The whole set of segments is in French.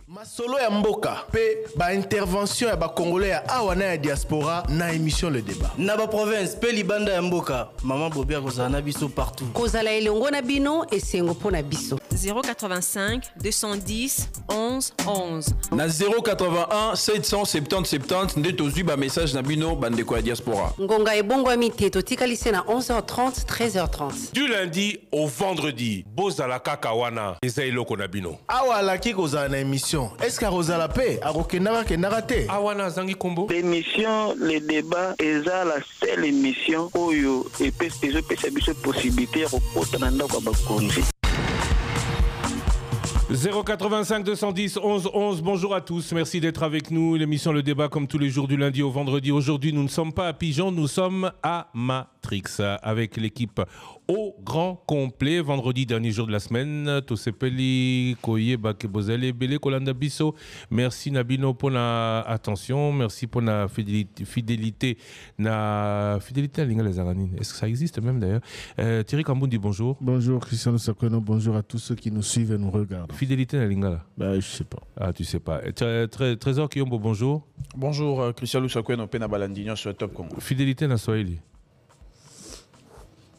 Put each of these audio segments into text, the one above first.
Masolo ya mboka pe ba intervention ya ba congolais ya awana ya diaspora na émission le débat. Na ba province pe libanda ya mboka maman Bobia kozala na biso partout. Kozala elongo na bino esengo pona biso. 085 210 11 11. Na 081 770 70 nde tozwi ba message na bino bandeko ya diaspora. Ngonga ebongo amite totikalise na 11h30 13h30. Du lundi au vendredi bozala kaka wana eza eloko na bino. Awala ki kozala na émission. Est-ce que Rosala P a raté? Awana zangi kombo. L'émission Le Débat est la seule émission où il y a possibilité de 085 210 11 11. Bonjour à tous, merci d'être avec nous. L'émission Le Débat comme tous les jours du lundi au vendredi. Aujourd'hui, nous ne sommes pas à Pigeon, nous sommes à Matrix avec l'équipe au grand complet. Vendredi, dernier jour de la semaine. Tosepeli, Koye, Bakebozele, Bele, Kolanda Bisso. Merci Nabino pour la attention. Merci pour la fidélité. Fidélité à l'Inga Zaranine. Est-ce que ça existe même d'ailleurs? Thierry Kambundi, bonjour. Bonjour Christian Sakweno, bonjour à tous ceux qui nous suivent et nous regardent. Fidélité à l'Inga? Je sais pas. Ah, tu sais pas. Trésor Kiyombo, bonjour. Bonjour Christian Sakweno, Pena Balandinho sur Top Congo. Fidélité na Swahili.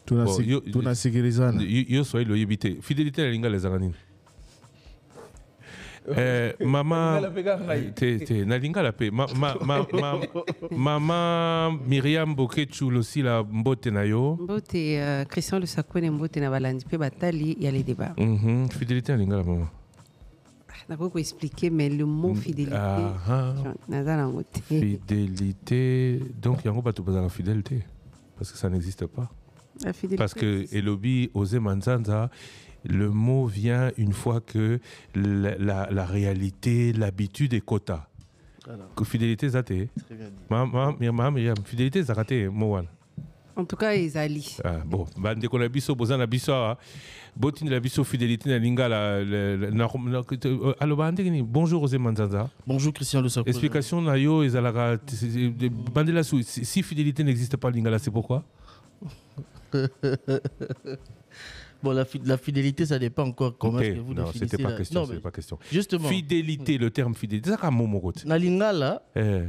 Tuna Sikirizana. Yo Swahili oyebite. Fidélité à l'Inga les Zaranine. Maman na lingala pe maman Myriam Bokechu aussi la mbote na yo mbote Christian Le Sakwene mbote na balandi pe batali ya les débats. Fidélité à lingala maman n'a pas expliquer mais le mot fidélité fidélité donc yango batu bazala fidélité parce que ça n'existe pas parce que Elobi Osé Manzanza le mot vient une fois que la réalité, l'habitude est quota. Que fidélité zaté. Très bien dit. Fidélité zaraté mowan. En tout cas, ils allient. Bon, bande ko la biso bozana biso botin la biso fidélité na lingala allo bande ni bonjour Osé Manzanza. Bonjour Christian Le Sakweno. Explication na yo ezalaka bande la si fidélité n'existe pas lingala c'est pourquoi? Bon, la fidélité, ça dépend encore comment est-ce que vous non, définissez. C'était pas question, c'était pas question. Justement. Fidélité, le terme fidélité, c'est comme mon côté. Na lingala,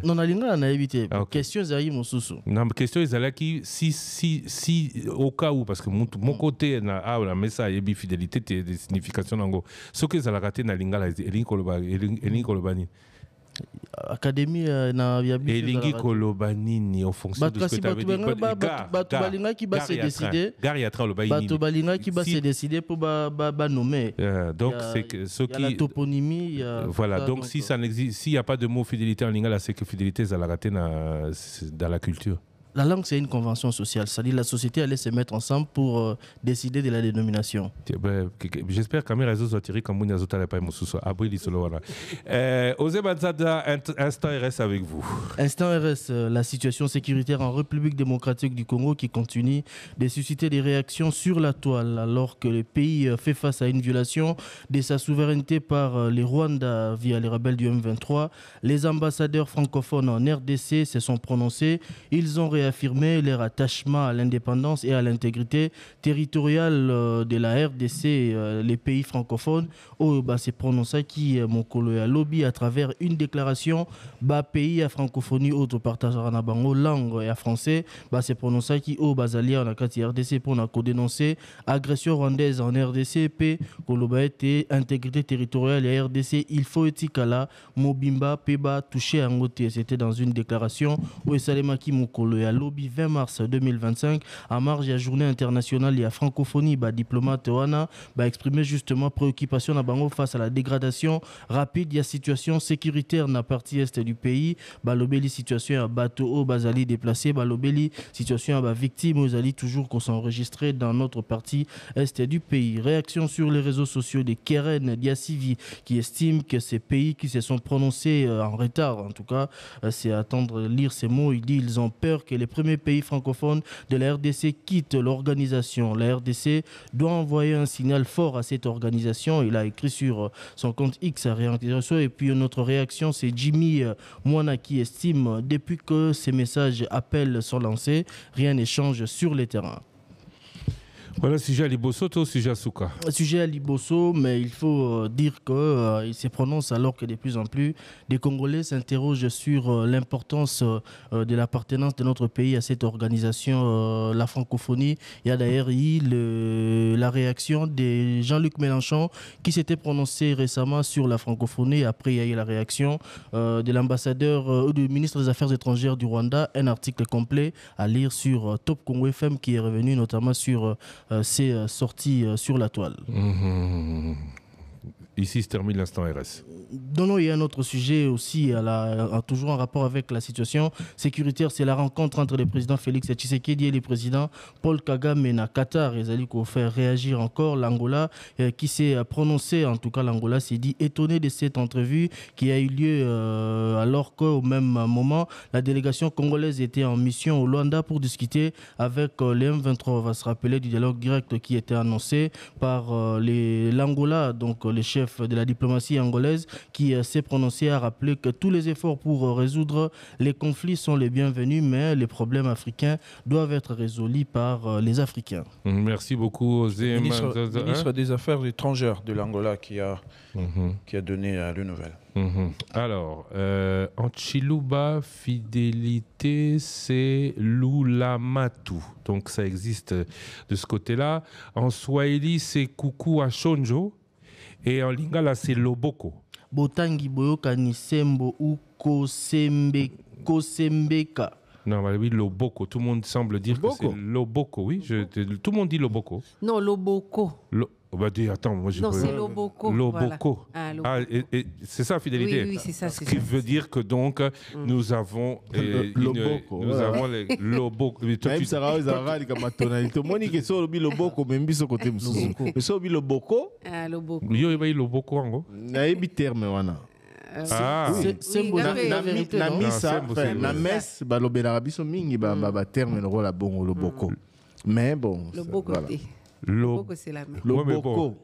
non na lingala na évité. Question zari mon sousou. Non, question est qui si au cas où parce que mon côté na la message et fidélité des significations nango. Ce que ça la raté na lingala, elingi kolobani. Académie na viabilité elingi kolobani en fonction de ce que tu avais dit. Bato balinga qui va se décider. Bato balinga qui va se décider pour ba nommer. Donc c'est que ce qui la toponymie. Voilà, donc si ça n'existe, s'il n'y a pas de mot fidélité en lingala, c'est que fidélité ça la raté dans la culture. La langue, c'est une convention sociale. C'est-à-dire la société allait se mettre ensemble pour décider de la dénomination. J'espère que mes réseaux sont tirés comme nous autres pas Moussousso. Abri solo voilà. Osé Banzada, Instant RS avec vous. Instant RS, la situation sécuritaire en République démocratique du Congo qui continue de susciter des réactions sur la toile alors que le pays fait face à une violation de sa souveraineté par les Rwandais via les rebelles du M23. Les ambassadeurs francophones en RDC se sont prononcés. Ils ont réaffirmé leur attachement à l'indépendance et à l'intégrité territoriale de la RDC, les pays francophones. C'est prononcé qui Mokolo ya lobby à travers une déclaration pays à francophonie autre partage en abango langue et français. C'est prononcé qui bazali en akati RDC pour dénoncer agression rwandaise en RDC p koloba été intégrité territoriale et RDC il faut etikala mobimba peba touché à ngote. C'était dans une déclaration où Salemaki Mokolo ya lobby 20 mars 2025 à marge de la journée internationale et à francophonie diplomate wana exprimé justement préoccupation na bango face à la dégradation rapide de la situation sécuritaire na partie est du pays lobeli situation à bateau bazali déplacé lobeli situation à victime aux toujours qu'on s'enregistrait dans notre partie est du pays. Réaction sur les réseaux sociaux de Keren Diasivi qui estime que ces pays qui se sont prononcés en retard, en tout cas c'est attendre lire ces mots, il dit ils ont peur que les premiers pays francophones de la RDC quittent l'organisation. La RDC doit envoyer un signal fort à cette organisation. Il a écrit sur son compte X à réaction. Et puis notre réaction, c'est Jimmy Mwana qui estime depuis que ces messages appels sont lancés, rien ne change sur les terrains. Voilà, sujet à Liboso, toi, sujet à Souka. Sujet à Liboso, mais il faut dire qu'il se prononce alors que de plus en plus des Congolais s'interrogent sur l'importance de l'appartenance de notre pays à cette organisation, la francophonie. Il y a d'ailleurs eu la réaction de Jean-Luc Mélenchon qui s'était prononcé récemment sur la francophonie. Après, il y a eu la réaction de l'ambassadeur, du ministre des Affaires étrangères du Rwanda. Un article complet à lire sur Top Congo FM qui est revenu notamment sur ses sorties sur la toile. Ici se termine l'instant RS. Non, il y a un autre sujet aussi, toujours en rapport avec la situation sécuritaire. C'est la rencontre entre le président Félix Tshisekedi et le président Paul Kagame na Qatar. Ils allaient faire réagir encore l'Angola qui s'est prononcé. En tout cas, l'Angola s'est dit étonné de cette entrevue qui a eu lieu alors qu'au même moment, la délégation congolaise était en mission au Luanda pour discuter avec les M23. On va se rappeler du dialogue direct qui était annoncé par l'Angola, donc les chefs de la diplomatie angolaise, qui s'est prononcé à rappeler que tous les efforts pour résoudre les conflits sont les bienvenus, mais les problèmes africains doivent être résolus par les Africains. Merci beaucoup, Zé. Ministre des Affaires étrangères de l'Angola qui a donné le nouvelle. Alors, en Chiluba, fidélité, c'est Lulamatu. Donc ça existe de ce côté-là. En Swahili, c'est Kuku Ashonjo. Et en Lingala, c'est Loboko. Botangi boyoka ni sembo ou kosembeka. Non, oui, Loboko. Tout le monde semble dire que c'est Loboko. Oui, tout le monde dit Loboko. Non, Loboko. Attends, moi je Non, c'est Loboko. Loboko. Voilà. Et c'est ça, fidélité. Oui, c'est ça. Ce qui veut dire que donc nous avons Loboko. Nous avons les Loboko. Même Sarah, ils ont comme tonalité. Moi, je suis au Loboko, même si c'est côté Moussou. Mais c'est au Loboko. Loboko. Il y a Loboko en gros. Il y a un terme, voilà. C'est bon, la vérité. La missa, la messe, l'obéla biso mingi, terme le rôle à bon Loboko. Mais bon. Loboko. Loboko, c'est la même. Loboko.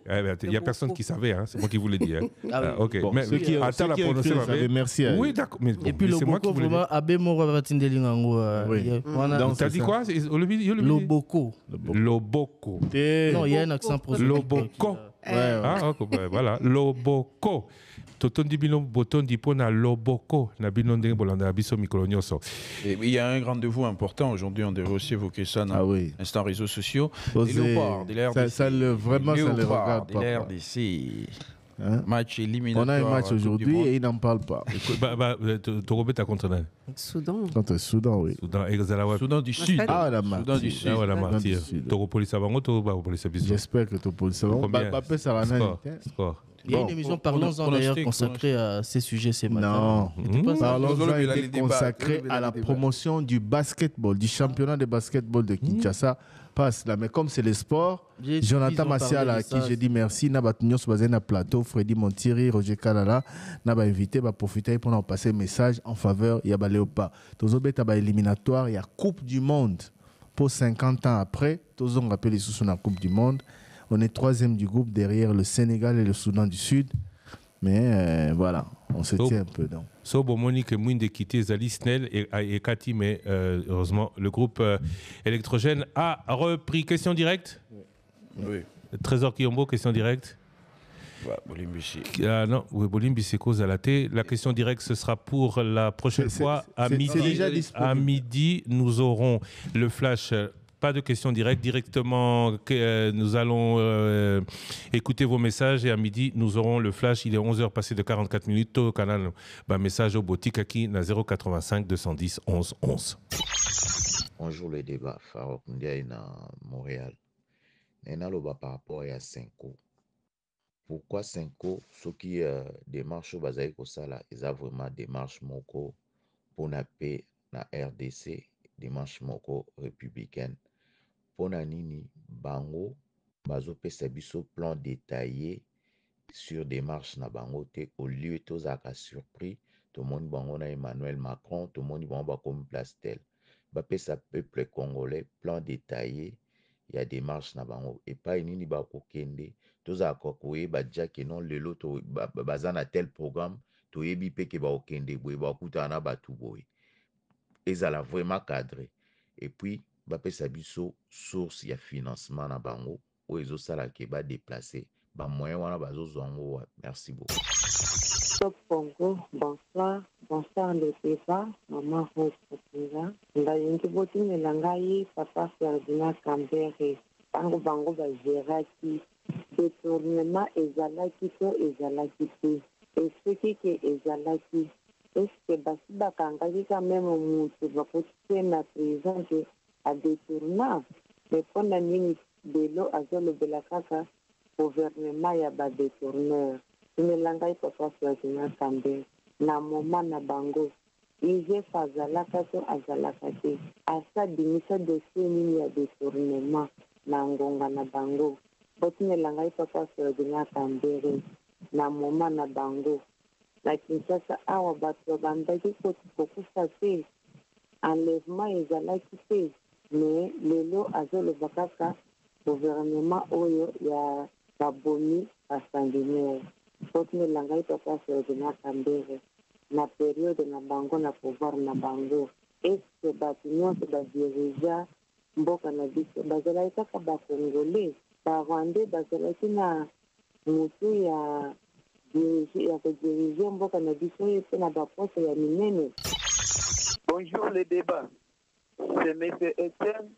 Il n'y a personne qui savait, hein. C'est moi qui vous l'ai dit. Hein. Ok. Bon, mais ceux qui attends la prononciation. Merci. Oui, d'accord. Et puis Loboko, vraiment, Abe Moro Batindelingango. T'as dit quoi? Loboko. Loboko. Non, il y a un accent proche. Loboko. Voilà. Loboko. Totondi bino botondi pona Loboko. Na bino ndenge bolanda biso mikolo nyonso. Il y a un rendez-vous important aujourd'hui. On devrait aussi évoquer ça dans l'instant réseaux sociaux. Les léopards de l'RDC. Ça le regarde pas. l'RDC. Match éliminatoire. On a un match aujourd'hui et il n'en parle pas. Torobé t'as contre elle. Soudan. Contre Soudan, oui. Soudan du Sud. Ah, la martyre. Soudan du Sud. Ah, la martyre. Toropolis Abango, Toropolis Abisso. J'espère que Toropolis Abango. Score. Il y a une émission Parlons-en d'ailleurs consacrée à ces sujets ces matins. Non, Parlons-en est consacrée à la promotion du basketball, du championnat de basketball de Kinshasa. Passe là, mais comme c'est le sport, Jonathan Massial à qui j'ai dit merci, n'a pas tenu sur le plateau, Freddy Montieri, Roger Kalala, n'a pas invité, va profiter pour en passer un message en faveur, il y a Léopards. Tozo beta éliminatoire, il y a Coupe du Monde pour 50 ans après. Tozo on rappelle les sous la Coupe du Monde. On est troisième du groupe derrière le Sénégal et le Soudan du Sud. Mais voilà, on se tient un peu. Donc. Sobo Monique Mouinde quitté Zali Snell et Cathy, mais heureusement, le groupe électrogène a repris. Question directe? Oui. Trésor Kiyombo, question directe? Non, Bolimbi c'est cause à la télé. La question directe, ce sera pour la prochaine fois. À midi, nous aurons le flash. Pas de questions directes. Directement, nous allons écouter vos messages et à midi, nous aurons le flash. Il est 11h passé de 44 minutes. Au canal, message au boutique qui na 085 210 11 11. Bonjour le débat. Farouk Ndiaye na Montréal. Nena loba par rapport à Senko. Pourquoi Senko, ceux qui démarchent au Bazaï Kosala, ils ont vraiment démarche moko pour la paix na RDC, démarche moko républicaine. Pour na nini bango bazo pesa biso plan détaillé sur démarche na bango te au lieu tous à surpris tout le monde bango na Emmanuel Macron tout le monde bango ba comme place tel ba pesa peuple congolais plan détaillé il y a démarche na bango et pas nini ba kokende tous à kokoye ba dia que non lelo to bazana tel programme to yebi pe ke ba okende boy ba kuta na ba tout boy ezala vraiment cadré et puis bapesa biso source ya financement na bango oyo ezosalaka badeplace bamoyen wana bazozwa yango. Merci beaucoup. Top Congo, bonsoir. Bonsoir le débat. Maman Rose Kopera. Ndayengi boti nelangai papa Ferdinand Kambere. Bango bango bazeraki. Détournement ezalaki to ezalaki te. Esoki ke ezalaki. Est-ce que basi bakangaki quand même mutu bakoti na prison ke a détournement. Mais pona nini belo azolobela kaka gouvernement ya ba détourneur. Imelangai papa Ferdinand Kambere. Na moma na bango. Ije fazalaka to azalaka te. Asa dimisa dossier nini ya détournement na ngonga na bango. Botimelangai papa Ferdinand Kambere. Na moma na bango. Na Kinshasa awa bato bandaki kokufa te. Enlèvement ezalaki te. Mais lelo azoloba kaka gouvernement oyo ya babomi basanguinaire. Botimelangai papa Ferdinand Kambere. Na période na bango na pouvoir na bango. Est-ce bato nyonso badirija mboka na biso bazalaki kaka bakongole barwandais bazalaki na motu ya kodirige mboka na biso oyo mpe na baposte ya minene. Bonjour les débats. C'est M. Etienne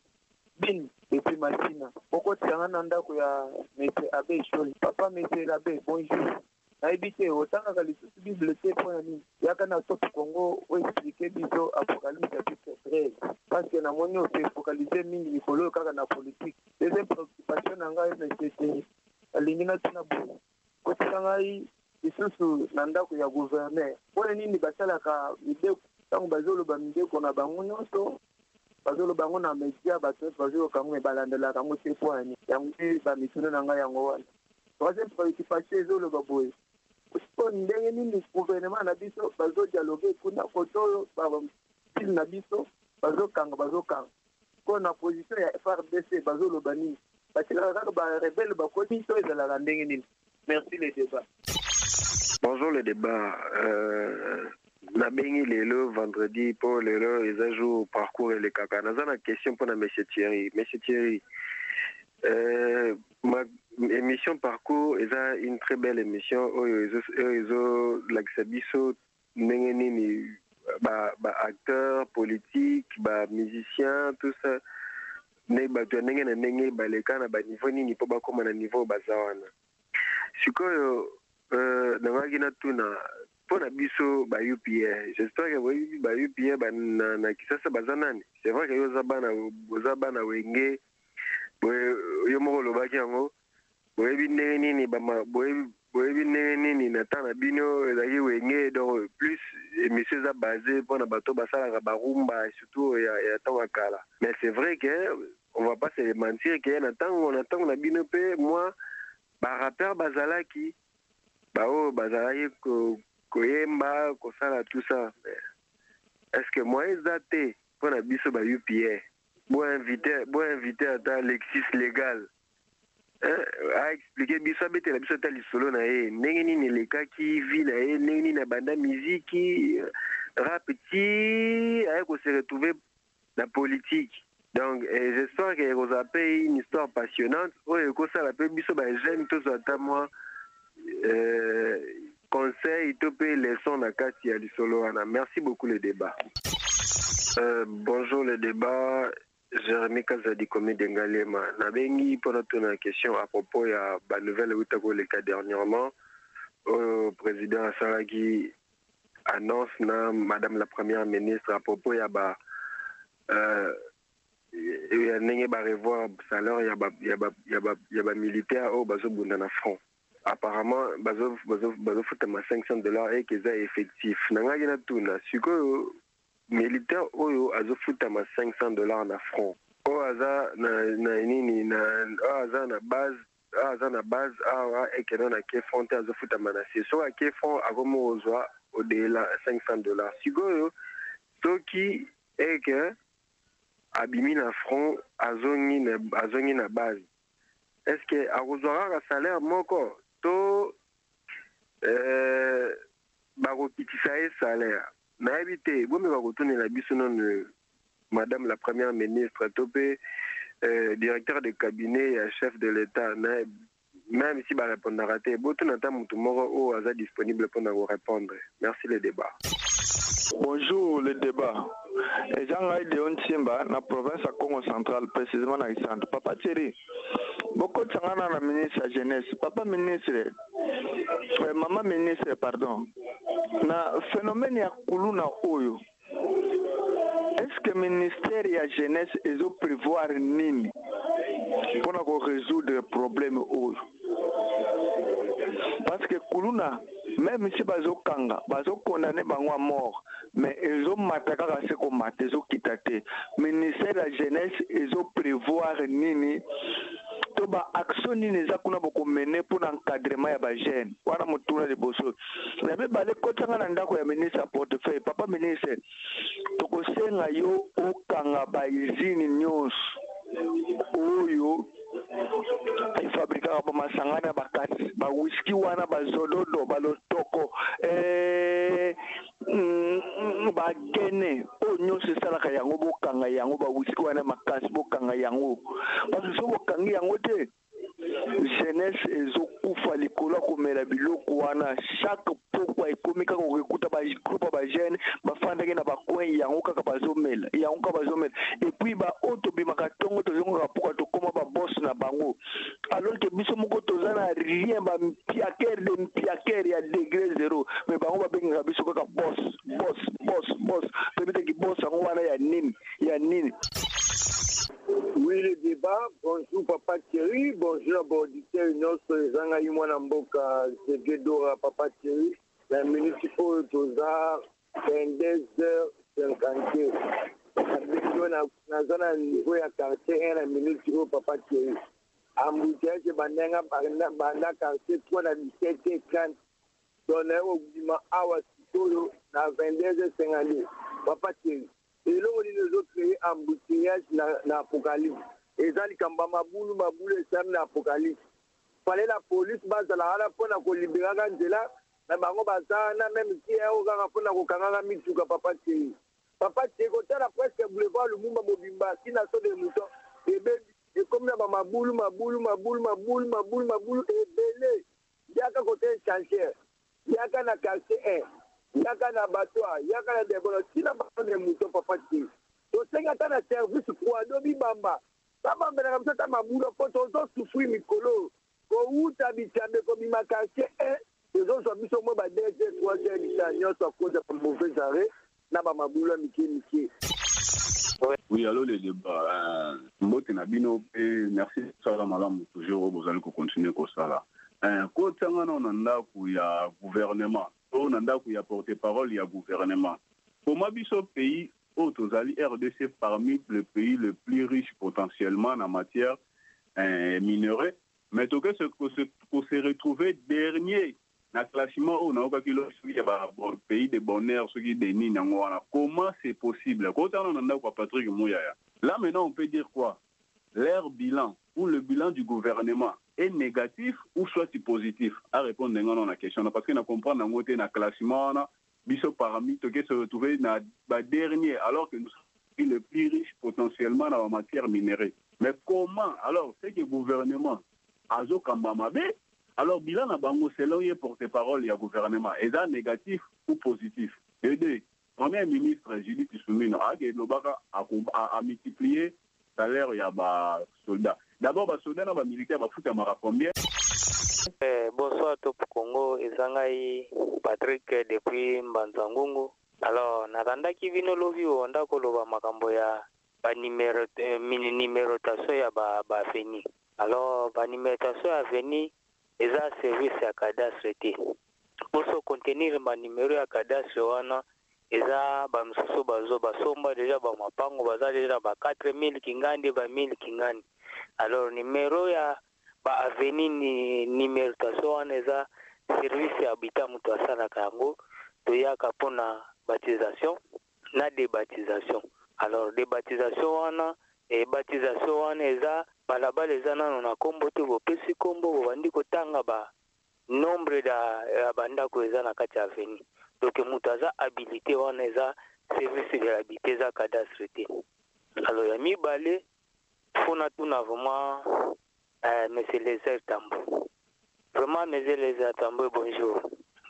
Bin depuis Massina. Pourquoi tu as un andako ya M. Abbé Choli? Papa M. Abbé, bonjour. Naibite otanga kalisusu bibliothèque pour nani yaka na Top Congo o expliquer biso Apocalypse chapitre 13 parce que na moni o se focaliser mingi likolo kaka na politique. Deuxième préoccupation nanga c'est alingina tuna bo ko tsangai isusu na ndako ya gouverneur pona nini basalaka mideko tango bazoloba mideko na bango nyonso bazoloba bango na media bato bazoloka ngo balandelaka ngo se poani yango ba misuno nanga yango wana. Troisième préoccupation ezoloba boye ko ndenge nini gouvernement na biso bazodialogue kuna koto pile na biso bazokanga ko na position ya FRDC bazoloba nini batilaka kaka barebele bakoti to ezalaka ndenge nini. Merci les débats. Bonjour le débat. Nabengi lelo vendredi pour lelo les jours parcours et les kaka. Naza na question pour na monsieur Thierry. Monsieur Thierry, ma émission parcours est une très belle émission. Oyo lakisa biso ndenge nini ba acteur politique, ba musicien, tout ça. Ne bato ndenge na ndenge baleka na ba niveau nini po bakoma na niveau bazawana. Sikoyo nangaki na tuna pona biso ba UPA. J'espère que ba UPA na kisasa bazanani. C'est vrai que yoza bana wenge yo moko lobaki yango boyebi ndenge nini boyebi ndenge nini na temps na bino ezalaki wenge donc plus émission eza basé mpona bato basalaka barumba surtout ya ntango ya kala. Mais c'est vrai que on va pas se mentir que na ntango na bino mpe moi barapeur bazalaki bao bazalaki koyemba kosala tout ça. Est-ce que moi eza te mpona biso ba UPA bo inviter ata Alexis Légal a expliqué biso abetela biso ata lisolo na ye ndenge nini elekaki vi na ye ndenge nini abanda miziki rap ti aye ko se retrouver la politique. Donc j'espère que vous avez une histoire passionnante oyo ekosala mpe biso bajeune tozwa ata mwa conseil to mpe leçon na kati ya lisolo wana. Merci beaucoup le débat. Bonjour le débat. Jérémy Kazadi Komi Dengalema. Nabengi pour notre question à propos de la nouvelle le cas dernièrement. Le président Asaragi annonce Madame la Première ministre à propos de revoir salaire il y a militaire au bazo bundana front. Apparemment bazo fout $500 et qu'ils est effectif. Nangaki na tuna siko militaire oyo azofutama $500 na front o aza na nini na aza na base awa ekena na ke front azofutama na seso ake front akomozwa odela $500 sikoyo soki eke abimi na front azongi na base est-ce que akozwaka salaire moko to bakopitisa ye salaire nayebi te bomi bakotonela biso nono Madame la Première Ministre, Topé, directeur de cabinet et chef de l'État, même si va répondre à rater, beaucoup n'entend Moutoumoro est disponible pour nous répondre. Merci le débat. Bonjour le débat. Jean-Ray Léon Simba, la province à Congo central, précisément dans le centre. Papa Thierry, beaucoup de gens dans la ministre de la jeunesse. Papa ministre, maman ministre, pardon. Na phénomène ya kuluna oyo. Est-ce que le ministère de la jeunesse est au prévoir nini pour résoudre le problème oyo? Parce que kuluna, même si bazo kanga, bazo condamné bango à mort, mais ils ont mataka kase ko maté, ils ont quitté. Ministère de la jeunesse, ils ont prévoir nini to ba action nini za kuna boko mener pour l'encadrement ya ba jeune. Wana mutuna de boso. Na be bale kotanga na ndako ya ministre portefeuille, papa ministre. To ko senga yo o kanga ba izini nyos. Oyo fabrika ba masangana bakati ba whisky wana ba zododo ba lotoko ba gene o nyose sala ka yango bokanga yango ba whisky wana makasi bokanga yango parce que so bokangi yango te jeunesse ezokufa likolo komela biloko wana chaque pokwa ekomika kokuta ba groupe ba jeune bafandaki na bacoin yango kaka bazomela yango kaka bazomela et puis ba auto bimaka tongo tozonga pokwa tokoma ba boss na bango alors que biso moko tozana rien ba mpiaker ya degré zéro mais bango babenga biso kaka boss peut-être ki boss yango wana ya nini. Oui, le débat. Bonjour, Papa Thierry. Bonjour, auditeur. Notre Zangaï Mwanamboka, Zegedora, Papa Thierry. La minute pour Toza, 22h52. Na zona niveau ya quartier, la minute pour Papa Thierry. Embouteillage, Bandenga, Banda, quartier 3 na 17h30. Donner au Bima Awa Sitolo, na 22h52. Papa Thierry. Et là, on nous a créé un embouteillage dans l'Apocalypse. Et ça, les Maboulou, et ça, dans l'Apocalypse. Fallait la police, la pour libérer Angela, mais même si elle a pour la Mitsuka, Papa Thierry. Papa Thierry, quand elle a presque voulu voir le Mumba Mobimba, qui n'a pas de moutons, et comme la Maboulou, et belé. Il y a qu'un côté chantier, il y a qu'un quartier 1. Yaka na batwa, yaka na debolo, sina bato de mouton papa ti. To senga ta na service kwa dobi bamba. Bamba mbele kamsa ta mabulo po tozo souffrir mikolo. Ko uta bitambe ko bimakake tozo so biso mo ba DG 3 bitanyo so cause pour mauvais arrêt na ba mabulo miki. Oui, alors les débats. Mbote na bino pe merci sala malamu toujours vous allez continuer comme ça là. Ko tanga na ndako ya gouvernement. On a porte-parole, il y a gouvernement. Pour moi, ce pays, Tozali RDC parmi les pays les plus riches potentiellement en matière minerais, mais tout cas, qu'on s'est retrouvé dernier dans le classement où on a un pays de bonheur, ceux qui dénient. Comment c'est possible? Là, maintenant, on peut dire quoi? Leur bilan ou le bilan du gouvernement est négatif ou soit positif à répondre à la question parce qu'on comprend dans le classement biso parmi ceux qui se retrouvaient dans le dernier alors que nous sommes les plus riches potentiellement dans la matière minérale. Mais comment alors c'est que le gouvernement a alors bilan na bango selon les porte-parole du gouvernement est négatif ou positif? Et deux, Premier ministre Judith Suminho a multiplié salaire il y a des soldats. D'abord, les soldats et les militaires foutent à combien? Bonsoir, Top Congo, et Zangaï Patrick depuis Mbanzangungu. Alors, Natanda qui vient au lobby, on a koloba makambo ya numérotation ya ba feni. Alors, ba numérotation ya feni, et ça service à cadastre. Pour se contenir ba numéro ya cadastre wana, eza ba msusu bazo basomba déjà ba mapango baza déjà ba 4000 kingandi ba 1000 kingandi. Alors numéro ya ba aveni ni numérotation eza service ya habitat mutu asala kango to yaka pona baptisation na débaptisation. Alors débaptisation wana et baptisation wana eza balabala eza nano na kombo te bopesi kombo bandi kotanga ba nombre da bandako eza na kati ya aveni. Donc mutu aza habilité wana eza service de l'habité za cadastre te. Alors, il y a mibale, fona tuna vraiment, monsieur Lézard Tambo. Vraiment, monsieur Lézard Tambo, bonjour.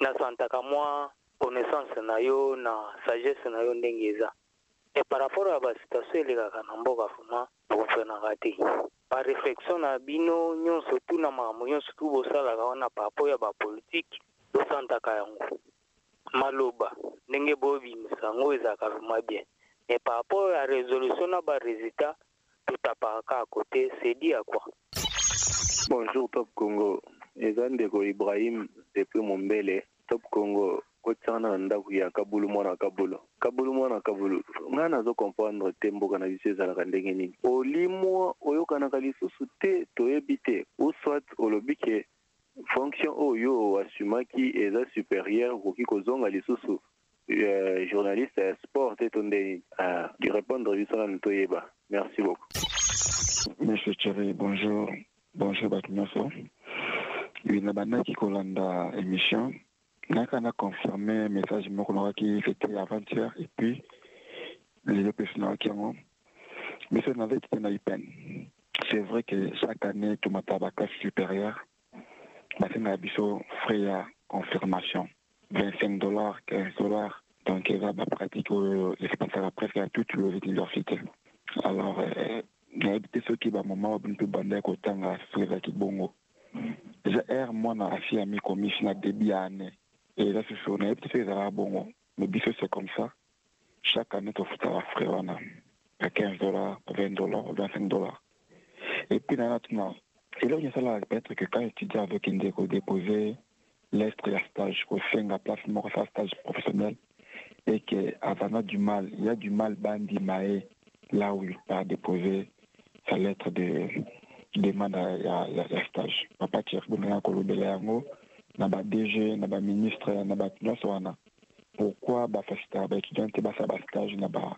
Na santaka moi, connaissance na yo, na sagesse na yo ndengeza. Et par rapport à la situation, les gars, vraiment, pour faire un raté. Par réflexion, na bino, nyon surtout na maman, nyon surtout au sala, on a par rapport à la politique, au santaka yango. Maloba, ndenge bobi, misango, ezaka vraiment bien. Mais par rapport à la résolution, na ba résultat, tout à part à côté, c'est dit à quoi? Bonjour Top Congo. Ezandeko Ibrahim depuis Mombele. Top Congo. Kotsana ndaku ya Kabulu mwana Kabulu. Kabulu mwana Kabulu. Ngana zo comprendre tembo kana biseza la ndenge nini. Olimo oyokana kalisusu te toyebite. Ou soit olobike fonction oyo asumaki eza supérieur koki kozonga lisusu. Journaliste sport et tonde du répondre bisona ntoyeba. Merci beaucoup. Monsieur Thierry, bonjour. Bonjour Batinoso. Il y a un qui colanda émission. On a confirmé le message qui c'était avant-hier et puis les deux personnes qui ont. Mais ça n'avait été une peine. C'est vrai que chaque année, tout ma tabac supérieur, c'est un abisso frais à confirmation. $25, $15. Donc, il va pratiquer l'espace à la presque à toute l'université. Alors, il y a des gens qui vont moment où on peut bander autant à faire qui bongo. J'ai moi na affi ami commission na début année et là c'est sur on a peut-être fait ça bongo. Mais biso c'est comme ça. Chaque année tu fais ta frais on a $15, $20, $25. Et puis maintenant et là il y a ça là peut-être que quand tu dis avec une déco déposer l'est et stage au fin de la place moi ça stage professionnel et que avant du mal il y a du mal bandi maé là où il pas déposer sa lettre de demande à stage. Papa Thierry Bouna Kolobele yango na ba DG na ba ministre na ba wana. Pourquoi ba festa ba étudiant ba sa ba stage na ba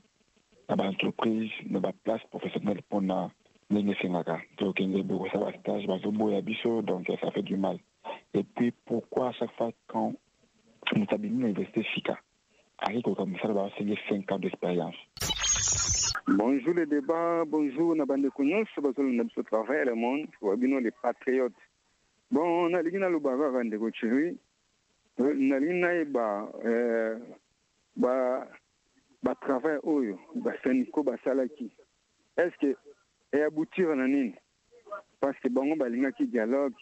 entreprise na ba place professionnelle pour na ndenge sengaka. Donc il beaucoup ça ba stage ba zobo ya biso donc ça fait du mal. Et puis pourquoi à chaque fois quand nous t'abîmons l'université FICA avec comme ça va enseigner 5 ans d'expérience. Bonjour les débats, bonjour Nabande Kounos, bonjour le travail, le monde, wabino les patriotes. Bon, on a l'igna le baga vande gochiri, on a l'igna ba travail oyo, ba seniko ba salaki. Est-ce que et aboutir na nini? Parce que bango ba linga ki dialogue,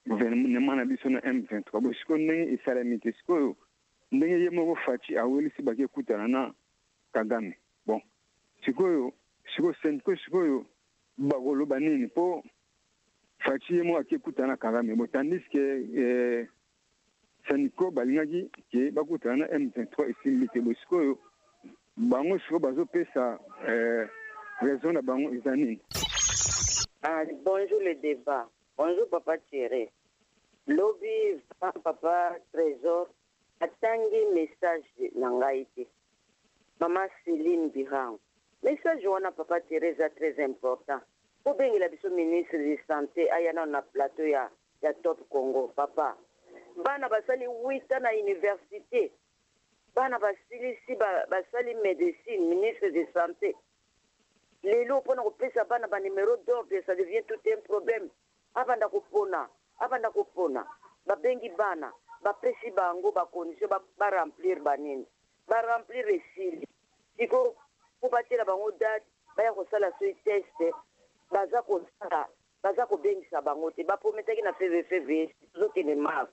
gouvernement na biso na M23, bo siko ndenge esalamite siko ndenge yemo fati aweli si ba ke kutana na Kagame. Bon. Sikoyo senko sikoyo bagolo banini po fachi mo akikutana Kagame bo tandis que senko balingaki ke bakutana M23 isimite bo sikoyo bango siko bazo pesa raison na bango izanini. Bonjour le débat. Bonjour Papa Thierry. Lobby Papa Trésor atangi message nangaite. Maman Céline Birang. Message wana Papa Teresa très important. Pour bien il a besoin ministre de santé ayana na plateau ya Top Congo papa. Bana basali 8 ans à université. Bana basali si basali médecine ministre de santé. Les lots pour nous pesa bana ba numéro d'ordre ça devient tout un problème. Abanda kopona ba bengi bana ba pesi bango ba condition ba remplir banini. Ba remplir resili. Siko pour partir la bango date baya ko sala so test baza ko bengisa bango te ba prometaki na FVFV zo kene mars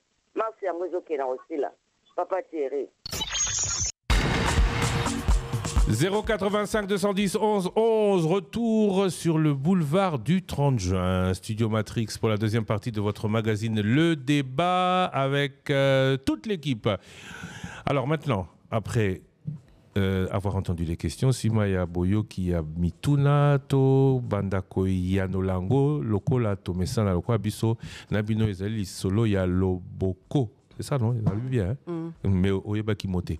yango zo kena osila Papa Thierry 085 210 11 11, retour sur le boulevard du 30 juin. Studio Matrix pour la deuxième partie de votre magazine Le Débat avec toute l'équipe. Alors maintenant, après avoir entendu les questions, Simaya Boyo qui a mituna to bandako yanolango lokola to mesana lokwa biso nabino ezali solo ya loboko C'est ça, non? Il a lu bien. Hein? Mais Oyeba qui monte.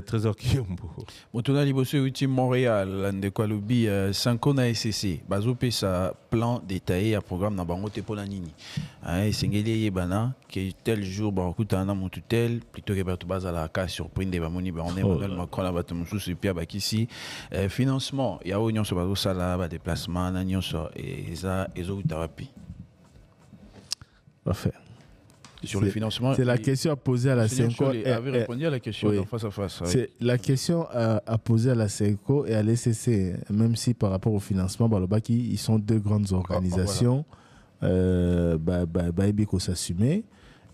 Trésor Kiyombo. Motona Liboso Uti Montréal, Landekwalubi, Sankona SCC. Bazopé sa plan détaillé à programme dans Bango Tepolanini. Sengeli Yebana, qui tel jour, Barakutana Montutel, plutôt que Bertubaz à la case surprise de Bamoni, on est Macron, la Batomoussou, et puis Abakissi. Financement, il y a Union sur Bazo Sala, déplacement, Nanion sur Ezo Thérapie. Parfait. Sur le financement. C'est la question à poser à la CENCO. avait répondu à la question face à face. C'est la question à poser à la CENCO et à l'ECC, même si par rapport au financement, Balobaki, ils sont deux grandes organisations. Baïbiko s'assumer.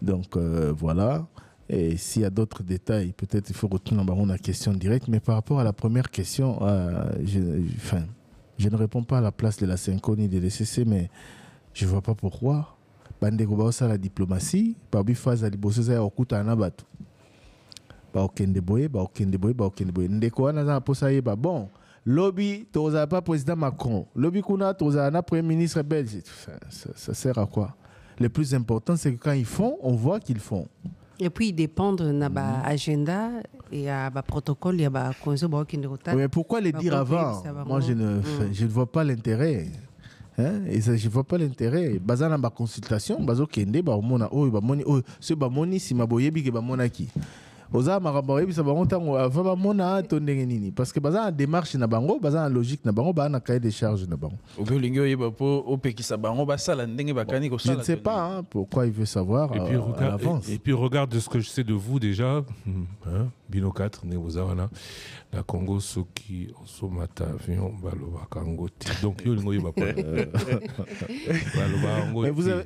Donc voilà. Et s'il y a d'autres détails, peut-être il faut retourner dans la question directe. Mais par rapport à la première question, je ne réponds pas à la place de la CENCO ni de l'ECC, mais je ne vois pas pourquoi. Bandeko baosa la diplomatie, babi faza liboso za okuta na bato. Ba okende boye. Ndeko wana za posa yeba bon. Lobby toza pas président Macron. Lobby kuna toza na premier ministre belge. Ça sert à quoi? Le plus important c'est que quand ils font, on voit qu'ils font. Et puis ils dépendent na ba agenda et à ba protocole, il y a ba konzo ba okende kota. Mais pourquoi les dire avant? Moi je ne vois pas l'intérêt. Et ça, je ne vois pas l'intérêt. Bazana ba consultation, bazo kende ba mona oyo ba moni oyo ce ba moni si maboyebi ke ba monaki. Oza maramba yebi sa ba ntango ava ba mona to ndenge nini parce que bazana démarche na bango, bazana logique na bango, ba na cahier de charge na bango. Obelingo yeba po opekisa bango ba sala ndenge ba kani ko sala. Je ne sais pas pourquoi il veut savoir et puis, à l'avance. Et puis regarde de ce que je sais de vous déjà, Bino 4 né ozawana. La Congo Soki Osomata avion Baloba Kangoti. Donc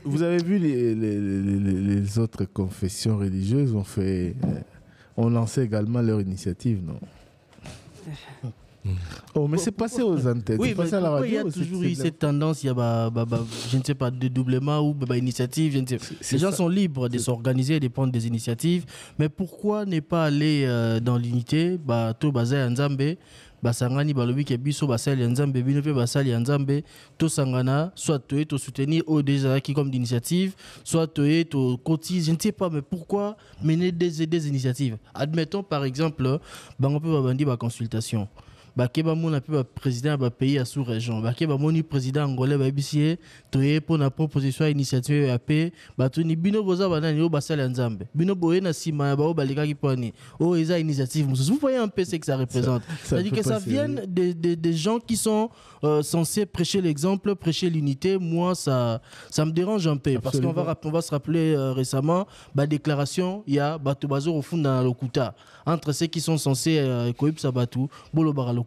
vous avez vu les autres confessions religieuses ont lancé également leur initiative, non? Oh, mais c'est passé aux antennes. Oui, passé à la radio, il y a toujours eu cette tendance, il y a je ne sais pas, de dédoublement ou initiative. Je ne sais. Les gens sont libres de s'organiser et de prendre des initiatives. Mais pourquoi ne pas aller dans l'unité? To Baza Nzambe, Basangani Balobi Kebiso, Basali Nzambe, Binope Basali Nzambe, to Sangana, soit to soutenir déjà qui comme d'initiative, soit to cotise, je ne sais pas, mais pourquoi mener des initiatives? Admettons par exemple, on peut bandi ba consultation. Bakeba mon appel président ba pays à sous-région. Bakeba mon président angolais ba BCA toye pour la proposition initiative AP batuni bino boza banani o basala nzambe. Bino boye na sima ba o balika ki poni. O eza initiative. Vous voyez un peu ce que ça représente. C'est-à-dire que ça vient des gens qui sont censés prêcher l'exemple, prêcher l'unité. Moi ça me dérange un peu. Absolument. Parce qu'on va se rappeler récemment ba déclaration il y a bato bazo au fond dans le lokuta entre ceux qui sont censés koyib sabatu bolo bara lokutate.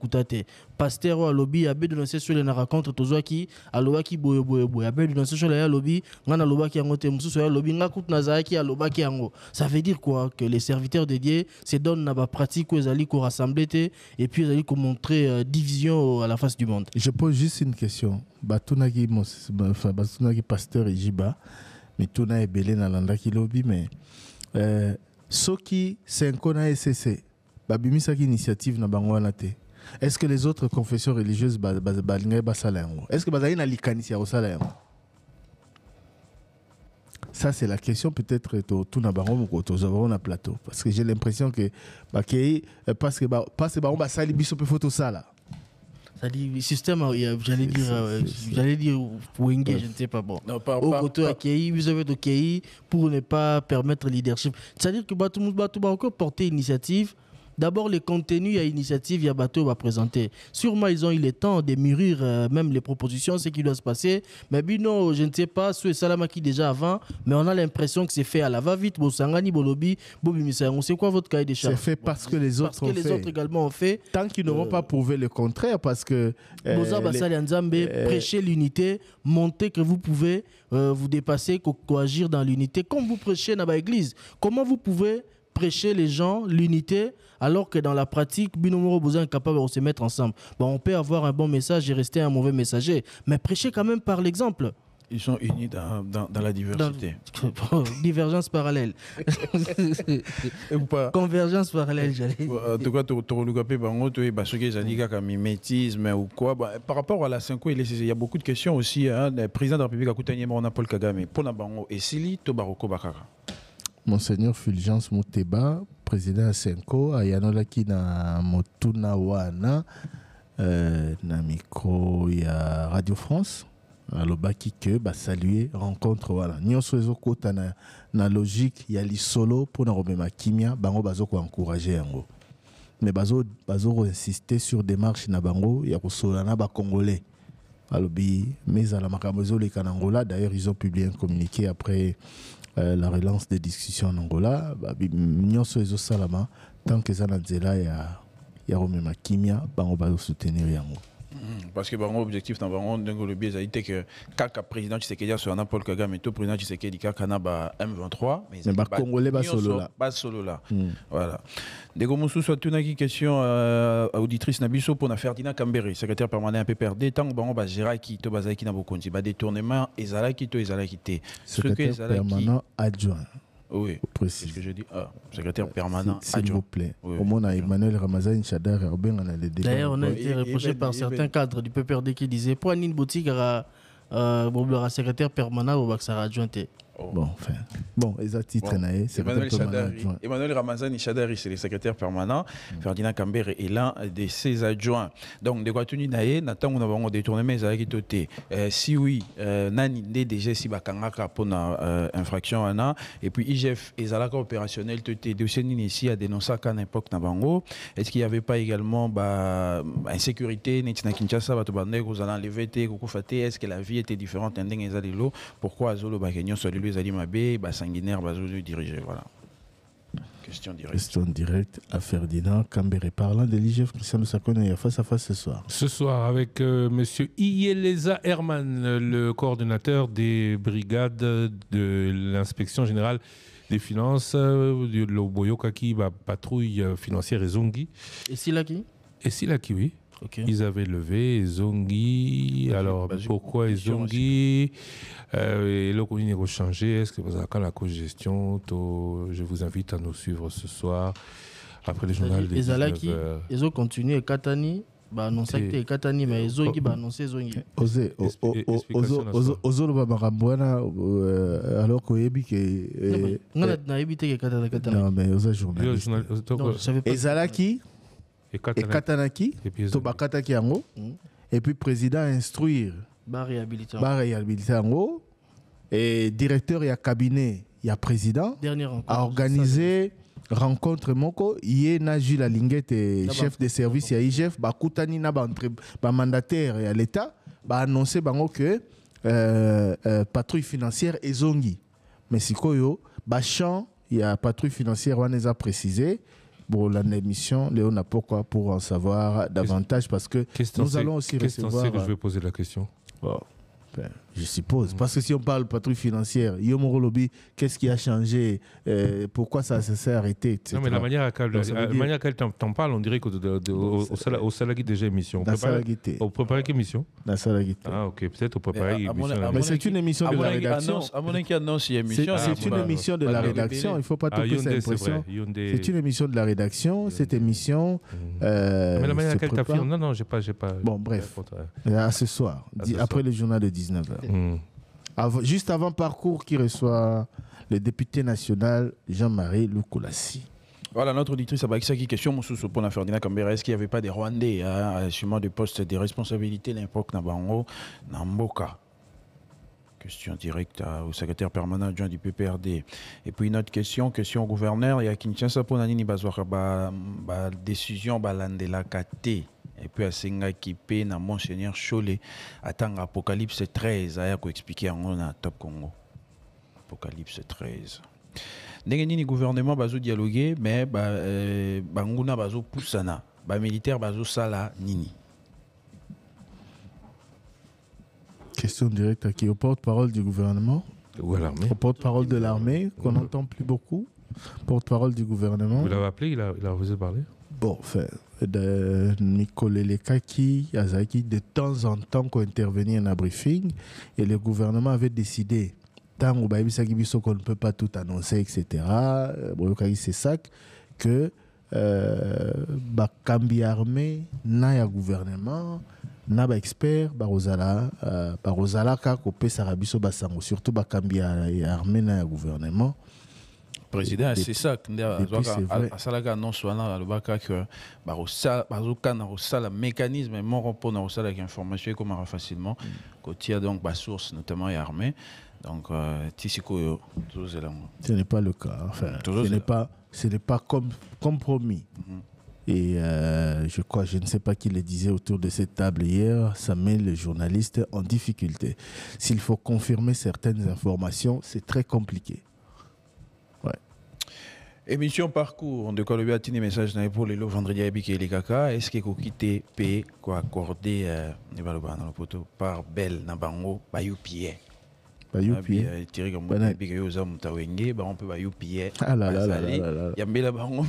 Pasteur au lobby a bé dénoncé sur les raconte tozwaki alobaki boye a bé dénoncé sur les lobby ngana lobaki yango te mususu ya lobby ngakut nazaki alobaki yango. Ça veut dire quoi? Que les serviteurs dédiés se donnent na ba pratique aux ali ko rassembler et puis ali ko montrer division à la face du monde. Je pose juste une question. Batunaki pasteur Ejiba mais tuna ebele na landaki lobby mais soki Senko na SCC babimisaki initiative na bango wana te. Est-ce que les autres confessions religieuses balinga basala yango? Est-ce que bazali na likanisi ya kosala yango? Ça c'est la question peut-être tout na bango moko tozavons na plateau parce que j'ai l'impression que parce que bango basali biso pe photo sala. Ça dit système, j'allais dire Wenge, je ne sais pas bon. Au côté accueilli, vous avez accueilli pour ne pas permettre le leadership. C'est-à-dire que Batou va encore porter initiative. D'abord, les contenus à initiative, il y a Bateau va présenter. Sûrement, ils ont eu le temps de mûrir même les propositions, ce qui doit se passer. Mais non, je ne sais pas, ce Salamaki déjà avant, mais on a l'impression que c'est fait à la va-vite. Bosangani, Bolobi, Bobi Missayon. C'est quoi votre cahier des charges? C'est fait parce que les autres ont fait. Parce que les autres également ont fait. Tant qu'ils n'auront pas prouvé le contraire, parce que. Boza Basali Nzambe, prêchez l'unité, montez que vous pouvez vous dépasser, coagir dans l'unité, comme vous prêchez dans l'église. Comment vous pouvez prêcher les gens, l'unité, alors que dans la pratique, Binomoro Boza est capable de se mettre ensemble. Bon, on peut avoir un bon message et rester un mauvais messager, mais prêcher quand même par l'exemple. Ils sont unis dans la diversité. Divergence parallèle. Convergence parallèle, j'allais dire. En tout cas, mimétisme ou quoi. Par rapport à la 5 il y a beaucoup de questions aussi. Le président de la République a Paul Kagame. Pour Nabango et Sili Tobaroko Bakara. Monseigneur Fulgence Mouteba, président Senko, ayanolaki na motuna wana na micro ya Radio France. Alobaki que ba saluer rencontre wana. Nyonso ezokota na logique ya lisolo pour na robema kimia bango bazoko encourager yango. Mais bazo insister sur démarche na bango ya kosola na ba congolais. Alobi mais à la makamozo les Kanangola, d'ailleurs ils ont publié un communiqué après la relance des discussions en Angola. Nyonso ezo salama tant que ça na nzela ya romema kimia bango bazo soutenir yango. Parce que mon objectif dans le biais a été que quand le président Tshisekedi sur Paul Kagame et le président Tshisekedi kana ba M23 mais ba congolais ba solo là voilà des gomusu soit une question auditrice Nabiso pour na Ferdinand Kambere secrétaire permanent à PPRD tant bango ba Jiraki to bazaki na bokonzi ba détournement ezalaki to ezalaki te secrétaire permanent adjoint. Oui, c'est ce que je dis. Secrétaire permanent. S'il vous plaît. Au moins, Emmanuel Ramazan Chadar Herbin, on a les débats. D'ailleurs, on a été reproché par certains cadres du PPRD qui disaient pour Anine Boutique, le secrétaire permanent au Baxara adjointé. Bon, enfin. Bon, exact, Emmanuel Ramazani Chadari, c'est le secrétaire permanent. Ferdinand Kambere est l'un de ses adjoints. Donc, de quoi tu dis, Nathan, on a vraiment détourné, mais ça a été si oui, Nani, déjà, si Bakangaka pour infraction, et puis IGF, et Zalaka opérationnel, te dossier ici a dénoncé qu'à l'époque, Nabango. Est-ce qu'il n'y avait pas également insécurité, Netina Kinshasa, Batobande, vous allez enlever, est-ce que la vie était différente, pourquoi Azolo Bakenyon, celui les Alimabé, sanguinaire, dirigé. Voilà. Question directe. Question directe à Ferdinand Kambere. Parlant de l'IGF, Christian Sakone est face à face ce soir. Ce soir, avec M. Iyeleza Herman, le coordonnateur des brigades de l'inspection générale des finances, de l'Oboyokaki, patrouille financière et Zongi. Et Silaki? Et Silaki, oui. Okay. Ils avaient levé Zongi. Alors, pourquoi Zongi et là, on a changé. Est-ce que vous avez la co-gestion? Je vous invite à nous suivre ce soir après le journal des 19h. Ils ont continué Katani. Annoncé que Katani, mais Zongi va annoncer Zongi. Ozolo Babarambouana, alors qu'on a dit que. On a évité que Katani. Non, mais aux journalistes. Et Zalaki et Katanaki, Tobakataki Ango, et puis président instruire. réhabiliter Ango, et directeur et cabinet, il y a président. A organisé rencontre Moko, il y a Jules Linguette, chef de service à IGF, Bakutani na mandataire et à l'État, a annoncé que patrouille financière et Zongi. Mais si koyo, champ, il y a patrouille financière, on les a précisé. Pour l'émission, Léon n'a pourquoi pour en savoir davantage parce que nous allons aussi recevoir. Que je vais poser la question. Oh, je suppose. Parce que si on parle patrouille financière, Yomoro Lobby, qu'est-ce qui a changé, pourquoi ça s'est arrêté, etc. Non, mais la manière à laquelle t'en parles, on dirait qu'au Salagui déjà émission. Au préparé quelle émission? La Salagui. Ah, ok, peut-être au préparé émission. Mais c'est une émission de la rédaction. C'est une émission de la rédaction. Il ne faut pas tout cette impression. C'est une émission de la rédaction. Cette émission. Mais la manière à laquelle t'affirmes, non, j'ai pas. Bon, bref. À ce soir, après le journal de 19h. Juste avant parcours qui reçoit le député national Jean-Marie Lukulassi. Voilà, notre auditrice a qui question pour la Ferdinand Kambere. Est-ce qu'il n'y avait pas des Rwandais à assumant des postes de responsabilité l'époque Nabango Namboka? Question directe au secrétaire permanent adjoint du PPRD. Et puis une autre question au gouverneur. Il y a Kinshasa pour Nanini Bazouaka décision Balandela Kate. Et puis à Sengakipe na Monseigneur Cholet attend Apocalypse 13 à expliquer en Top Congo. Apocalypse 13. Ndenge gouvernement bazo dialoguer mais banguna bazo poussana ba militaire bazo sala nini. Question directe à qui? Au porte-parole du gouvernement ou à l'armée? Au porte-parole de l'armée qu'on n'entend plus beaucoup. Porte-parole du gouvernement. Vous l'avez appelé, il a osé parler? Bon, enfin, de Nicolas Kaki, Azaki, de temps en temps, qu'on intervenait en briefing, et le gouvernement avait décidé, tant qu'on ne peut pas tout annoncer, etc., c'est ça, que Bakambi armée, na gouvernement, na expert, Barozala, Kako Sarabiso Basango, surtout Bakambi armée, na gouvernement. président c'est ça c'est asalaka annonce wana alobaka que bazokana kosala mécanisme moko mpona kosalaka information ekomaka facilement kotia donc basource notamment et armée donc tisikoyo tozelango. Ce n'est pas le cas, enfin ce n'est pas compromis. Et je ne sais pas qui le disait autour de cette table hier, ça met le journaliste en difficulté. S'il faut confirmer certaines informations, c'est très compliqué. Ouais. Émission Parcours, de quoi le biatini message pour les lots vendredi à Biki et les Kaka. Est-ce qu'il faut quitter payer quoi accorder par Belle Nabango, Bayou Pierre? Tiré comme on peut Bayou Pierre. Ah là là là là là. Yambela Bango.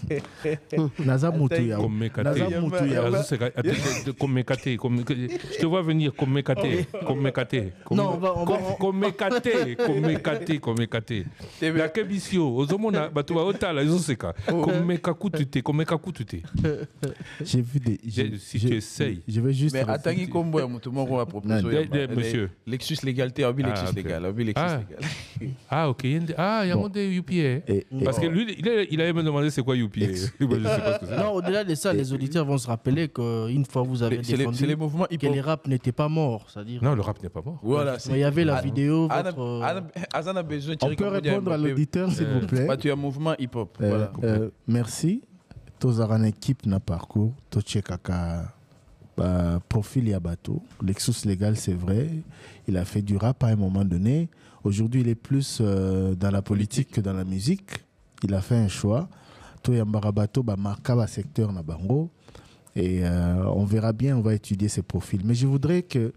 Je te vois venir comme Mekate. Non, comme Mekate. La Kebisio, Ozomona, Batua Otala, Zoseka. Comme Mekakutute. J'ai vu des. Si tu essayes. Je vais juste. Mais attendez, comme moi, à proposer. Monsieur. Lexus légalité, Lexus légal. Ah, ok. Ah, il y a un des UPA. Parce que lui, il avait me demandé c'est quoi UPA. Non, au-delà de ça, les auditeurs vont se rappeler qu'une fois vous avez défendu les mouvements que le rap n'était pas mort. C'est-à-dire non, le rap n'est pas mort. Voilà, il y avait la vidéo. On peut répondre à l'auditeur, s'il vous plaît. Tu as un mouvement hip-hop. Voilà. Merci. Tozarane équipe na parcours. Tochekaka profil Yabato. Lexus légal, c'est vrai. Il a fait du rap à un moment donné. Aujourd'hui, il est plus dans la politique que dans la musique. Il a fait un choix. Toyambarabato marqué le secteur na bango et on verra bien, on va étudier ses profils. Mais je voudrais que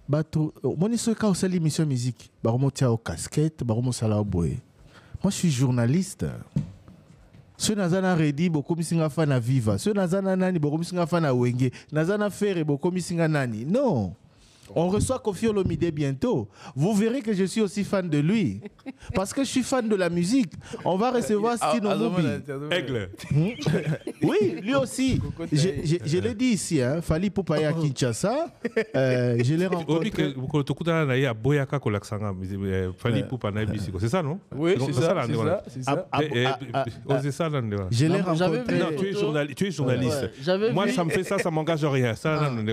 bato monisoka aussi l'émission musique baromotia au casquette baromosala boye. Moi je suis journaliste. Ce nazana redi boko misinga fa na viva. Ce nazana nani boko misinga fa na wenge. Nazana faire boko misinga nani. Non. On reçoit Koffi Olomide bientôt. Vous verrez que je suis aussi fan de lui. Parce que je suis fan de la musique. On va recevoir Stino Mobi. Aigle. Oui, lui aussi. Je l'ai dit ici. Fali Poupaya Kinshasa. Je l'ai rencontré. C'est ça, non? Oui, c'est ça. Je l'ai rencontré. Non, tu es journaliste. Moi, ça me fait ça m'engage rien.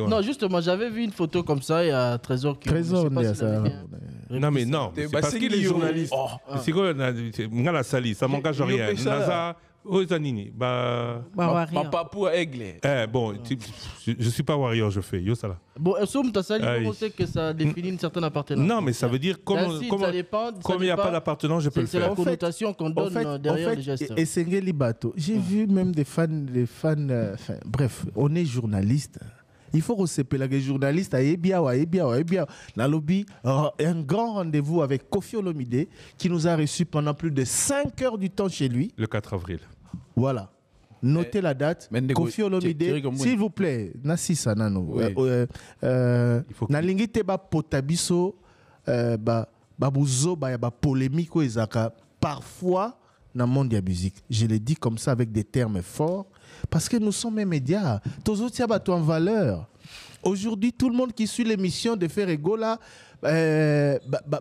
Non, justement, j'avais vu une photo comme ça. Il y a Trésor qui non mais non, c'est parce qu'il est journaliste. C'est quoi la sali, ça m'engage rien. Naza Ozanini, Papou Aigle. Bon, je suis pas warrior, je fais yo ça là. Bon, on sait que ça définit une certaine appartenance. Non, mais ça veut dire comme il n'y a pas d'appartenance, je peux le faire. C'est la connotation qu'on donne derrière les gestes. Et Sengeli Bato, j'ai vu même des fans, bref, on est journaliste. Il faut recevoir les journalistes à Ebia. Dans le lobby, un grand rendez-vous avec Koffi Olomide qui nous a reçus pendant plus de 5 heures du temps chez lui. Le 4 avril. Voilà. Notez la date. Koffi Olomide, s'il vous plaît. Nassisa nano. Nalingi teba potabiso babuzo ba polémique ezaka parfois dans le monde de la musique. Je le dis comme ça avec des termes forts. Parce que nous sommes un média. Tous autres en valeur. Aujourd'hui, tout le monde qui suit l'émission de Ferregola,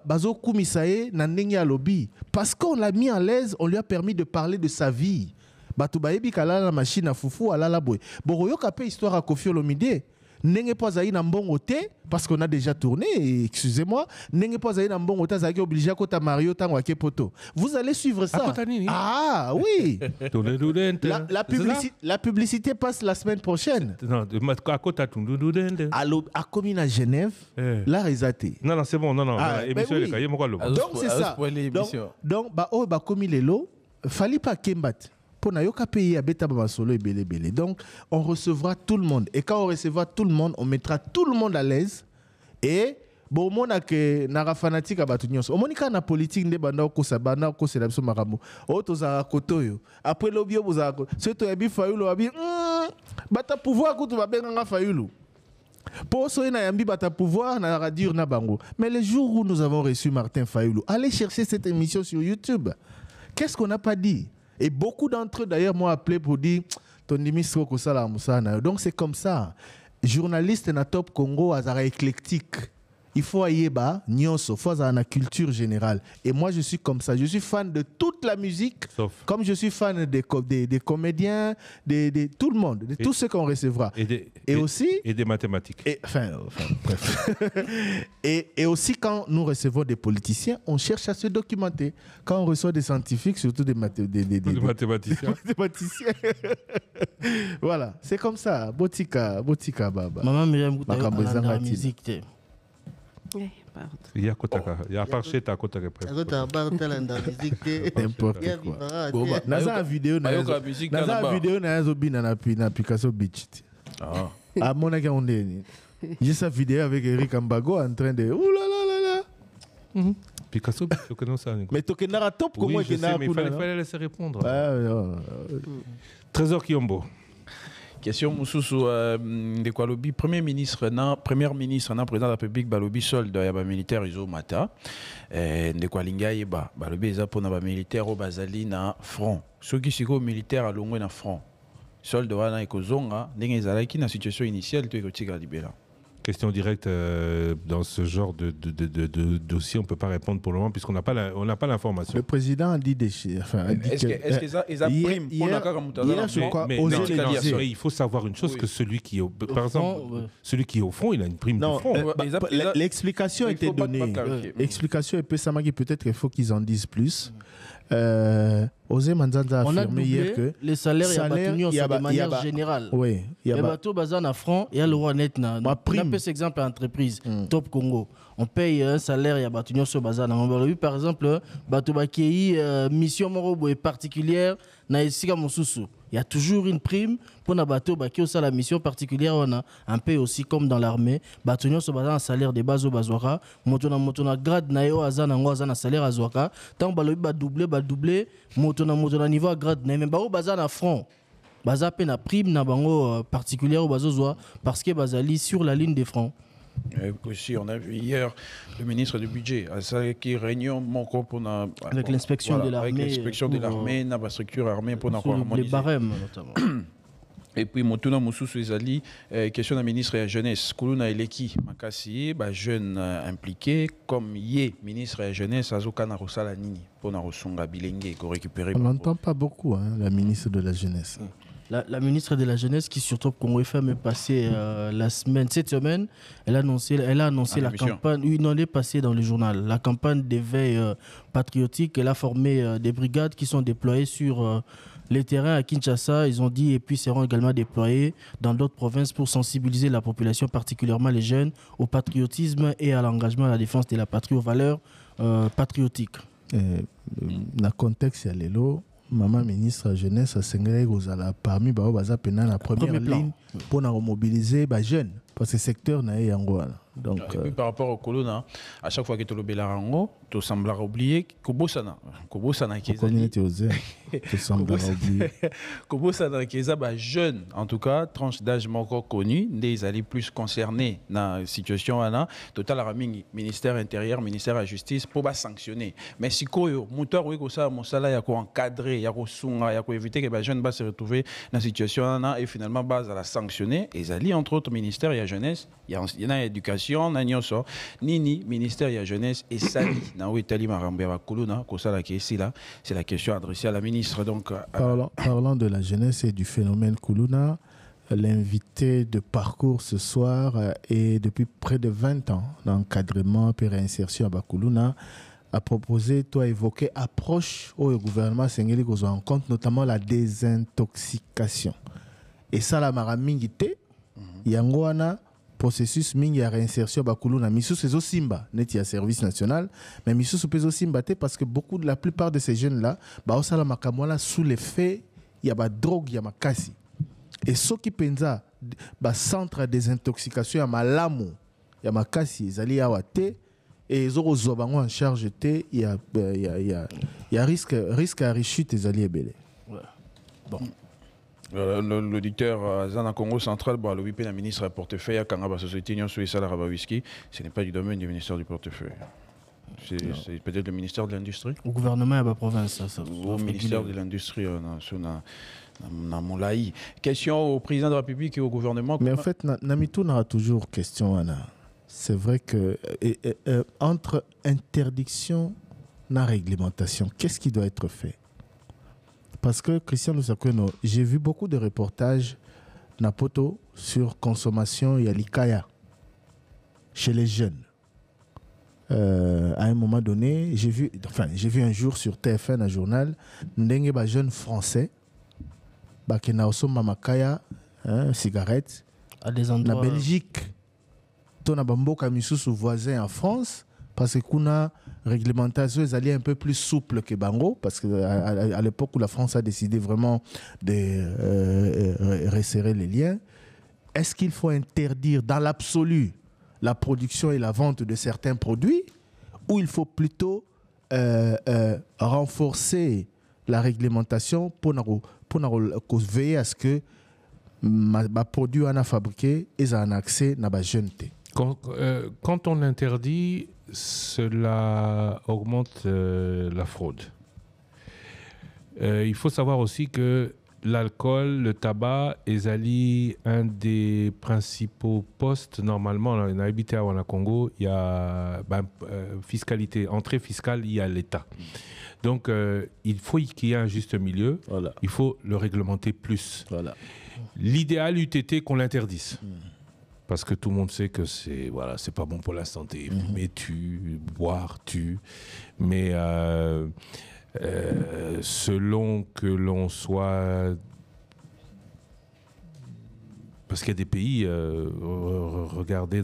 Bazoku Misae, Nandenge lobby. Parce qu'on l'a mis à l'aise, on lui a permis de parler de sa vie. Batoubaebi kala la machine à foufou à la boy. Boroyo kapé histoire à Koffi Olomide. N'enge pas aïe na mbongo te parce qu'on a déjà tourné, excusez-moi. N'enge pas aïe na mbongo te zaki obligé à kota Mario tango ake poto. Vous allez suivre ça. Ah oui. La publicité passe la semaine prochaine. Non, à kota tundudende. À commune à Genève, là résaté. Non, c'est bon, non. Émission oui. Donc c'est ça. Donc comme il est là, fallait pas Kembat. Donc, on recevra tout le monde. Et quand on recevra tout le monde, on mettra tout le monde à l'aise. Et, bon, on a que nara fanatique à Batunios. On a na politique de banda ko sabana ko selabso maramu. O to za kotoyo. Après l'obio vous a c'est to yabi fayulu abi bata pouvoir ko to ba benga fayulu. Pour ça, il y a un pouvoir na radio na bango. Mais le jour où nous avons reçu Martin Fayulu, allez chercher cette émission sur YouTube. Qu'est-ce qu'on n'a pas dit? Et beaucoup d'entre eux, d'ailleurs, m'ont appelé pour dire donc c'est comme ça. Journaliste na Top Congo, azara éclectique. il faut ayeba nyonso, faut avoir une culture générale. Et moi, je suis comme ça. Je suis fan de toute la musique, comme je suis fan des comédiens, de tout le monde, de tout ce qu'on recevra. Et aussi... Et des mathématiques. Bref. et aussi, quand nous recevons des politiciens, on cherche à se documenter. Quand on reçoit des scientifiques, surtout des mathématiciens. Voilà, c'est comme ça. Botika, baba. Maman Myriam, la musique. Il y a Kotaka. Il y a Parcheta Kotaka. N'importe quoi. Dans la vidéo, na Picasso Beach. À mon avis, on est. J'ai sa vidéo avec Eric Ambago en train de. Ouh là là là là. Picasso, je connais ça. Mais tu connais top comment il fallait laisser répondre. Trésor Kiombo. Question Moussoussou de quoi lobby premier ministre président de la République balobi solde ya ba militaire izo mata de quoi linga yeba balobi eza pona ba militaire au bazali na front soki siko militaire alongwe na front solde wana ekozonga ndenge ezalaki na situation initiale to ekotika libela. Question directe, dans ce genre de dossier, on ne peut pas répondre pour le moment puisqu'on n'a pas l'information. Le président a dit des chiffres. Est-ce qu'ils prime mais il faut savoir une chose, que celui qui est, par exemple, celui qui est au front, il a une prime de front. L'explication était donnée. L'explication est peut-être qu'il faut qu'ils en disent plus. Osé Manzanza a affirmé hier que les salaires de manière générale. Oui, les bateaux bazan à franc, il y a le roi net. On a cet exemple à l'entreprise, Top Congo. On paye un salaire, il y a bateau sur bazan. On a vu par exemple, bateau bakei mission morobo particulière, na isika mosusu. Il y a toujours une prime pour un bateau qui a la mission particulière. On a un peu aussi comme dans l'armée. Bateau sur un salaire de base au bazouara. Motona grade naio azana ngwazana salaire azouaka. Tant balobi ba doubler. Motona niveau à grade naio. Mais bao bazana front. Baza pe na prime na bango particulière au bazozoa parce que bazali sur la ligne des fronts. Aussi, on a vu hier le ministre du budget qui réunion avec l'inspection de l'armée, avec l'inspection de l'armée, la structure armée pour les barèmes notamment. Et puis Motuna Moussoussou Ezali, question de ministre de la jeunesse, Koulouna Eleki Makasi, jeune impliqué comme yé ministre de la jeunesse Azokana Rosala Nini pour Narosonga Bilenge pour récupérer. On n'entend pas beaucoup la ministre de la jeunesse. La ministre de la Jeunesse qui surtout Congo FM est passée cette semaine, elle a annoncé la campagne, elle est passée dans le journal, la campagne d'éveil patriotique. Elle a formé des brigades qui sont déployées sur les terrains à Kinshasa, ils ont dit, et puis seront également déployés dans d'autres provinces pour sensibiliser la population, particulièrement les jeunes, au patriotisme et à l'engagement à la défense de la patrie, aux valeurs patriotiques. Dans le contexte, il y a l'élo. Maman ministre de la jeunesse a Sengré Gozala parmi la première ligne pour mobiliser les jeunes parce que le secteur n'a pas de donc et puis par rapport au colonna à chaque fois que tu le belarango tu sembles oublier Kobosana qui Kobosana qui est jeune en tout cas tranche d'âge encore connue des alliés plus concernés dans la situation là total raming ministère intérieur ministère de la justice pour sanctionner mais si koyo moteur oui ça mon salaire ya ko encadrer ya ko sunga ya ko éviter que les jeunes va se retrouver dans la situation là et finalement base à la sanctionner et alliés entre autres ministère la jeunesse il y a éducation Nini, ministère de la jeunesse et Sali, c'est la question adressée à la ministre. Donc, parlant de la jeunesse et du phénomène Koulouna, l'invité de parcours ce soir est depuis près de 20 ans d'encadrement et réinsertion à Bakoulouna a proposé, toi évoqué, approche au gouvernement Sengeli qu'on en compte notamment la désintoxication. Et ça, la maramingité, Yangoana, processus mingi ya réinsertion bakuluna misu c'est simba net ya service national mais misu c'est simba parce que la plupart de ces jeunes là ba osala makamwala sous l'effet ya ba drogue ya makasi et ceux qui penza ba centre de désintoxication ya malamu ya makasi ezali ya wate et zoro zobango en charge te ya risque à rechute ezali ebele. Bon. L'auditeur Zana Congo Central, le ministre portefeuille à Kangaba Société Union Suisse à Whisky, ce n'est pas du domaine du ministère du portefeuille. C'est peut-être le ministère de l'Industrie. Au gouvernement et à la province. Au ministère de l'Industrie, dans Moulaï. Question au président de la République et au gouvernement. Mais en fait, Namitou n'a toujours question. c'est vrai que entre interdiction et réglementation, qu'est-ce qui doit être fait? Parce que Christian Lusakweno, j'ai vu beaucoup de reportages Napoto sur consommation et l'ikaya chez les jeunes. À un moment donné, j'ai vu un jour sur TF1 un journal, ndenge ba jeune français ba kena osomba makaya cigarette à des endroits na Belgique. Tona bamboka misusu voisin en France parce que kuna réglementation est allée un peu plus souple que Bango parce que à l'époque où la France a décidé vraiment de resserrer les liens. Est-ce qu'il faut interdire dans l'absolu la production et la vente de certains produits ou il faut plutôt renforcer la réglementation pour veiller à ce que les produits qu'on a fabriqués aient un accès à la jeune. Quand on interdit, cela augmente la fraude. Il faut savoir aussi que l'alcool, le tabac, est un des principaux postes. Normalement, on a habité à Congo, il y a fiscalité, entrée fiscale, il y a l'État. Donc, il faut qu'il y ait un juste milieu. Voilà. Il faut le réglementer plus. Voilà. L'idéal eût été qu'on l'interdise. Parce que tout le monde sait que c'est pas bon pour la santé. Fumer tue, boire tue. Mais selon que l'on soit... Parce qu'il y a des pays, regardez,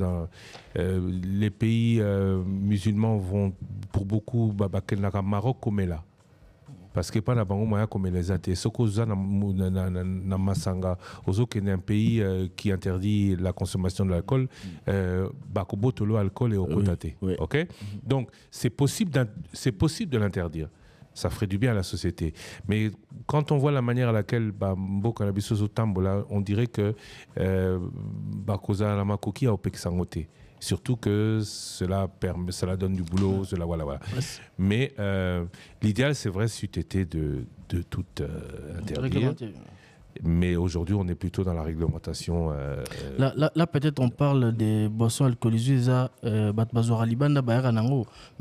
les pays musulmans vont pour beaucoup, Maroc comme là. Parce que pas na bango moya comme les athées. Ce qu'on a na Masanga, qui est un pays qui interdit la consommation de l'alcool, bakobo tolo alcool et okotate. Ok. Donc c'est possible de l'interdire. Ça ferait du bien à la société. Mais quand on voit la manière à laquelle on dirait que bakoza la makoki a opek sangote. Surtout que cela donne du boulot, voilà. Mais l'idéal, c'est vrai, c'eût été de tout interdire. Mais aujourd'hui, on est plutôt dans la réglementation. Là peut-être, on parle des boissons alcoolisées, mais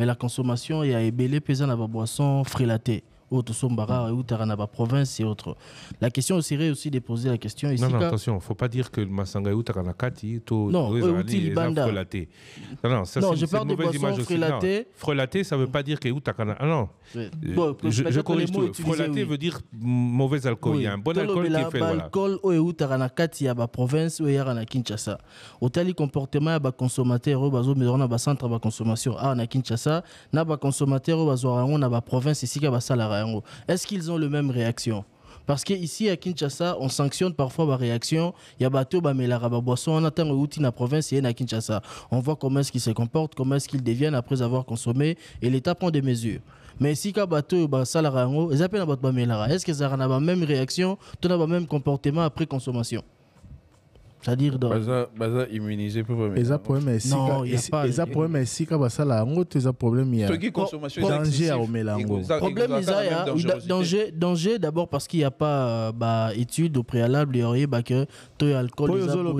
la consommation, il y a ébélé pesant dans la boisson frélatée. Province et autres. La question serait aussi de poser la question ici. Non, attention, il ne faut pas dire que le Masanga ou Taranakati non, frelaté. Non, ça non, je parle de boissons frélatées. Frelaté, ça ne veut pas dire que Utakana. Ah non, je corrige tout. Frelaté veut dire mauvais alcool. Il y a un bon alcool qui est fait. L'alcool ou Taranakati, il y a la province ou il y a Kinshasa. Au tel comportement, il y a consommateur, il y a centre de consommation à Kinshasa, il y a consommateur, il y a province ici, il y a salarié. Est-ce qu'ils ont la même réaction? Parce qu'ici à Kinshasa, on sanctionne parfois la réaction. Il y a bateau, mais la boisson, on attend outil dans la province et à Kinshasa. On voit comment est-ce qu'ils se comportent, comment est-ce qu'ils deviennent après avoir consommé et l'État prend des mesures. Mais si le bateau, salarié, ils appellent à est-ce qu'ils ont la même réaction, tout le même comportement après consommation? C'est-à-dire baza immunisé pour problème. Les problèmes ici, les problèmes ici quand ça là, on a problème il y a danger à mélango. Problème danger d'abord parce qu'il n'y a pas étude au préalable, il y aurait que tout alcool. Non,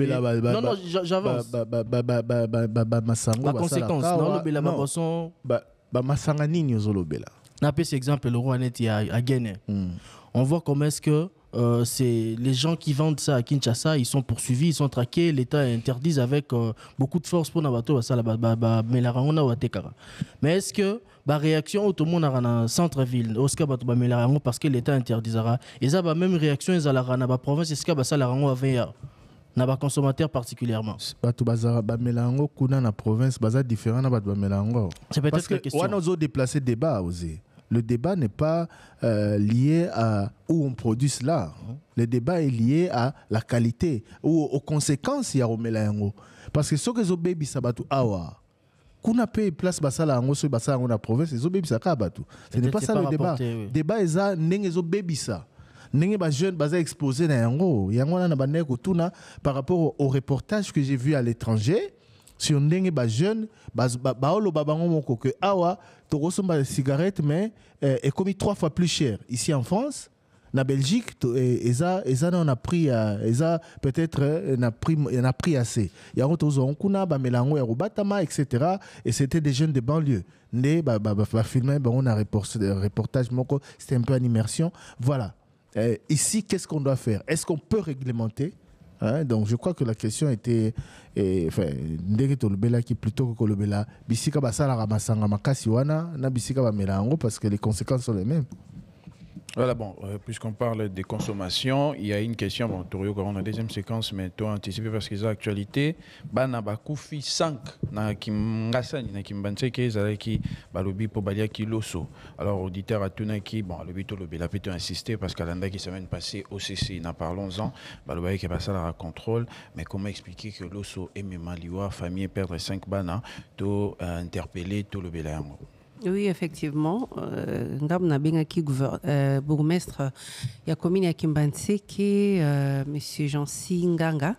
j'avance. La conséquence, non, le boisson. Masanga nini ozolobela. Na pese exemple le roi net à Guinée. On voit comment est-ce que c'est les gens qui vendent ça à Kinshasa, ils sont poursuivis, ils sont traqués, l'État interdit avec beaucoup de force pour nabato ça mais est-ce que la réaction tout le monde dans le centre-ville parce que l'État interdisera et ça même réaction ils dans la province est-ce que ça la rango avait na ba consommateur particulièrement batu bazara ba melango kuna na province baza différent na batu ba melango c'est peut-être la question on a déplacé débat aussi. Le débat n'est pas lié à où on produit cela. Le débat est lié à la qualité ou aux conséquences il y a au melango. Parce que ce que zo baby sabatu awa kuna pe place basala ngo so basala ngo na province zo baby sakabatu. Ce n'est pas ça le débat. Le débat est ça ndenge zo baby ça. Ndenge ba jeune baza exposé na yango. Yango na baneko tuna par rapport au reportage que j'ai vu à l'étranger. Sur ndenge ba jeune baolo babango moko que awa tokosomba cigarette mais est commis 3 fois plus cher ici en France Na Belgique, on a pris, peut-être, on a pris assez. Il y a un kuna, Melango, Yarubatama, etc. Et c'était des jeunes de banlieue. Filmé, on a reportage, c'était un peu en immersion. Voilà. Ici, qu'est-ce qu'on doit faire? Est-ce qu'on peut réglementer? Donc, je crois que la question était, qui plutôt que Kolobela, Bisika Basala Ramasanga Makasiwana, na Bisika Melango, parce que les conséquences sont les mêmes. Voilà, bon, puisqu'on parle des consommations, il y a une question, bon, Torio, on a deuxième séquence, mais toi anticipé parce qu'ils ont actualité. Bana Bakoufi 5, na Kimngasani, na Kimbanseke, Zalaki, Balobi, Pobalia, Kiloso. Alors, auditeur à Tunaki, bon, le but, il a plutôt insisté parce qu'à l'anda qui semaine passée, OCC, n'en parlons-en, Balobi qui est passé à la contrôle, mais comment expliquer que l'osso et Memaliwa, famille, perdre 5 bana, tout interpellé, tout le Bélango. Oui, effectivement. Ngam na bengaki bourgmestre ya commune ya Kimbanseke, monsieur Jean-Si Nganga,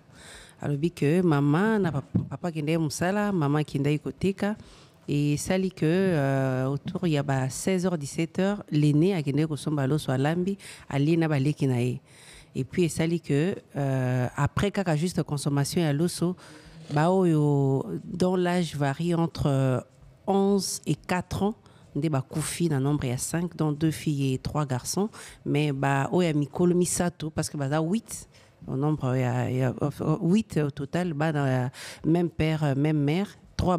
alobi que maman na papa kende musala, maman kende ikoteka et sali que autour il y a 16h 17h l'aîné a kende kosomba loso alambi ali na baleki na ye. Et puis sali que après kaka juste consommation ya loso dont l'âge varie entre 11 et 4 ans, des Koufi, dans nombre il y a 5, dont 2 filles et 3 garçons, mais il y a Mikolo Misato, parce que il y a 8, au nombre il y a 8 au total, même père, même mère, 3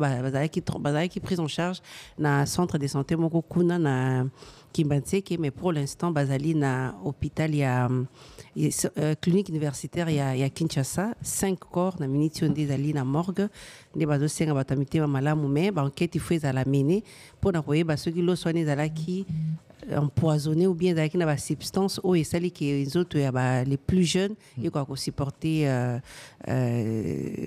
qui pris en charge dans le centre de santé Mokokuna na Kimbanseke, mais pour l'instant Bazali na hôpital il y a clinique universitaire il y a Kinshasa, 5 corps na minitio des na morgue des badossiers à batamité malamu mais enquête il faut à la mener pour na ceux qui l'ont soigné qui empoisonné ou bien avec une substance ou et celle qui les autres les plus jeunes ils quoi supporter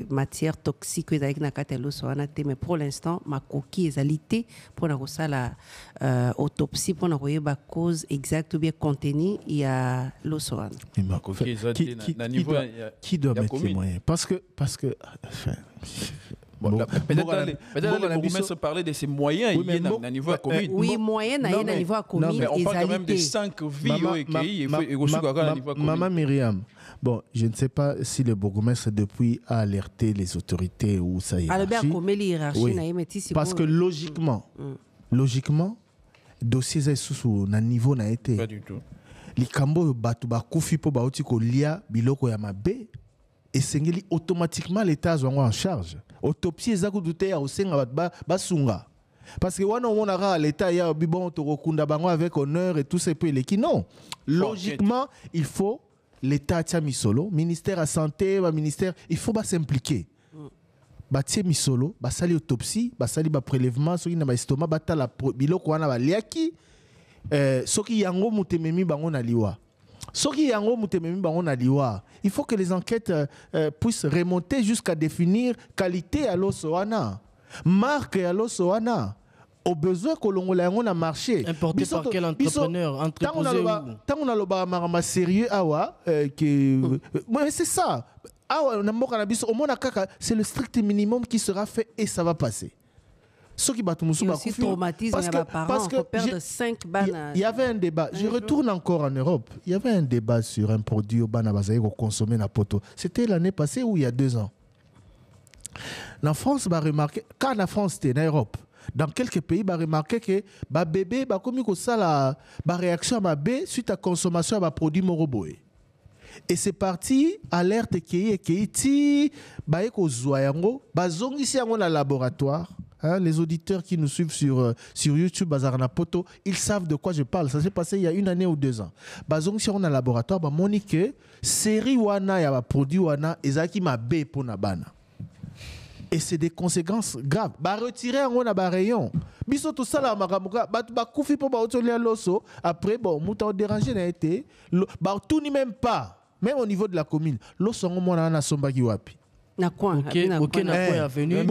matière toxique avec na katelo soana mais pour l'instant ma coquille est alité pour na ça la autopsie pour na ba cause exacte ou bien contenu il y a l'eau soana qui doit mettre les moyens parce que peut-être les bourgmestres parlaient de ces moyens à niveau à commune. Oui, moyens à niveau à commune. Mais on parle quand même de 5 vies Maman Myriam, bon, je ne sais pas si le bourgmestre depuis a alerté les autorités ou ça y est. Oui. Parce que logiquement, dossier est sous na niveau na été. Pas du tout. Les cambo batu ba kufi po ba otiko lia biloko ya mabe. Et c'est automatiquement l'État est en charge. Autopsie ezako douté ya osenga basunga. Parce que wana on a l'État ya bon torokunda bango avec honneur et tout ces pays qui non. Logiquement, il faut l'État tia misolo, ministère à santé, ministère, il faut s'impliquer. Batie misolo, sali autopsie, sali prélèvement, soki na estomac batala biloko wana ba liaki soki yango mutememi bango na liwa. Il faut que les enquêtes puissent remonter jusqu'à définir qualité à l'Osoana, marque à l'Osoana. Au besoin que l'on a marché. Importé par quel entrepreneur? Entreposé où? Tant on a le sérieux, c'est ça. C'est le strict minimum qui sera fait et ça va passer. Ceux qui battent Moussou parce que 5 balles. Il y avait un débat. Je retourne encore en Europe. Il y avait un débat sur un produit au Banabazaï qu'on consommait dans poto. C'était l'année passée ou il y a 2 ans. La France va remarquer, quand la France était en Europe, dans quelques pays, va remarquer que le bébé va comme ça la réaction à ma bébé suite à consommation de produits moroboé. Et c'est parti, alerte qui ti ba eko zoyango, ba zongisi yango na laboratoire. Hein, les auditeurs qui nous suivent sur YouTube, Bazarana Poto, ils savent de quoi je parle. Ça s'est passé il y a 1 année ou 2 ans. Bazong si on a un laboratoire, bah monique série wana ya produit wana ezaki ma B pour na bana. Et c'est des conséquences graves. Bah retirer un ba rayon. Biso tout ça là magamuka, bah koufi pour ba otolia loso. Après bon, mouta dérangé n'a été. Bah tout ni même pas. Même au niveau de la commune, loso ngomona na somba ki wapi. na coin avenue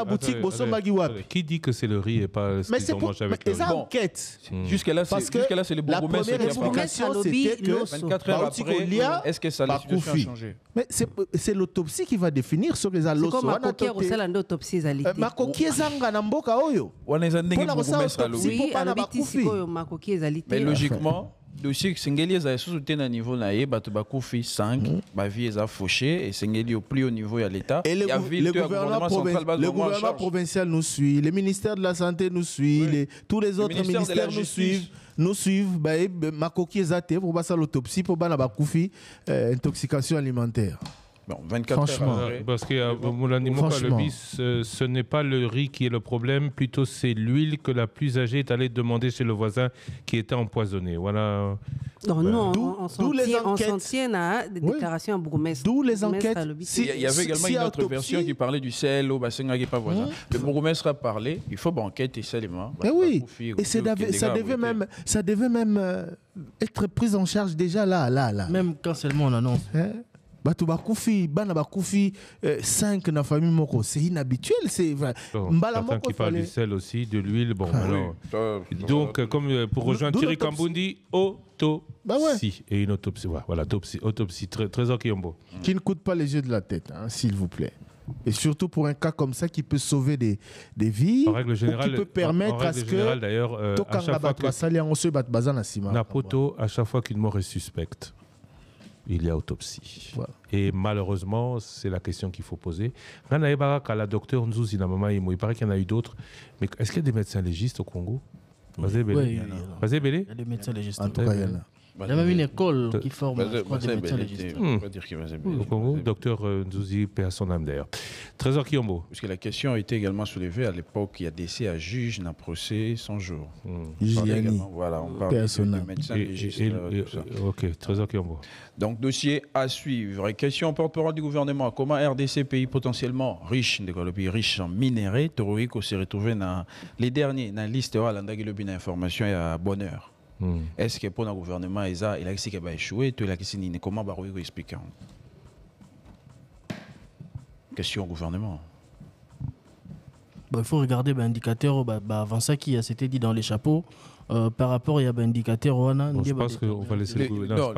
boutique bosombaki wapi. Qui dit que c'est le riz et pas ce qu'ils ont mangé avec le riz? Enquête. Jusqu'à là c'est le bourgmestre qui a explication c'était que 24 heures après, est-ce que ça a changé? Mais c'est l'autopsie qui va définir ce que les allos sont. C'est comme l'autopsie ezalité. Makoki ezanga na mboka oyo. Wana ndenge bourgmestre oui, makoki ezalité. Mais logiquement dossier Sengeli a sous à niveau naïe, Batoubakofi 5, ma vie est fauchée et Sengeli au plus haut niveau à l'État. Et le gouvernement provincial nous suit, le ministère de la Santé nous suit, tous les autres ministères nous suivent. Makoki Ezate pour passer l'autopsie pour Banabakoufi, intoxication alimentaire. Bon, 24 heures. Parce que le bis, ce n'est pas le riz qui est le problème, plutôt c'est l'huile que la plus âgée est allée demander chez le voisin qui était empoisonnée. Voilà. Non, on s'en tient à des déclarations à bourgmestre. D'où les enquêtes. Il y avait également une autre version qui parlait du sel au bassin qui n'est pas voisin. Le bourgmestre a parlé, il faut enquêter seulement. Mais oui, et ça devait même être pris en charge déjà là. Même quand seulement on annonce. Batoubakufi, Banabakoufi, 5 dans la famille Moko, c'est inhabituel. C'est certains qui parlent du sel aussi, de l'huile. Bon, alors. Donc, comme pour rejoindre Thierry Kambundi, autopsie. Et une autopsie. Voilà, autopsie. Trésor Kiyombo. Qui ne coûte pas les yeux de la tête, s'il vous plaît. Et surtout pour un cas comme ça qui peut sauver des vies, en règle générale, qui peut permettre à ce que d'ailleurs, à chaque fois qu'une mort est suspecte, il y a autopsie. Voilà. Et malheureusement, c'est la question qu'il faut poser. La docteur Nzouzi, il paraît qu'il y en a eu d'autres. Mais est-ce qu'il y a des médecins légistes au Congo? Oui, il y a des médecins légistes. En tout cas, il y en a. Il y a même une école qui forme des médecins légistes. Au Congo, docteur Nzouzi, paix à son âme d'ailleurs. Trésor Kiyombo. Parce que la question a été également soulevée à l'époque, il y a décès à juge dans un procès 100 jours. Voilà, on parle de médecins légistes. Ok, Trésor Kiyombo. Donc, dossier à suivre. Question porte-parole du gouvernement. Comment RDC, pays potentiellement riche, riche en minerais, Tororico s'est retrouvé dans les derniers, dans la liste orale, dans l'information et à bonheur. Est-ce que pour le gouvernement, il a dit qu'il va échouer? Comment va il expliquer? Question au gouvernement. Il faut regarder l'indicateur avant ça qui s'était dit dans les chapeaux. Par rapport à l'indicateur, je pense qu'on va laisser le gouvernement.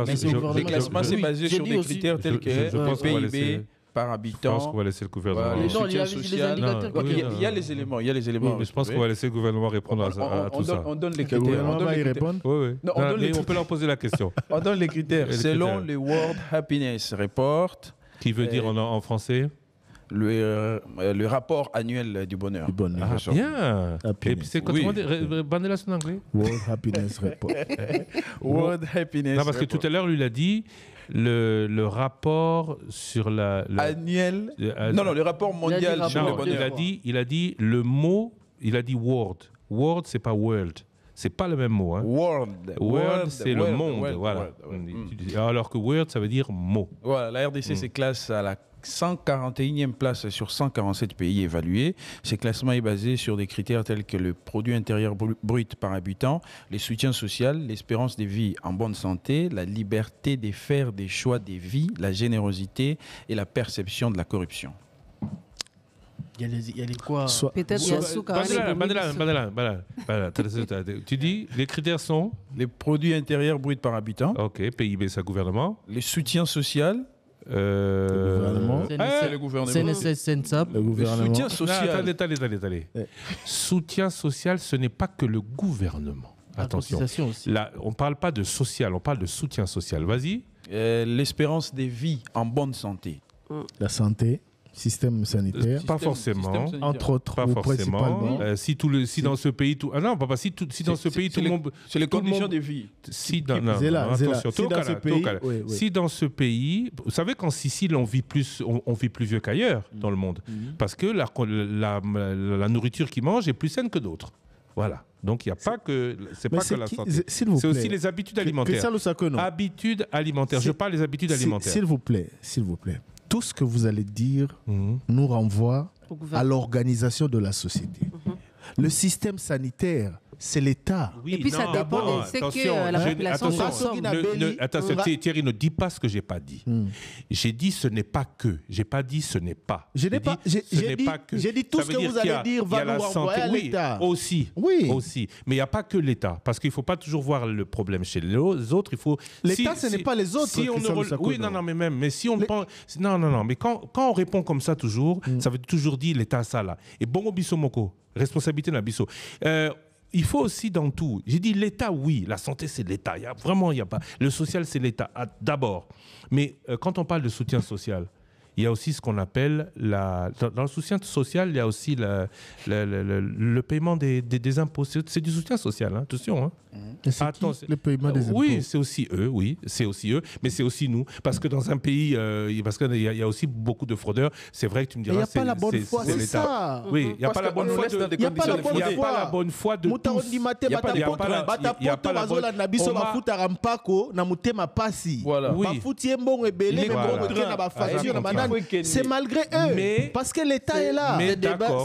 Le classement c'est basé sur des critères tels que PIB par habitant. Je pense qu'on va laisser le gouvernement. Il y a les éléments. Oui, mais je pense qu'on va laisser le gouvernement répondre à tout ça. On donne les critères. Le gouvernement va y répondre. Oui. On peut leur poser la question. On donne les critères. Selon le World Happiness Report. Qui veut dire en français? Le rapport annuel du bonheur. Bien. Et puis c'est comment Bandela en anglais? World Happiness Report. World Happiness. Non, parce que tout à l'heure, lui, il a dit le rapport sur annuel. Non, le rapport mondial sur le bonheur. Il a dit le mot. Il a dit world. World, c'est pas world. C'est pas le même mot. World, c'est le monde. Voilà. Alors que world, ça veut dire mot. Voilà, la RDC se classe à la 141e place sur 147 pays évalués. Ce classement est basé sur des critères tels que le produit intérieur brut par habitant, les soutiens sociaux, l'espérance de vie en bonne santé, la liberté de faire des choix de vie, la générosité et la perception de la corruption. Il y a les quoi? Peut-être il y a Souka. Tu dis, les critères sont les produits intérieurs bruts par habitant. Ok, PIB, c'est le gouvernement. Les soutiens sociaux. Le gouvernement. C'est le gouvernement. CNSAP. Le gouvernement. Soutien social. Attendez. Soutien social, ce n'est pas que le gouvernement. Attention. Là, on ne parle pas de social, on parle de soutien social. Vas-y. L'espérance de vie en bonne santé. La santé. Système sanitaire. Pas forcément. Entre autres. Pas forcément. Si dans ce pays tout. Ah non, papa. Si dans ce pays tout le monde. C'est les conditions de vie. Si dans ce pays, vous savez qu'en Sicile on vit plus vieux qu'ailleurs dans le monde, parce que la nourriture qu'ils mangent est plus saine que d'autres. Voilà. Donc il n'y a pas que c'est pas que la santé. C'est aussi les habitudes alimentaires. Habitudes alimentaires. Je parle des habitudes alimentaires. S'il vous plaît. Tout ce que vous allez dire nous renvoie à l'organisation de la société. Le système sanitaire, c'est l'État. Oui, et puis ça dépend de ce que la population consomme. Attention, Thierry, ne dis pas ce que je n'ai pas dit. J'ai dit ce n'est pas que. Je n'ai pas dit ce n'est pas. J'ai dit tout ce que vous allez dire va nous renvoyer à l'État. Aussi. Mais il n'y a pas que l'État. Parce qu'il ne faut pas toujours voir le problème chez les autres. L'État, ce n'est pas les autres qui sont oui, mais si on pense... Non, mais quand on répond comme ça toujours, ça veut toujours dire l'État ça là. Et bongo biso moko, responsabilité na biso. Il faut aussi dans tout. J'ai dit l'État, oui, la santé c'est l'État. Il y a pas. Le social c'est l'État d'abord. Mais quand on parle de soutien social, il y a aussi ce qu'on appelle dans le soutien social, il y a aussi le paiement des impôts. C'est du soutien social, hein, attention. Hein. Attends, le paiement des impôts. Oui, c'est aussi eux, mais c'est aussi nous. Parce que dans un pays, parce qu'il y a aussi beaucoup de fraudeurs, c'est vrai que tu me diras. Il n'y a pas la bonne foi, c'est ça. Oui, il n'y a pas la bonne foi. Il n'y a pas la bonne foi de tous. Il n'y a pas la bonne foi. C'est malgré eux, parce que l'État est là.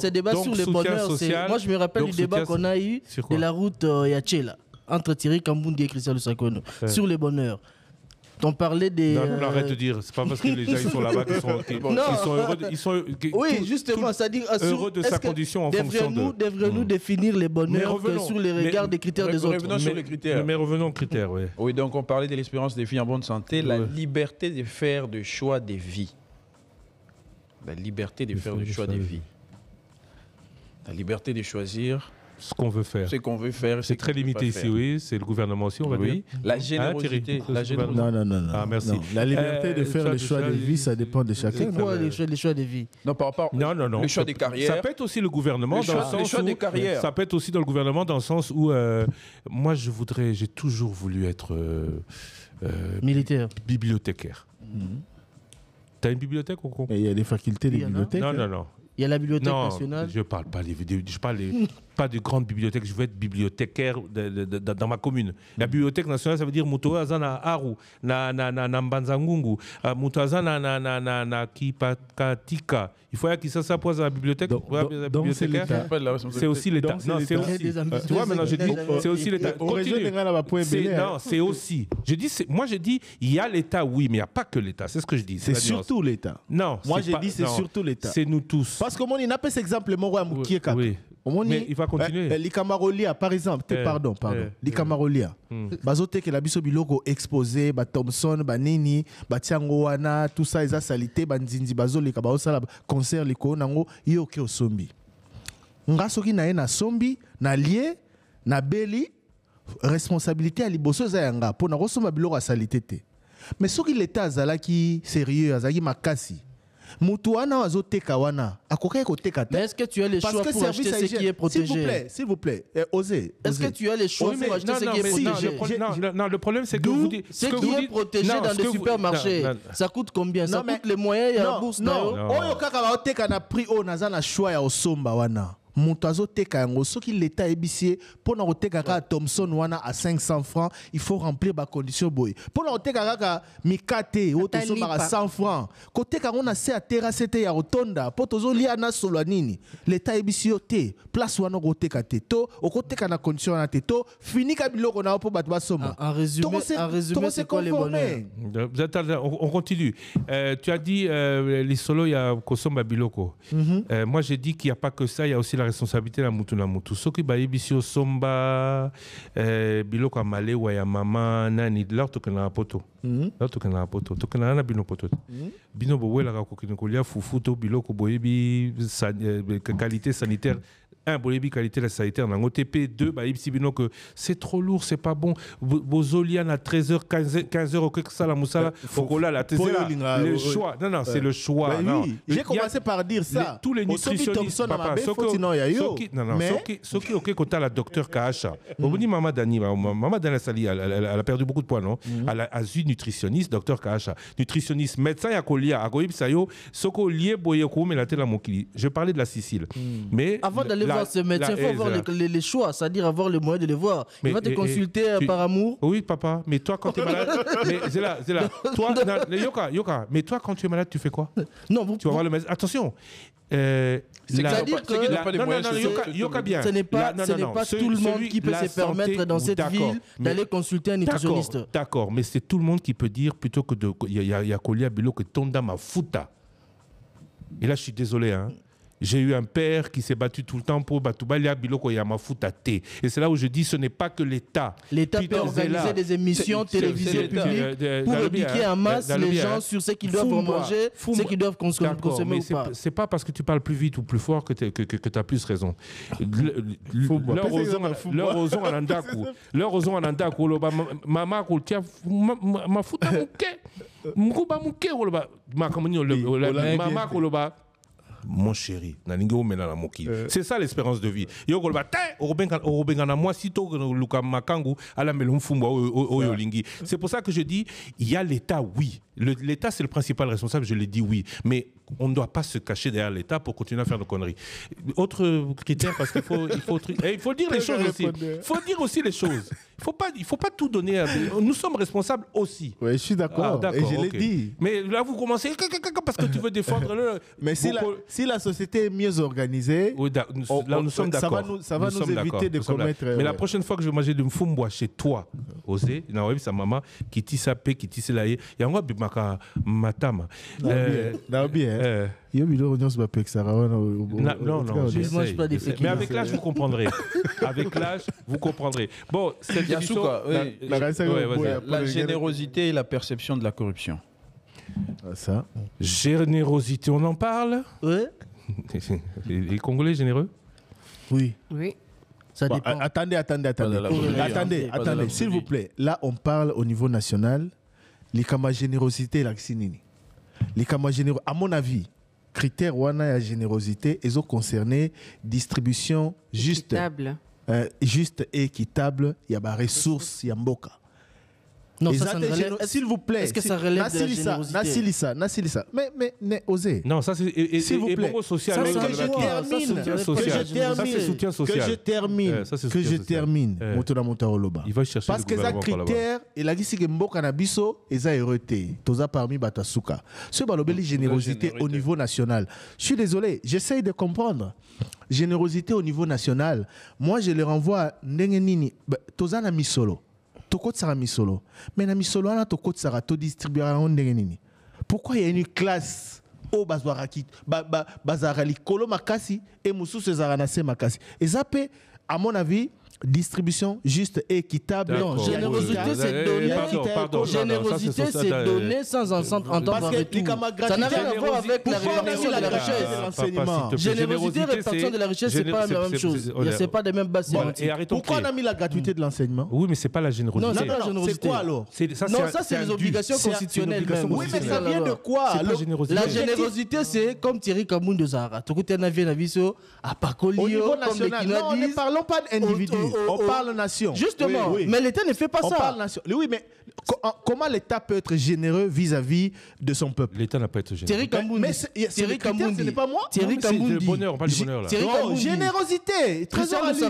Ce débat sur le bonheur, moi je me rappelle du débat qu'on a eu de la route Yachela entre Thierry Kambundi et Christian Lusakono sur le bonheur. On parlait des... Non, arrête de dire, c'est pas parce que les gens ils sont là-bas qu'ils sont heureux. Oui, justement, c'est-à-dire heureux de sa condition en fonction de... Devrions-nous définir les bonheurs sur les regards des critères des autres? Revenons sur les critères. Mais revenons aux critères, oui. Oui, donc on parlait de l'espérance des filles en bonne santé, la liberté de faire des choix de vie. La liberté de faire des choix de vie. La liberté de choisir... ce qu'on veut faire. C'est très limité ici, oui. C'est le gouvernement aussi, on va dire. La générosité. Non. Ah, merci. Non. La liberté de faire les choix de vie, ça dépend de chacun. C'est quoi les choix de vie? Non, par rapport le choix des carrières. Ça peut être aussi le gouvernement dans le sens où... des carrières. Ça peut être aussi dans le gouvernement dans le sens où moi, j'ai toujours voulu être... militaire. Bibliothécaire. T'as une bibliothèque ou quoi? Il y a des facultés de bibliothèque. Non. Il y a la bibliothèque nationale. Je parle pas pas de grandes bibliothèques. Je veux être bibliothécaire dans ma commune. La bibliothèque nationale, ça veut dire Muto Azana Aru, na Mbanzangungu, Muto Azana na Kipakatika. Il faut qu'il ça pose à la bibliothèque. Donc c'est aussi l'État. Non, c'est aussi. Tu vois, maintenant je dis, c'est aussi l'État. Non, c'est aussi. Moi, je dis, il y a l'État, oui, mais il n'y a pas que l'État. C'est ce que je dis. C'est surtout l'État. Non. Moi, j'ai dit, c'est surtout l'État. C'est nous tous. Parce que moi, il n'a pas cet exemple, mon roi Moukieka. Mais il va continuer. Les Camarolia, par exemple, pardon. Les Camarolia. Bazote que la biso biloko exposé, ba Thompson, ba Nini, ba Tiangoana, tout ça, ils salité, ba Nzinzi, bazo les kabao concert les ko nango yoke au sombi. Nga soki na sombi, na lié, na beli, responsabilité à liboso za yanga pour na kosomba biloko salité te. Mais soki l'État azalaki sérieux, azalaki makasi. Mutuana azoteka wana akoka koteka te. Mais est-ce que tu as les choix pour acheter ce qui est protégé? S'il vous plaît, osez. Est-ce que tu as les choix pour acheter ce qui est protégé? Non, le problème c'est que vous dites ce qui est protégé dans les supermarchés. Ça coûte combien? Ça coûte les moyens et la bourse. Non, oyo kaka ba oteka na prix o naza na choix ya osomba wana. Moto azoteka yango soki l'État ébissé pour na oteka ka Thompson wana à 500 francs, il faut remplir ba condition boy. Pour na oteka ka mikate o to somba à 100 francs. Côté ka on a se à terrasse te ya rotonda, pour tozo lia na solo nini. L'État ébissé te, place wana oteka te to, okoteka na condition na te to, fini ka biloko na po bato ba somba. En résumé, c'est quoi les bonheurs? On continue. Tu as dit les solos il y a kosomba biloko. Moi j'ai dit qu'il n'y a pas que ça, il y a aussi la responsabilité na mutu. Soki ba yebisio somba biloko amale wa ya mama nani l'autre que na poto. L'autre que na poto. To que na bino poto. Bino bo wela ko kolia fufu to biloko boyebi qualité sanitaire. Un, boyebi qualité sanitaire dans OTP. 2, bah ici bino que c'est trop lourd, c'est pas bon. Bozolian à 13h, 15h au que ça la moussala. Fokola la tesela. Le choix. Non, c'est le choix. Oui, j'ai commencé par dire ça. Tous les nutritionnistes, papa. Soki ok kota la docteur Kaasha. Obuni Mama Dani, Mama Dani Sali, elle a perdu beaucoup de poids, non? Elle a eu nutritionniste, docteur Kaasha. Nutritionniste, médecin ya kolia, agoib sayo, soko lié boye ko melate la mokili. Je parlais de la Sicile. Mais avant d'aller voir ce médecin, il faut avoir les choix, c'est-à-dire avoir le moyen de les voir. Il va te consulter par amour. Oui, papa, mais toi, quand tu es malade... mais c'est là. Toi, Yoka, mais toi, quand tu es malade, tu fais quoi? Non, tu vas voir le médecin. Attention. C'est-à-dire que Yoka bien. Ce n'est pas tout le monde qui peut se permettre dans cette ville d'aller consulter un nutritionniste. D'accord, mais c'est tout le monde qui peut dire plutôt que de... Il y a Kolia Bilo que Tonda ma futa. Et là, je suis désolé, hein. J'ai eu un père qui s'est battu tout le temps pour Batoubalia Biloko Yamafuta T. Et c'est là où je dis ce n'est pas que l'État. L'État peut organiser des émissions télévisées publiques pour éduquer en masse les gens sur ce qu'ils doivent manger, ce qu'ils doivent consommer ou pas. C'est pas parce que tu parles plus vite ou plus fort que tu as plus raison. Leur ozon anandaku, mama kultia mafuta muke, mkuba muke woloba, makamoni mama koloba. Mon chéri, c'est ça l'espérance de vie. C'est pour ça que je dis, il y a l'État, oui. L'État, c'est le principal responsable, je l'ai dit oui. Mais on ne doit pas se cacher derrière l'État pour continuer à faire nos conneries. Autre critère, parce qu'il faut dire les choses aussi. Il faut dire aussi les choses. Il faut pas tout donner. Nous sommes responsables aussi. Oui, je suis d'accord. Et je l'ai dit. Mais là, vous commencez parce que tu veux défendre le... Mais si la société est mieux organisée, oui, là, nous sommes d'accord. Ça va nous éviter de commettre... Mais la prochaine fois que je vais manger de mfumboa chez toi, Osé, il y a sa maman qui tisse à paix, qui tisse là, il y a un bimaka matama. Non, mais avec l'âge, vous comprendrez. Avec l'âge, vous comprendrez. Bon, c'est la générosité et la perception de la corruption. Ça. Générosité, on en parle? Oui. Les Congolais généreux? Oui. Ça bon, dépend. Attendez, s'il vous plaît. Là, on parle au niveau national. Les camas générosité et l'accinini. Les camas généreux, à mon avis, critères wana et générosité, ils ont concerné distribution juste et équitable. Il y a des ressources, il y a mboka. Non, ça relève... S'il vous plaît. Est-ce que ça relève de la générosité? Nassilissa. Mais osez. Non, ça c'est... S'il vous plaît. Social, que je termine. Il va chercher parce que ça critère, il a dit que mboka na biso, ils ont hérité. Toza parmi batasuka. Ce balobeli générosité au niveau national. Je suis désolé, j'essaye de comprendre. Générosité au niveau national. Moi, je le renvoie à Nengenini. Toza na misolo. Toko tsara misolo. Mais na misolo ana toko tsara to distribuer en ndengenini. Pourquoi il y a une classe au bazwaraki bazarali kolo makasi et mususu zaranase makasi. Et ça peut, à mon avis, distribution juste et équitable. Non, générosité c'est donner. Générosité c'est donner sans entendre un retour. Ça n'a rien à voir avec la répartition de la richesse. Générosité et répartition de la richesse, c'est pas la même chose. C'est pas des mêmes bases sémantiques. Pourquoi on a mis la gratuité de l'enseignement? Oui, mais c'est pas la générosité. Non, c'est pas la générosité. C'est quoi alors? Non, ça c'est les obligations constitutionnelles. Oui, mais ça vient de quoi? La générosité c'est comme Thierry Kamoun de Zahara. Au niveau national, non, ne parlons pas d'individus. On parle nation. Justement, mais l'État ne fait pas ça. On parle nation. Oui, mais comment l'État peut être généreux vis-à-vis de son peuple? L'État n'a pas été généreux. Thierry Kamoundi, ce n'est pas moi. Thierry Kamoundi. C'est le bonheur, on parle du bonheur là. Générosité, trésorerie.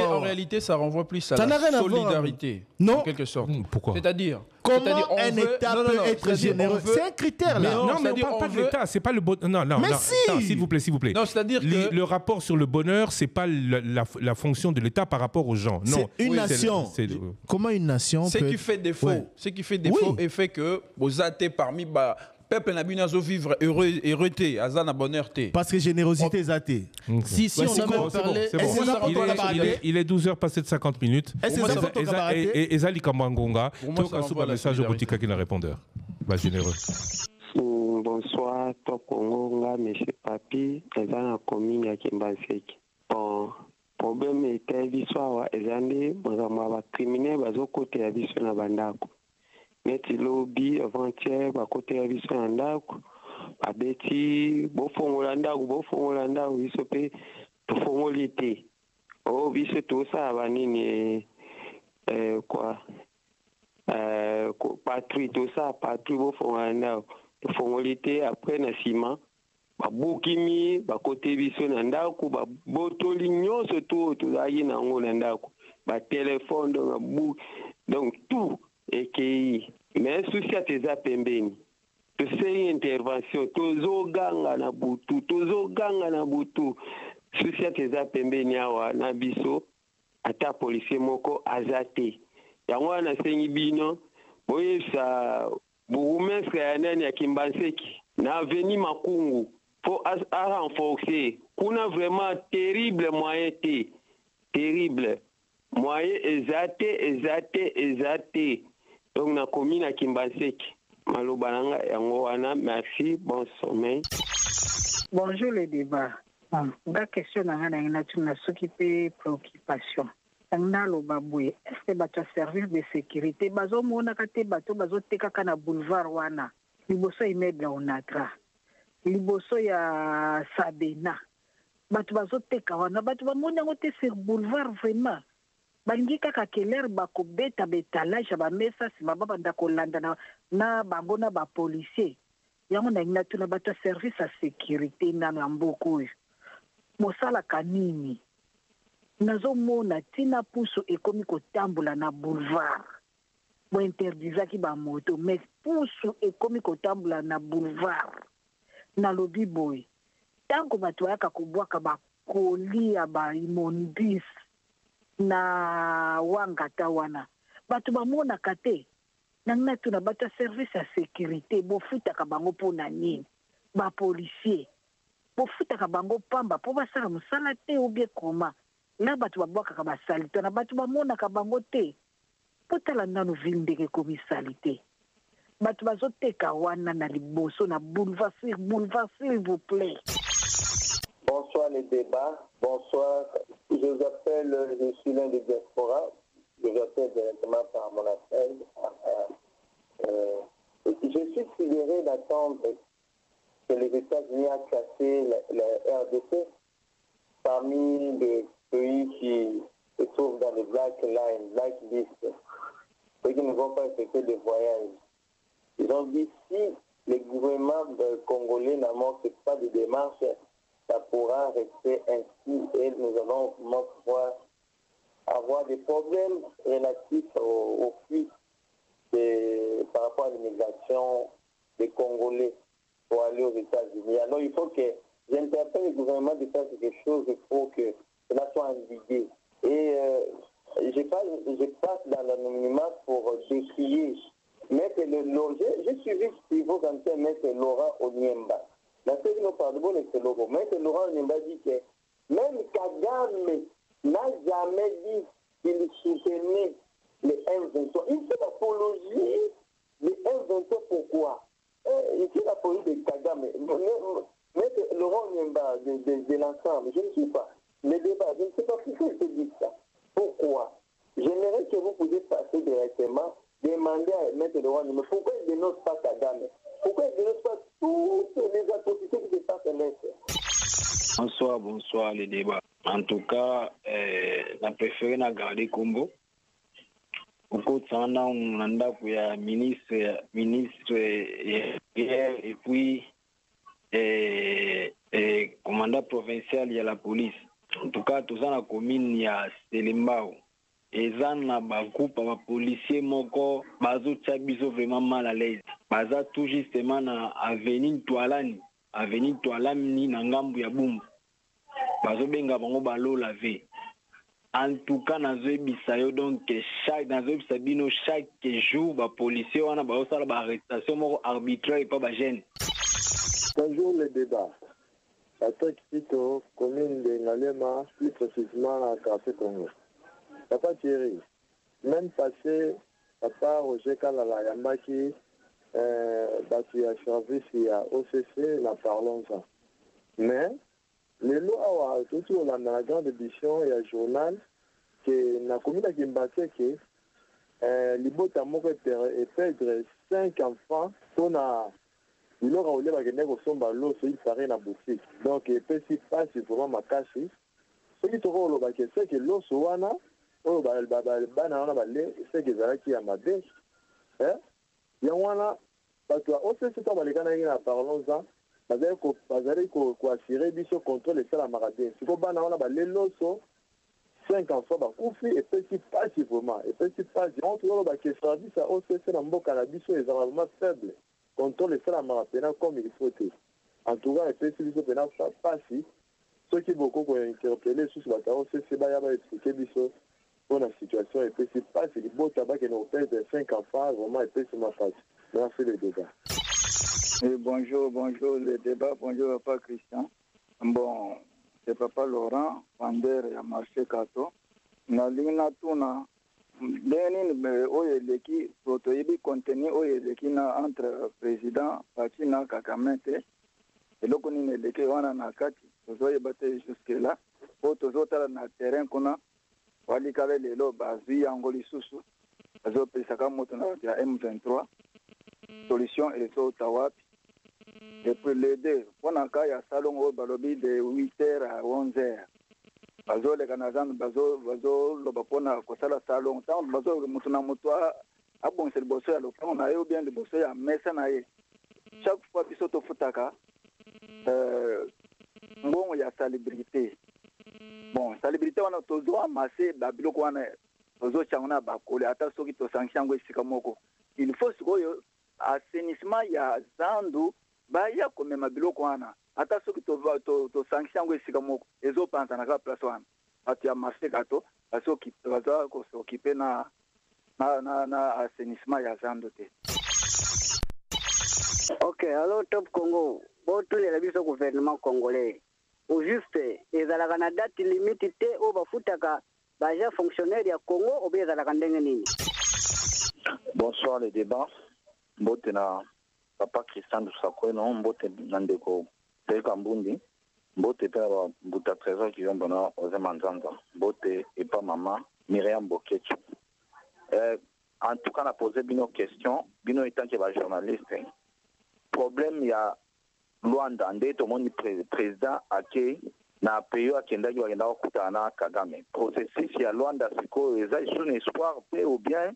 En réalité, ça renvoie plus à la solidarité. Non. En quelque sorte. Pourquoi? C'est-à-dire comment un État peut être généreux? C'est un critère là. Non, mais on ne parle pas de l'État, c'est pas le bonheur. Non, s'il vous plaît. Non, c'est-à-dire que le rapport sur le bonheur, c'est pas la fonction de l'État par rapport aux gens. Non. C'est une nation. Comment une nation peut... Ce qui fait défaut, et fait que vous êtes parmi peuple n'a bien vivre heureuté, azana bonheur té. Parce que générosité zaté. Si on a même parlé, il est 12h passé de 50 minutes. Et Ezali Kamangonga, donc un message au boutique qui n'a répondeur. Généreux. Bonsoir, Tokongonga, M. Papi, Ezana commune ya Kimbanseki. Bon, problème était l'histoire, Ezane, bon, criminel, bazo côté ya biso na bandako. Neti lobby avant-hier, côté ya biso na ndako, babeti, bofongola ndako, biso pe, tofongoli te. Oh, biso tosa banini, quoi, patrouille, tosa patrouille, bofongola ndako. Fongolité après na ciment babukimi bakote biso na ndako babotoli nyonso to tozalaki nango na ndako batelefone donc tout ekei mais susi ate eza pembeni toseli intervention tozoganga na butu susi ate eza pembeni awa na biso ata policier moko aza te yango wana nasengi bino boyebisa bourgmestre ya nani ya Kimbanseki na aveni Makungu pour renforcer kuna vraiment terrible moyen te terrible moyen ezate donc na commune ya Kimbanseki maloba nanga yango wana merci bon sommeil. Bonjour le débat. La question na soki pe préoccupation. Nalo baboué, est-ce que bato service de sécurité bazo mona kate bato bazo teka na boulevard wana liboso immeuble onatra liboso ya Sabena bato bazo teka wana bato bamona ngote sur boulevard vraiment balingi kaka keller bakobeta betalage ba mesa sima babanda kolanda na bango na ba policier yango na ngina tuna bato service à sécurité na mboko mosala kanini nazomona tina puso ekomi kotambola na boulevard bo interdisaki ba moto mais puso ekomi kotambola na boulevard na lobi boy tango bato yaka kubwaka ba kolia ba imondis na wangata wana bato bamona kate nangina tuna bato service à sécurité bofutaka bango pona nini ba policier bofutaka bango pamba po basala musala te ou bien comment na bato babwakaka basalite na bato bamonaka bango te potala nanu ville ndenge komi salite bato bazoteka wana na liboso na boulevard s'il vous plaît. Bonsoir les débats, bonsoir. Je vous appelle, je suis l'un des diaspora. Je vous appelle directement par mon appel. Je suis sidéré d'attendre que les États-Unis aient classé la RDC parmi les pays qui se trouvent dans les black list, ceux qui ne vont pas effectuer des voyages. Ils ont dit si les gouvernements congolais n'amorcent pas de démarches, ça pourra rester ainsi et nous allons pouvoir avoir des problèmes relatifs aux fuites par rapport à l'immigration des Congolais pour aller aux États-Unis. Alors il faut que j'interpelle le gouvernement de faire quelque chose pour que cela soit endigué. Et je passe dans l'anonymat pour décrier Maître j'ai suivi Stivo Kanté Maître Laurent Onyemba. Dans ce que nous parlons de logo, Maître Laurent Onyemba dit que même Kagame n'a jamais dit qu'il soutenait les M23. Il fait l'apologie des M23, pourquoi? Il fait l'apologie de Kagame. Maître Laurent Onyemba de l'ensemble, je ne sais pas. Les débats, je ne sais pas pourquoi il se dit ça. Pourquoi? J'aimerais que vous puissiez passer directement, demander à Maître Laurent Onyemba pourquoi il ne dénonce pas Kagame? Pourquoi il ne dénonce pas toutes les atrocités qui se passent à l'Est? Bonsoir les débats. En tout cas, la préférée n'a gardé Congo. Au côté de on a ministre et puis commandant provincial, il y a la police. En tout cas, tout ça, la commune, il y a Selembao. Et ça, il y a un groupe de policiers moko, bazo tchabizo vraiment mal à l'aise. Baza tout justement na avenue Toalani na ngambu ya Bumbu. Bazo benga bango balo lavé. En tout cas, dans le bisayo donc chaque jour, les policiers ont une arrestation arbitraire et pas gêne. Bonjour les débats. Patrick Tito, commune de Ngalema, plus précisément à Café Congo. Papa Thierry, même passé, papa Roger Kalala Yambaki, battu à service à OCC, la parlons-en. Mais, les lois, surtout dans la grande édition et le journal, que la commune de Kimbanseki, l'ibota moko et perdre 5 enfants, on a il aura oublié que les gens sont l'eau, il paraît dans la boutique. Donc, il peut s'y passer vraiment ma cache. Ce qui te rend c'est que l'eau soit là, c'est que ça qui a ma dèche. Il y a un là, parce que on sait que c'est pas les Canadiens parlons-en. bazali koassure biso contrôle esalamaka te siko bana wana baleloso 5 enfants bakufi epesi pasi vraiment epesi pasi on toloba ke service a OCC na mboka na biso ezala vraiment faible contrôle esalamaka pena comme il faut te en tout cas epesi biso pena pasi soki boko kointerpele susu bato ya OCC baya baexplike biso mpona situation epesi pasi libota bakende koperdre 5 enfants vraiment epesi mapasi. Merci le débat. Bonjour le débat, bonjour Papa Christian. Bon, c'est Papa Laurent, vendeur à marché Kato. Na lingna tuna benin oye leki protoyebi contenu oye leki na entre président Pakina Kakamete et loko ni leki wana na kati tozoye bate jusque là po tozotala na terrain kuna wali kale lelo bazui yango lisusu azo pesaka moto na ya M23 solution ezo tawapi. Depuis les deux, on a un salon au balobi de 8h à 11h. Bazo le Canadiens, bazo le bapona kosala salon. Tant bazo le mutuna mutwa a bon c'est le bossé à l'opéra. On a eu bien le bossé à messa nae. Chaque fois biso to futaka, bon il y a salubrité. Bon salubrité on a toujours amassé babilo ko wana tozo changona bakole ata soki to sanction ngo sikamoko. Il faut que assainissement ya zandu baya komema biloko wana ata soki to sanction ngo esika moko ezopanza na ka place wana ati ya maseka to asoki baza ko s'occuper na assainissement ya zandu te. Ok, alors Top Congo botu le biso gouvernement congolais au juste ezalaka na date limite te o bafutaka baja fonctionnaire ya Congo o bezalaka ndenge nini? Bonsoir les débats. Mbote na Papa Christian Dusakwe non mbote nandeko Peka Mbundi mbote pe na Mbuta Trésor qui vient bona Ose Manzanza mbote et pas maman Myriam Bokechu. En tout cas, on a posé bino question bino étant que journaliste. Problème il y a Luanda nde to moni président ake na peyo akendaki wakenda kutana Kagame. Processus ya Luanda siko eza un espoir pe ou bien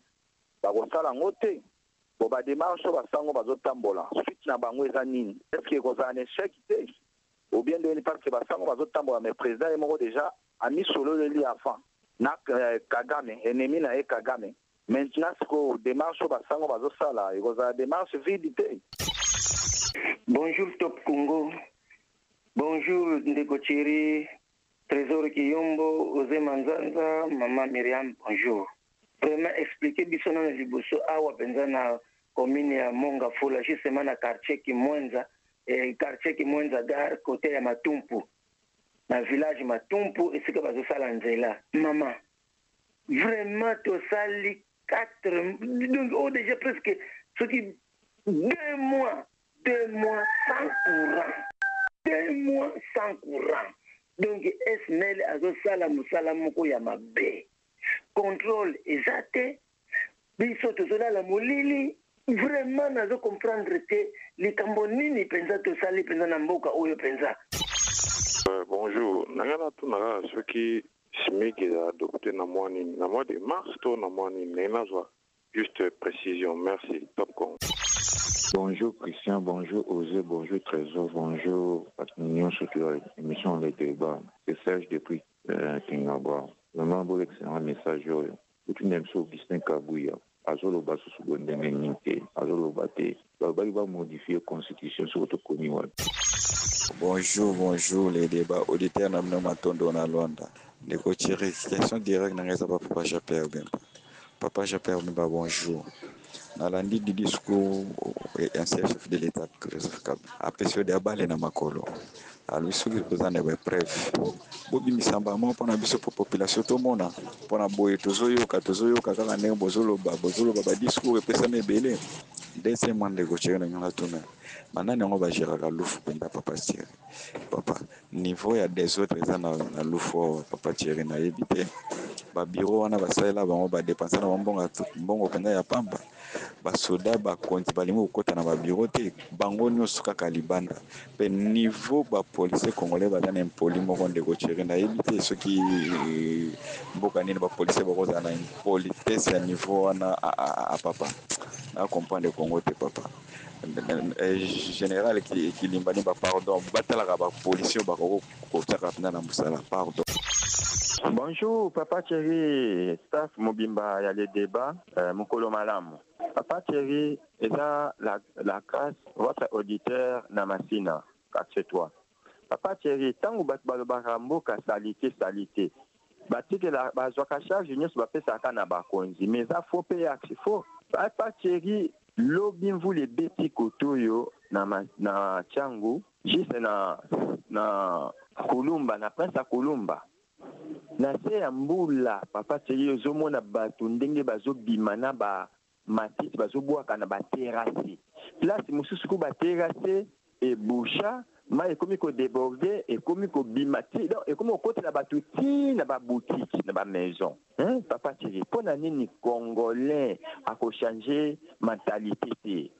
bakosala ngote. Bon, bah, démarche, bah, sango, bah, zotambola. Suite na bango eza nini. Est-ce qu'il y a un échec? Ou bien, parce que bah, sango, bah, zotambola. Mais le président est mort déjà, a mis solo le lit avant. Na Kagame, ennemi na Kagame. Maintenant, ce que démarche, bah, sango, bah, zosala. Il y a une démarche vide. Bonjour, Top Congo. Bonjour, Ndeko Thierry, Trésor Kiyombo, Ose Manzanza, Maman Myriam, bonjour. Vraiment expliquer bisona na liboso awa penza na commune ya Monga Fula justement na quartier Kimwenza gare côté ya Matumpu na village Matumpu esika bazo sala nzela maman vraiment to sali 4 donc oh déjà presque ce qui 2 mois sans courant 2 mois sans courant donc SNL azo sala musala moko ya mabe contrôle exact biso tozola la molili vraiment nazo comprendre que les cambonini penza to sali penza na mboka oyo penza. Bonjour nangana tunaka ceux qui simiki a adopté na mois de mars to na mois nazwa juste précision merci Top Congo. Bonjour Christian, bonjour Osé, bonjour Trésor, bonjour Patinion sur l'émission Les Débats. C'est Serge depuis Kingaba. Vraiment, bon excellent message. Tout le monde sur Augustin Kabouya. Azolo Basu Subondene Ninte. Azolo Bate. Il va modifier la constitution sur votre commun. Bonjour les débats. Auditeurs n'amènent Matondo na Luanda. Négocier question directe n'a pas Papa Japper Bemba. Papa Japper Bemba, bonjour. Dans l'andi du discours, un chef de l'État, après ce débat, il y a Makolo. Alors, il faut que vous en ayez preuve. Bobi Misamba, moi, pour la population, tout le monde, pour la boye, tozoyo, kaka, ne bozolo, discours, et puis ça me belé. Deuxièmement, de gaucher, on a tout. Maintenant, on va gérer la loufe, papa Thierry. Papa, niveau, il y a des autres, ils ont la loufe, papa Thierry, n'a évité. Bureau, on a basé là, on va dépenser dans bon, ya pamba. Basoda bakonti balimo kokota na bureau te bango nyonso kaka libanda pe niveau ba policier congolais bazana impoli moko ndeko Thierry na yebite soki mboka nini ba policier bakoza na politesse ya niveau wana a papa à comprendre le Congo, papa. Général qui limbani pardon batala ka ba police ba ko tsaka na musala pardon. Bonjour Papa Thierry, staff Mobimba ya le débat Mukolo Malamu. Papa Thierry est la grâce votre auditeur na masina chez toi. Papa Thierry tangu balobaka mboka salité batike la bazwaka charge nyonso bapesa aka na bakonzi mais ça faut payer faux. Papa Thierry lobi mvule beti kotoyo na changu juste na Kolumba na prince ya Kolumba na se ya mbula Papa Thierry ozomona bato ndenge bazobima na ba matiti bazobwaka na baterase place mosusu ko baterase e boucha ma ekomi ko déborder ekomi ko bimati donc ekomi okotela bato ti na ba boutique na ba maison Papa Thierry pona nini congolais ako changer mentalité te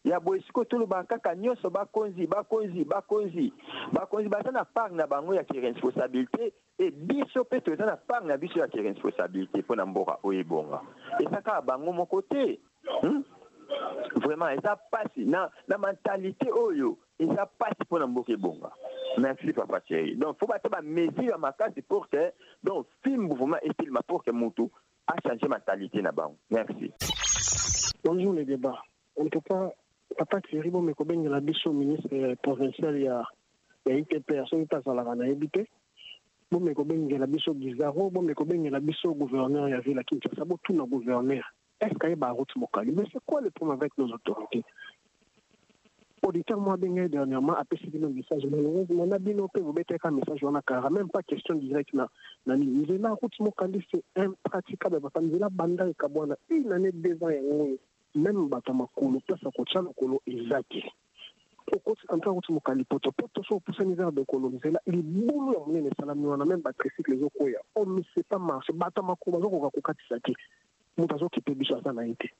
ya boisiko toloba kaka nyonso bakonzi baza na part na bango ya responsabilité et biso pe toza na part na biso ya responsabilité pona mboka oyo ebonga esaka bango moko te vraiment eza pasi na mentalité oyo eza pasi pona mboka ebonga. Merci Papa Thierry. Donc faut battre ba mesure à makasi pour que donc film vraiment est-il pour que mutu a changé mentalité na bango. Merci. Bonjour les débats. En tout cas Papa Thierry bon meko bengela biso ministre provincial ya ITP so itazala na ebité bon meko bengela biso Gizaro bon meko bengela biso gouverneur ya ville Kinshasa bo tout na gouverneur est-ce qu'il y a ba route mokali mais c'est quoi le problème avec nos autorités? Auditeur moi benga dernièrement a passé un message malheureusement na bino pe vous mettez un message on a car même pas question directe na ni la route mokali c'est impraticable parce que la banda et kabwana une année 2 ans et même batama kolo place à kocha kolo ezaki okoti entre route mokali poto so pour s'aniver de coloniser là il boulot ya monene salami wana même ba tricycle les okoya on ne sait pas marcher batama kolo zo ko katisaki mutazo ki pe biso sana été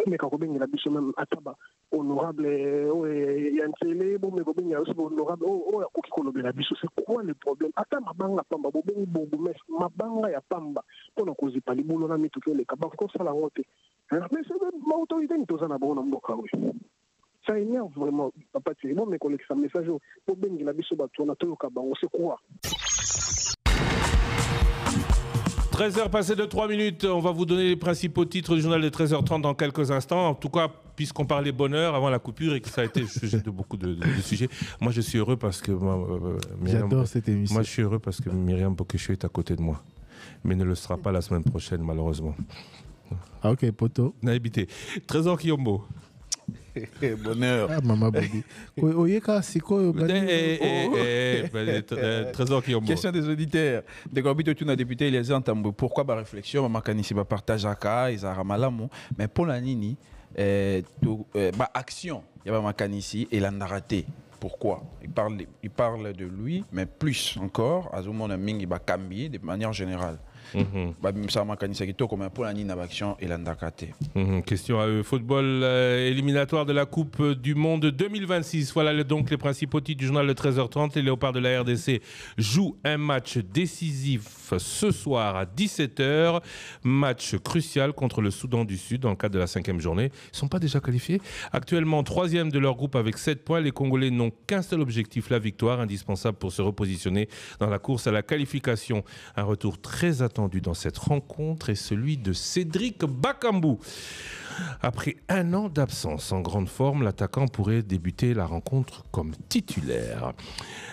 mais quand on la biso même ataba honorable yantele bon mais on a aussi honorable ya koki kolobe la biso c'est quoi le problème ata mabanga pamba bobengi bobu mais mabanga ya pamba pona kozipa libulo na mitu le kabako ko sala ngote mais c'est l'autorité ni tozana bona mboka oui ça énerve vraiment Papa Thierry bon mais qu'on ça message bobengi la biso batona to kabango c'est quoi 13h passées de 3 minutes, on va vous donner les principaux titres du journal de 13h30 dans quelques instants. En tout cas, puisqu'on parlait bonheur avant la coupure et que ça a été le sujet de beaucoup de sujets, moi je suis heureux parce que j'adore cette émission. Moi je suis heureux parce que Myriam Bokesho est à côté de moi. Mais ne le sera pas la semaine prochaine malheureusement. Ah ok, poto. Naïbité. Trésor Kiyombo. Bonheur. Ah, maman Bobby. Oyeka, c'est quoi Trésor Kiyombo. Question des auditeurs. De Gorbito, tu as député, il y a un pourquoi ma réflexion, maman Kanisi, ma partage à Ka, ils ont ramalamu, mais pour la Nini, ma action, il y a ma Kanisi et la narraté. Pourquoi il parle de lui, mais plus encore, à Zoumon Mingi Bakambi, de manière générale. Question à eux. Football éliminatoire de la Coupe du Monde 2026. Voilà donc les principaux titres du journal de 13h30. Les Léopards de la RDC jouent un match décisif ce soir à 17h. Match crucial contre le Soudan du Sud dans le cadre de la 5e journée. Ils ne sont pas déjà qualifiés. Actuellement 3e de leur groupe avec 7 points. Les Congolais n'ont qu'un seul objectif, la victoire, indispensable pour se repositionner dans la course à la qualification. Un retour très attendu dans cette rencontre est celui de Cédric Bakambu. Après un an d'absence en grande forme, l'attaquant pourrait débuter la rencontre comme titulaire.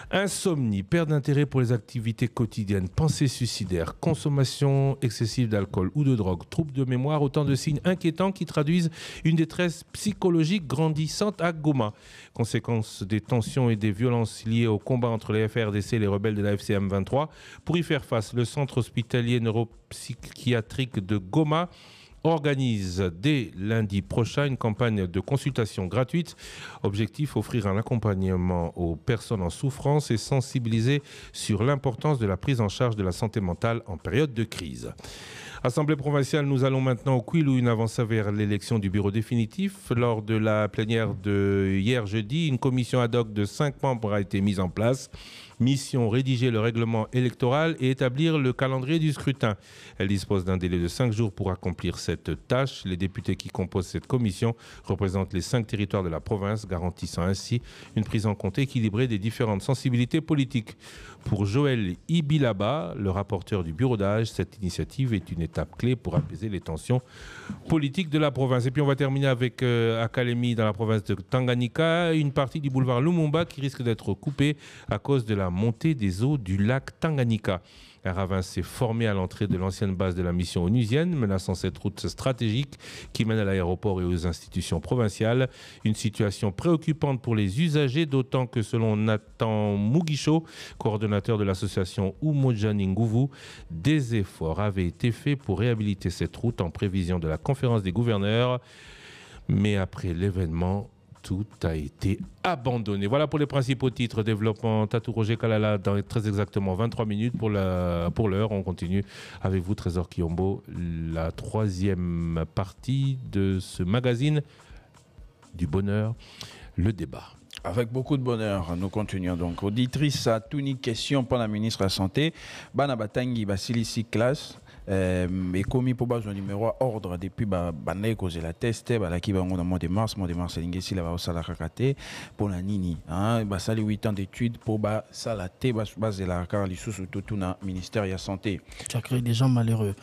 Insomnie, perte d'intérêt pour les activités quotidiennes, pensées suicidaires, consommation excessive d'alcool ou de drogue, troubles de mémoire, autant de signes inquiétants qui traduisent une détresse psychologique grandissante à Goma. Conséquence des tensions et des violences liées au combat entre les FARDC et les rebelles de la FCM 23. Pour y faire face, le centre hospitalier neuropsychiatrique de Goma organise dès lundi prochain une campagne de consultation gratuite. Objectif, offrir un accompagnement aux personnes en souffrance et sensibiliser sur l'importance de la prise en charge de la santé mentale en période de crise. Assemblée provinciale, nous allons maintenant au Kwilu, une avancée vers l'élection du bureau définitif. Lors de la plénière de hier jeudi, une commission ad hoc de 5 membres a été mise en place. Mission, rédiger le règlement électoral et établir le calendrier du scrutin. Elle dispose d'un délai de 5 jours pour accomplir cette tâche. Les députés qui composent cette commission représentent les 5 territoires de la province, garantissant ainsi une prise en compte équilibrée des différentes sensibilités politiques. Pour Joël Ibilaba, le rapporteur du bureau d'âge, cette initiative est une étape clé pour apaiser les tensions politiques de la province. Et puis on va terminer avec Akalemi dans la province de Tanganyika, une partie du boulevard Lumumba qui risque d'être coupée à cause de la montée des eaux du lac Tanganyika. Un ravin s'est formé à l'entrée de l'ancienne base de la mission onusienne, menaçant cette route stratégique qui mène à l'aéroport et aux institutions provinciales. Une situation préoccupante pour les usagers, d'autant que selon Nathan Mugisho, coordonnateur de l'association Umoja Nguvu, des efforts avaient été faits pour réhabiliter cette route en prévision de la conférence des gouverneurs. Mais après l'événement, tout a été abandonné. Voilà pour les principaux titres. Développement Tatou Roger Kalala dans très exactement 23 minutes pour l'heure. On continue avec vous, Trésor Kiyombo, la 3e partie de ce magazine du bonheur, le débat. Avec beaucoup de bonheur, nous continuons donc. Auditrice à toute une question pour la ministre de la Santé. Bana Batangi Basilisi classe. Et commis pour base un numéro ordre depuis banaï causer la test qui va au mois de mars l'ingési la va la kakate pour la nini hein ça les 8 ans d'études pour ça la té base de la car les sous tout na ministère de la santé. Tu as créé des gens malheureux.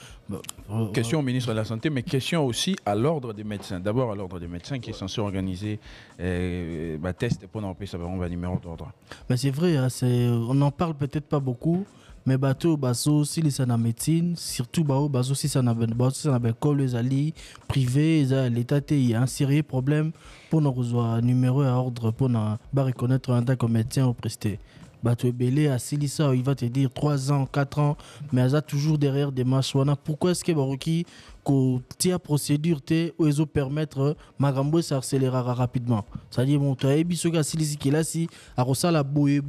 Question au ministre de la Santé, mais question aussi à l'ordre des médecins. D'abord à l'ordre des médecins qui est censé organiser test pour n'en ça va un numéro d'ordre. Mais c'est vrai, hein, on n'en parle peut-être pas beaucoup. Mais bateau baso si les sana médecine surtout baso si sana école les ali privé l'état il y a un sérieux problème pour nous rejoindre numéro à ordre pour nous reconnaître un comme médecin au presté bateau belé à Silissa il va te dire 3 ans 4 ans mais il y a toujours derrière des marches pourquoi est-ce que baroki que tia procédure te ou ils permettre magambo s'accélérer rapidement c'est-à-dire mon toi biso ka silisi qui là si a rosala boye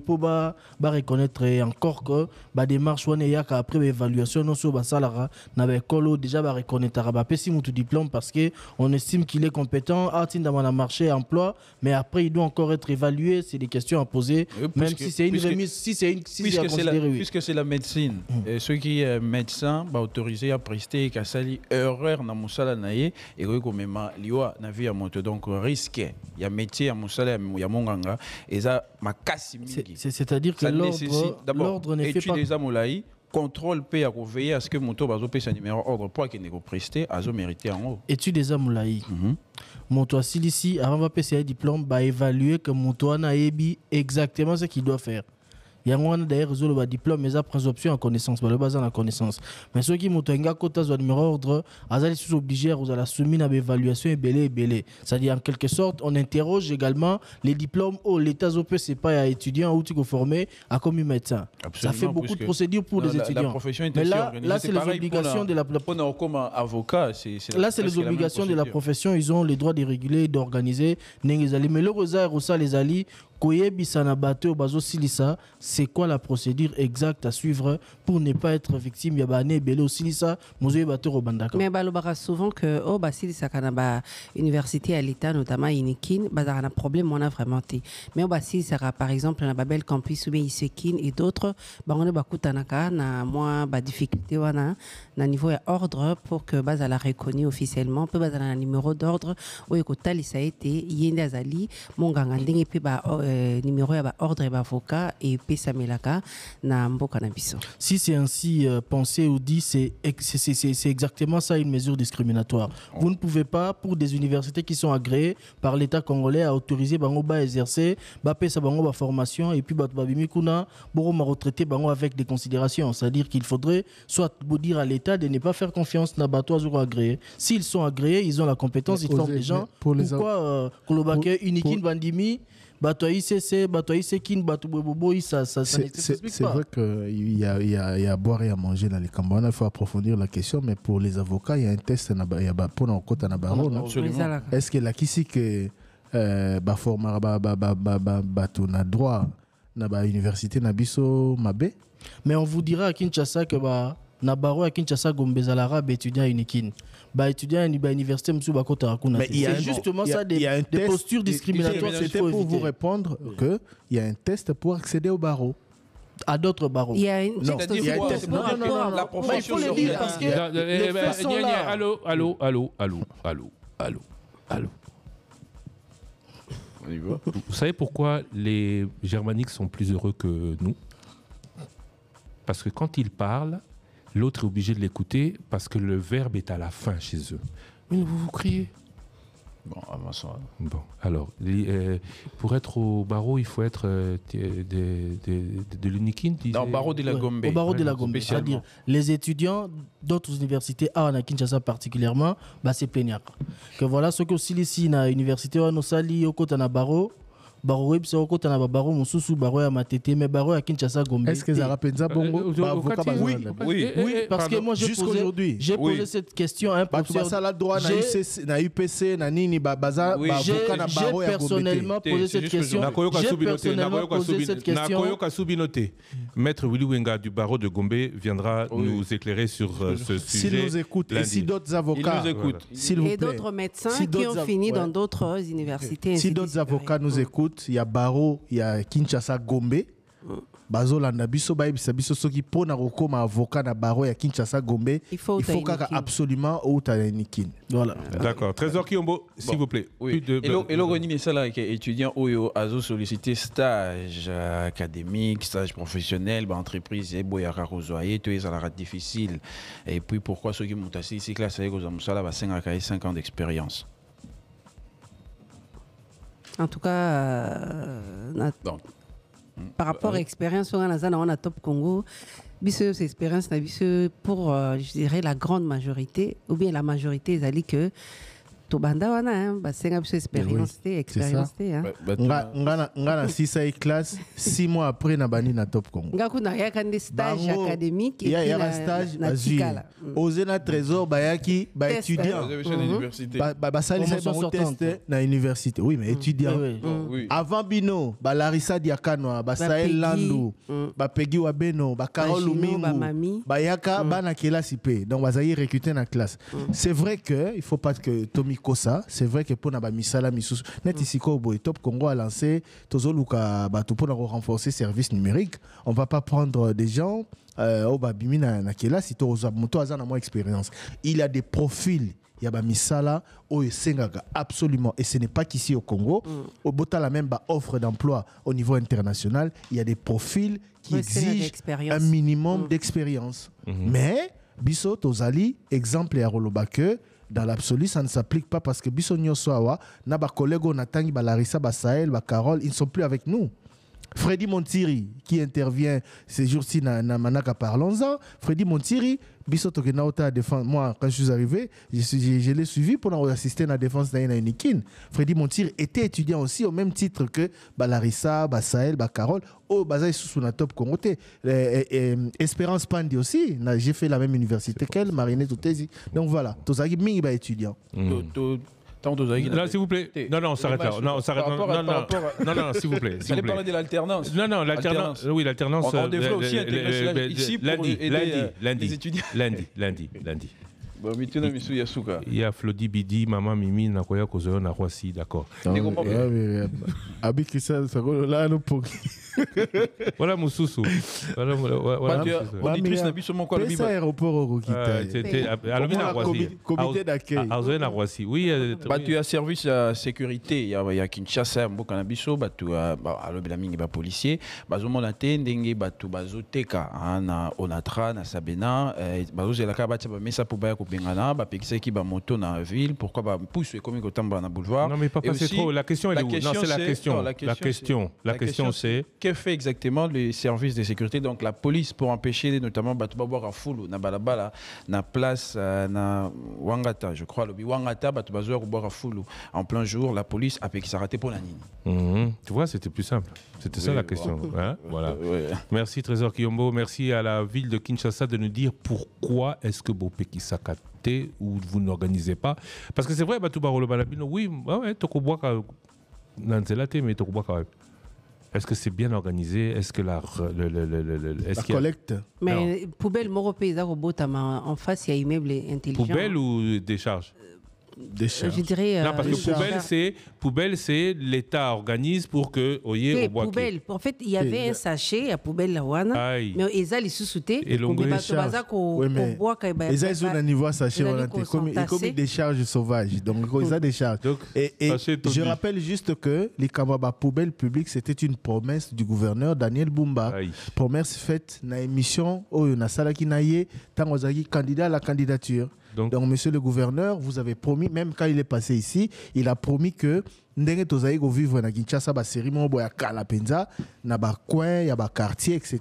pour ba reconnaître encore que ba démarche wana ya ka après évaluation non so ba salara na ba école déjà ba reconnaître ba pesi mutu diplôme parce que on estime qu'il est compétent atteindre dans le marché emploi mais après il doit encore être évalué, c'est des questions à poser même si c'est une remise puisque c'est la médecine et ceux qui médecins ba autorisé à prester erreur na musala naye et ko mema liwa na vie ya moto donc risque ya métier ya musala ya monganga eza makasi mingi c'est-à-dire que l'ordre n'est fait pas des amolai contrôle peut à veiller à ce que moto bazo paye sa numéro ordre pour qu'il ne prester azo mériter en haut étude des amolai moto ici avant va payer un diplôme ba évaluer que moto na ebi exactement ce qu'il doit faire. Il y a un d'ailleurs résoudre le diplôme mais ça prend option en connaissance le base en connaissance mais ceux qui motenga quota de numéro ordre azali sous obligé à la soumis à l'évaluation et belé c'est-à-dire en quelque sorte on interroge également les diplômes où l'état OP c'est pas à étudiant ou tu formé à comme médecin. Absolument, ça fait beaucoup de procédures pour les étudiants. La profession est mais là c'est les obligations de la comme avocat là c'est les obligations de la profession, ils ont les droits de réguler d'organiser mais le rosa les ali c'est quoi la procédure exacte à suivre pour ne pas être victime mais balobara souvent que silisa kana université à l'état notamment Inikin un problème on a vraiment mais silisa par exemple na Babel campus ou bien Isekin et d'autres on a bakutanaka na moins difficulté wana na niveau ya ordre pour que à la reconnu officiellement peut un numéro d'ordre ou ekotali ça a été yende azali monganga ndenge pe numéro ya ordre et avocat et pesa melaka na mboka na biso. Si c'est ainsi pensé ou dit c'est exactement ça une mesure discriminatoire. Vous ne pouvez pas pour des universités qui sont agréées par l'État congolais à autoriser bango ba exercer ba pesa bango ba formation et puis ba bimi kuna boro ma retraité bango avec des considérations, c'est-à-dire qu'il faudrait soit dire à l'État de ne pas faire confiance na bato azoko agréés. S'ils sont agréés, ils ont la compétence, ils forment des gens. Pourquoi kolobake unikin bandimi c'est vrai qu'il y a à boire et à manger dans les campagnes. Il faut approfondir la question, mais pour les avocats, il y a un test pour nos côtes à Baro. Est-ce que la qui que former na droit na université na biso mabé? Mais on vous dira à Kinshasa que na baro ya Kinshasa Gombe zalara ba étudiant unikin. Ba étudiant ni ba université msu ba kota rakuna. C'est justement ça des postures discriminatoires. C'était pour vous répondre que il y a un test pour accéder au barreau. À d'autres barreaux. Il y a une test. Non, la profession. Il faut le dire parce que les faits sont là. Allô. Vous savez pourquoi les germaniques sont plus heureux que nous? Parce que quand ils parlent, l'autre est obligé de l'écouter parce que le verbe est à la fin chez eux. Mais vous criez. Bon, avançons. Bon, alors, pour être au barreau, il faut être de l'unikin. Non, barreau de la Gombe. Au barreau de la Gombe, c'est-à-dire les étudiants d'autres universités, à Kinshasa particulièrement, bah, c'est plaignard. Que voilà, ce que aussi ici, dans l'université, on a sali au côté de barreau. Baro web c'est au côté na baro mususu baro ya matete mais baro ya Kinshasa Gombe. Est-ce que ça rappelle ça bongo? Oui, parce que moi j'ai posé cette question à un professeur. Ça la droit na UPC na nini baza avocat na baro ya Gombe. Personnellement posé cette question. Nakoyoka Subinoté. Maître Willy Wenga du barreau de Gombe viendra nous éclairer sur ce sujet. S'il nous écoute et si d'autres avocats et d'autres médecins qui ont fini dans d'autres universités. Si d'autres avocats nous écoutent, il y a Baro, il y a Kinshasa Gombe. Bazolanda biso bayebisa biso soki pona kokoma avocat na Baro ya Kinshasa Gombe. Il faut absolument outanikin. Voilà. D'accord. Trésor Kiyombo, s'il vous plaît. Oui. Et le reni ça là étudiant oyo azo solliciter stage académique, stage professionnel, entreprise et boyaka rozoyer, tout ça la difficile. Et puis pourquoi ceux qui montent assis ici classe avec aux amusala ba 5 ans d'expérience. En tout cas, par rapport à l'expérience, on a Top Congo, cette expérience pour, je dirais, la grande majorité, ou bien la majorité, c'est-à-dire que Tobanda wana c'est une expérience ngana 6 classe 6 mois après na bani na Top Congo ngakuna yaka des stages académiques et il y a stage bazila ozena trésor bayaki ba étudiant ba salisa ba test na université oui mais étudiant avant bino ba Larissa Diakano ba Sahel Landu ba Peggy Wabeno ba Carole Lumingu ba yaka bana kelasi pe donc bazayi recruter na classe c'est vrai que il faut pas que Tommy Kosa, c'est vrai que pour Misala Misusu, net ici Top Congo a lancé Tozoluka Bato pour renforcer le service numérique. On ne va pas prendre des gens au Babimi Nakela si Tozomoto a moins expérience. Il y a des profils. Il y a Misala au Sengaga absolument et ce n'est pas qu'ici au Congo. Au Bota la même offre d'emploi au niveau international. Il y a des profils qui exigent un minimum d'expérience. Mais Biso Tozali exemple et Aroloba que dans l'absolu, ça ne s'applique pas parce que Bissonio Soawa, Naba collègue Natangi, Larissa, Sahel, Carole, ils ne sont plus avec nous. Freddy Montiri, qui intervient ces jours-ci dans Manaka Parlons-en, Freddy Montiri, Bissoto Kenauta défense. Moi, quand je suis arrivé, je l'ai suivi pour assister à la défense d'Aïna. Freddy Montiri était étudiant aussi au même titre que Larissa, Sahel, Carole, au Bazaï sous la Top Congo. Espérance Pandi aussi, j'ai fait la même université qu'elle, Marinette Toutesi. Donc voilà, Tozagi Mingi étudiant. Là, s'il vous plaît. Non, on s'arrête là. Non, on s'arrête là. Non, s'il vous plaît. Vous allez parler de l'alternance. Non, l'alternance. Oui, l'alternance. On devrait aussi intégrer ici pour aider les étudiants. Lundi. Il y a Flodi Bidi, Maman Mimi, Nakoya Kozoyo, Narwasi, d'accord. Abi Christian, ça va là, nous pour. Voilà Moussoussou. Voilà. Auditrice n'a plus seulement quoi le bibé. Aéroport au comité d'accueil. Oui. Tu as service à sécurité. Il y a Kinshasa, Mbokanabiso, tu as Alobelaming, policier. Bazomo Nate, Ndenge, Batu Bazoteka, Onatra, Nasabena, Bazozelaka, mais ça pour Baya Kopengana, Bapekisa qui va moto dans la ville. Pourquoi pousser comme il dans le boulevard? Non, mais pas passer trop. La question, elle est où? Non, c'est la question, c'est. Que fait exactement les services de sécurité, donc la police, pour empêcher notamment Batubaboir à Foulou, na balabala, na place, na Wangata, je crois, le Wangata, Batubaboir à Foulou, en plein jour, la police a pu s'arrêter pour la ligne. Tu vois, c'était plus simple. C'était ça la question. Hein? Voilà. Merci Trésor Kiyombo, merci à la ville de Kinshasa de nous dire pourquoi est-ce que Bopeki Sakate ou vous n'organisez pas. Parce que c'est vrai, Batubaboir le Balabino, oui, Tokoboaka, Nanzelate, mais Tokoboaka. Est-ce que c'est bien organisé? Est-ce que la collecte? Mais poubelle, moro paysa robot en face, il y a immeuble intelligent. Poubelle ou décharge? Décharge. Je dirais. Non, parce que poubelle, c'est l'État organise pour que oui, poubelle. En fait, il y avait un sachet à poubelle là, mais ils allaient sous-souter. Et l'on oui, mais ils ont un niveau sachet comme des charges sauvages. Donc, ils ont des charges. Et je rappelle juste que les Kamaba poubelles publiques, c'était une promesse du gouverneur Daniel Bumba. Promesse faite dans l'émission où Nasalaki Naye, tant candidat à la candidature. Donc, monsieur le gouverneur, vous avez promis, même quand il est passé ici, il a promis que ndenge tozayi ko vivre na Kinshasa ba série mo boya kala penza na ba coin ya ba quartier etc.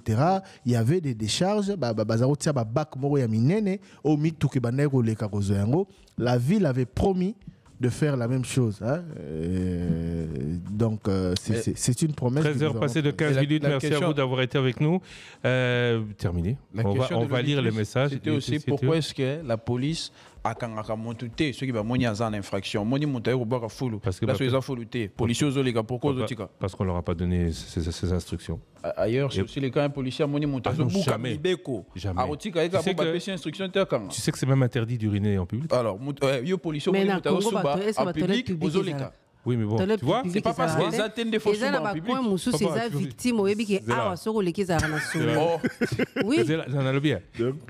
Il y avait des décharges bazaro tia ba bac moko ya minene au mituke banai ko leka ko zoyango. La ville avait promis de faire la même chose. Hein? Donc, c'est une promesse. 13h passées de 15 minutes. Merci à vous d'avoir été avec nous. Terminé. On va lire les messages. C'était aussi pourquoi est-ce que la police a monté ceux qui vont monter en infraction. Parce qu'on leur a pas donné ces instructions. Ailleurs, c'est aussi les cas un policier monté jamais. Tu sais que c'est même interdit d'uriner en public. Alors, yo policier en public, oui, mais bon, tu vois, c'est pas parce qu'ils atteignent des fausses en public. C'est victime au début qui a oui. J'en ai le bien.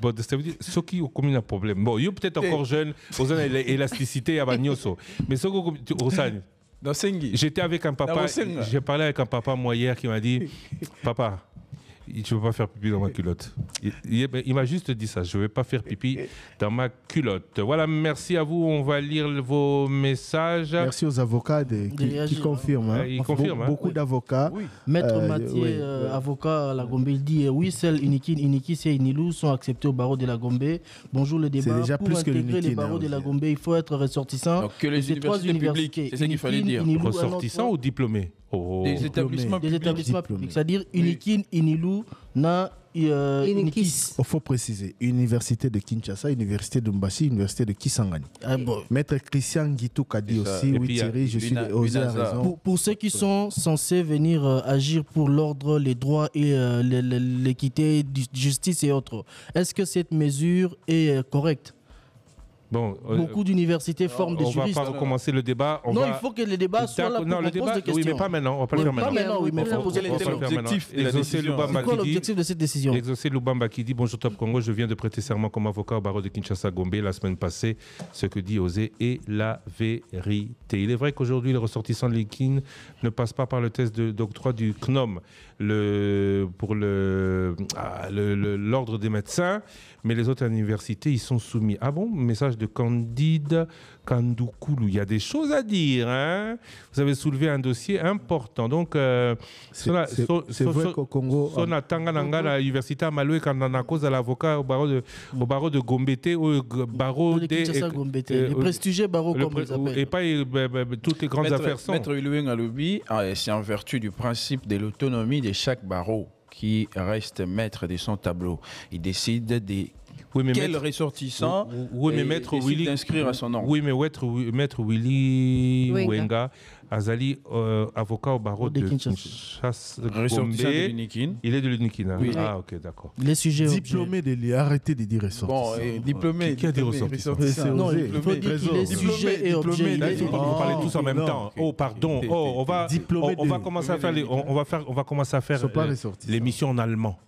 Bon, ça veut dire ceux qui ont commis un problème. Bon, ils peut-être encore jeunes, ils ont l'élasticité à Bagnoso. Mais ceux qui ont j'étais avec un papa, j'ai parlé avec un papa moi hier qui m'a dit, papa, tu ne peux pas faire pipi dans ma culotte. Il m'a juste dit ça, je ne vais pas faire pipi dans ma culotte. Voilà, merci à vous, on va lire vos messages. Merci aux avocats qui confirment. Hein. Ils confirment. Beaucoup d'avocats. Oui. Maître Mathieu, avocat à la Gombe, il dit oui, seuls Inikis et Inilou sont acceptés au barreau de la Gombe. Bonjour le débat. C'est déjà pour plus intégrer que les barreaux de la Gombe, il faut être ressortissant. Donc que les universités publiques, c'est ce qu'il fallait dire. Ressortissant ou diplômé? Des établissements publics, c'est-à-dire Unikin, Inilou, na Inikis. Il faut préciser, Université de Kinshasa, Université de Mbassi, Université de Kisangani. Maître Christian Guitou a dit aussi, oui Thierry, je suis osé à raison. Pour ceux qui sont censés venir agir pour l'ordre, les droits et l'équité, justice et autres, est-ce que cette mesure est correcte? Bon, beaucoup d'universités forment des juristes. On ne va pas recommencer le débat. Il faut que le débat soit là pour qu'on pose des questions. Oui, mais pas maintenant. On va pas le faire maintenant. Mais il faut poser les objectifs. C'est quoi l'objectif de cette décision? Exaucé Lubamba qui dit bonjour Top Congo, je viens de prêter serment comme avocat au barreau de Kinshasa Gombe la semaine passée. Ce que dit Osé est la vérité. Il est vrai qu'aujourd'hui, les ressortissants de l'IKIN ne passent pas par le test d'octroi du CNOM pour l'ordre des médecins, mais les autres universités, ils sont soumis. Ah bon? Message de Candide Kandoukulu. Il y a des choses à dire. Hein? Vous avez soulevé un dossier important. Donc, c'est vrai qu'au Congo... la université Maloué Kandana cause à l'avocat au barreau de Gombete, au barreau le prestigieux barreau comme ils appellent. Et pas toutes les grandes affaires sont. Maître Ulueng Alobi, c'est en vertu du principe de l'autonomie de chaque barreau qui reste maître de son tableau. Il décide de quel ressortissant décide d'inscrire à son nom. Oui, mais maître Willy Wenga, Azali, avocat au barreau de Kinshasa. Ressortissant de l'Unikin. Il est de l'Unikin. Oui. Ah, ok, d'accord. Les sujets diplômé de l'IA, arrêtez de dire ressortissant. Bon, diplômé. Qui a dit ressortissant? Non, il faut dire qu'il est sujet et objet. Vous parlez tous en même temps. Oh, pardon. On va commencer à faire l'émission en allemand.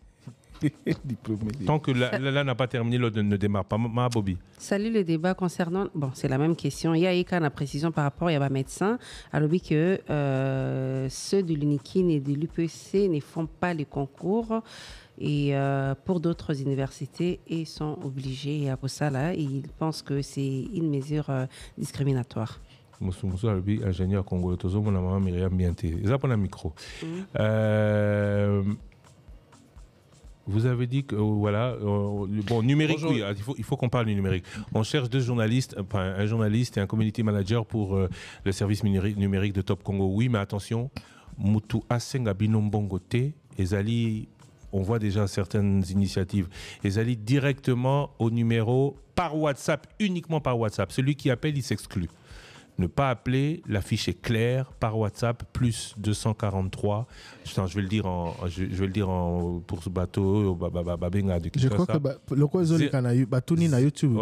Tant que là n'a pas terminé, l'autre ne démarre pas. Ma Bobby. Salut le débat concernant. Bon, c'est la même question. Il y a une précision par rapport à un médecin. Alors, que ceux de l'UNIKIN et de l'UPC ne font pas les concours. Et pour d'autres universités, ils sont obligés. À pour ça, là, ils pensent que c'est une mesure discriminatoire. Moussou Albi, ingénieur congolais, tout mon maman Myriam Bienté. Ils ont un micro. Vous avez dit que, voilà, bon, numérique, oui, il faut qu'on parle du numérique. On cherche deux journalistes, un journaliste et un community manager pour le service numérique de Top Congo. Oui, mais attention, Moutou Asenga Binombongote, Ezali, on voit déjà certaines initiatives. Ezali directement au numéro par WhatsApp, uniquement par WhatsApp. Celui qui appelle, il s'exclut. ne pas appeler. La fiche est claire par WhatsApp, plus 243. Putain, je vais le dire pour ce bateau. Je crois que le quoi ils batuni na YouTube.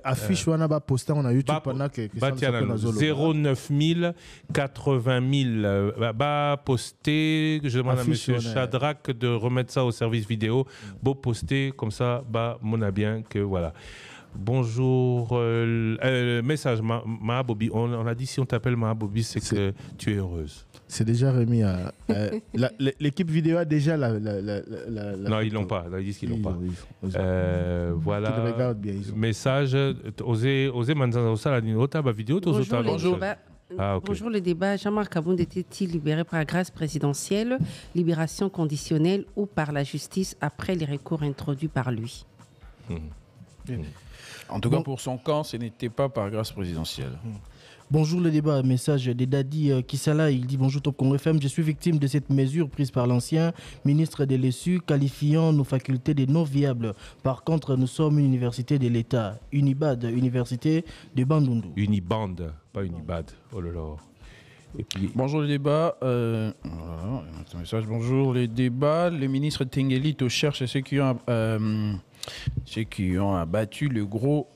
Affiche wana ba poster na YouTube pendant que 09 000 80 000 ba poster. Je demande à Monsieur Shadrach de remettre ça au service vidéo. Beau poster comme ça, bah mon a bien que voilà. Bonjour, message Mahabobi. On a dit si on t'appelle Mahabobi, c'est que tu es heureuse. C'est déjà remis à. L'équipe vidéo a déjà la non, ils l'ont pas. Ils disent qu'ils l'ont pas. Voilà. Qu'ils regardent bien. Message. Osez Manzana Osala Ninota, vidéo. Bonjour. Bonjour, le débat. Jean-Marc Abound était-il libéré par grâce présidentielle, libération conditionnelle ou par la justice après les recours introduits par lui? En tout cas, pour son camp, ce n'était pas par grâce présidentielle. Bonjour le débat, message de Dadi Kisala, il dit bonjour Top Congo FM, je suis victime de cette mesure prise par l'ancien ministre de l'ESU qualifiant nos facultés de non viables. Par contre, nous sommes une université de l'État, Unibad, université de Bandundu. Uniband, pas Unibad, oh là là. Et puis... Bonjour le débat, message. Bonjour les débats, le ministre Tengelito cherche ceux qui ont abattu le gros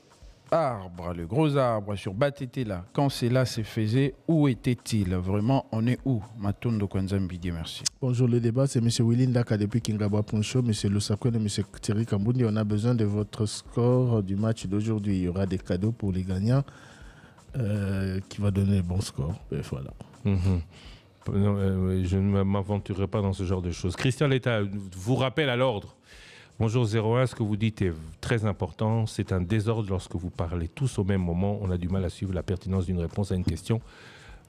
arbre sur Batete là. Quand cela se faisait, où était-il? Vraiment, on est où? Matondo Kwanzambidi, merci. Bonjour le débat, c'est M. Willy Ndaka depuis Kingaba Poncho, M. Lusako et M. Thierry Kambundi. On a besoin de votre score du match d'aujourd'hui. Il y aura des cadeaux pour les gagnants qui va donner le bon score. Et voilà. Je ne m'aventurerai pas dans ce genre de choses. Christian Letta vous rappelle à l'ordre. Bonjour 01, ce que vous dites est très important. C'est un désordre lorsque vous parlez tous au même moment. On a du mal à suivre la pertinence d'une réponse à une question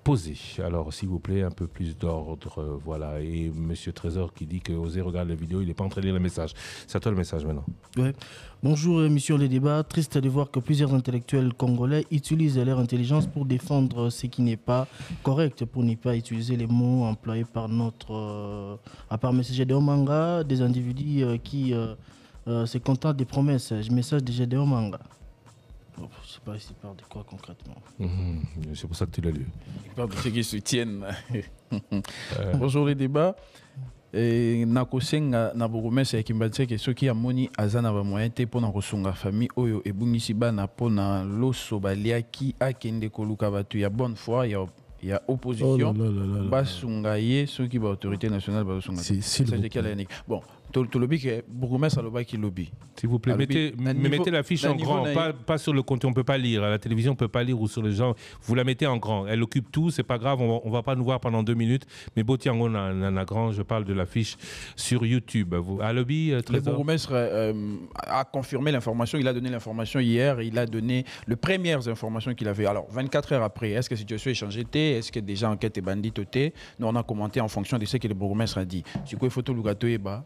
posée. Alors, s'il vous plaît, un peu plus d'ordre. Voilà. Et Monsieur Trésor qui dit que Osez regarde la vidéo, il n'est pas en train de lire le message. C'est à toi le message maintenant. Ouais. Bonjour, émission Les Débats. Triste de voir que plusieurs intellectuels congolais utilisent leur intelligence pour défendre ce qui n'est pas correct, pour ne pas utiliser les mots employés par à part M. Gédéon Manga, des individus qui se contentent des promesses. Message de Gédéon Manga. Je ne sais pas s'il parle de quoi concrètement. C'est pour ça que tu l'as lu. Il parle de ceux qui soutiennent. Bonjour les débats. Nakosenga na burumesa ya Kimbantseke soki amoni azana ba moyen te pona kosunga famille oyo ebungisi bana pona loso baliaki akende koluka batu ya bonne foi ya opposition basunga ye soki ba autorité nationale basunga. Bon, tout le que burumesa aloba ki lobby. S'il vous plaît, mettez la fiche en grand, pas sur le compte, on ne peut pas lire. À la télévision, on ne peut pas lire ou sur les gens. Vous la mettez en grand. Elle occupe tout, c'est pas grave, on ne va pas nous voir pendant 2 minutes. Mais Botiango n'a grand, je parle de la fiche sur YouTube. À lobby, le bourgmestre a confirmé l'information, il a donné l'information hier, il a donné les premières informations qu'il avait. Alors, 24 heures après, est-ce que la situation est changée? Est-ce que déjà enquête est bandite? Nous, on a commenté en fonction de ce que le bourgmestre a dit. C'est quoi, il faut tout le gâteau et bas.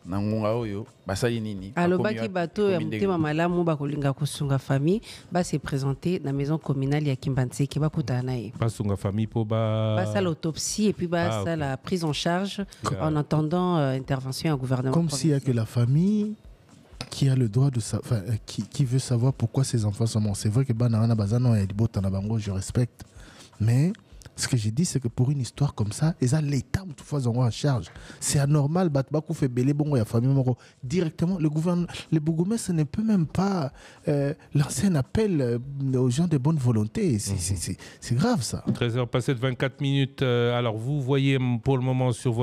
Alobaki bato ya mutema malamu bakolinga kosunga famille se présenter dans la maison communale ya Kimbantseke bakutana naye. Basunga famille pour ça l'autopsie et puis ça la prise en charge en attendant intervention du gouvernement. Comme s'il y a que la famille qui a le droit de savoir, qui veut savoir pourquoi ses enfants sont morts. C'est vrai que banana bazano et botana bango je respecte, mais ce que j'ai dit, c'est que pour une histoire comme ça, l'État toutefois en charge. C'est anormal, Batbakou fait belé bongo ya famille moro directement. Le bourgmestre ne peut même pas lancer un appel aux gens de bonne volonté. C'est grave ça. 13h passé de 24 minutes. Alors vous voyez pour le moment sur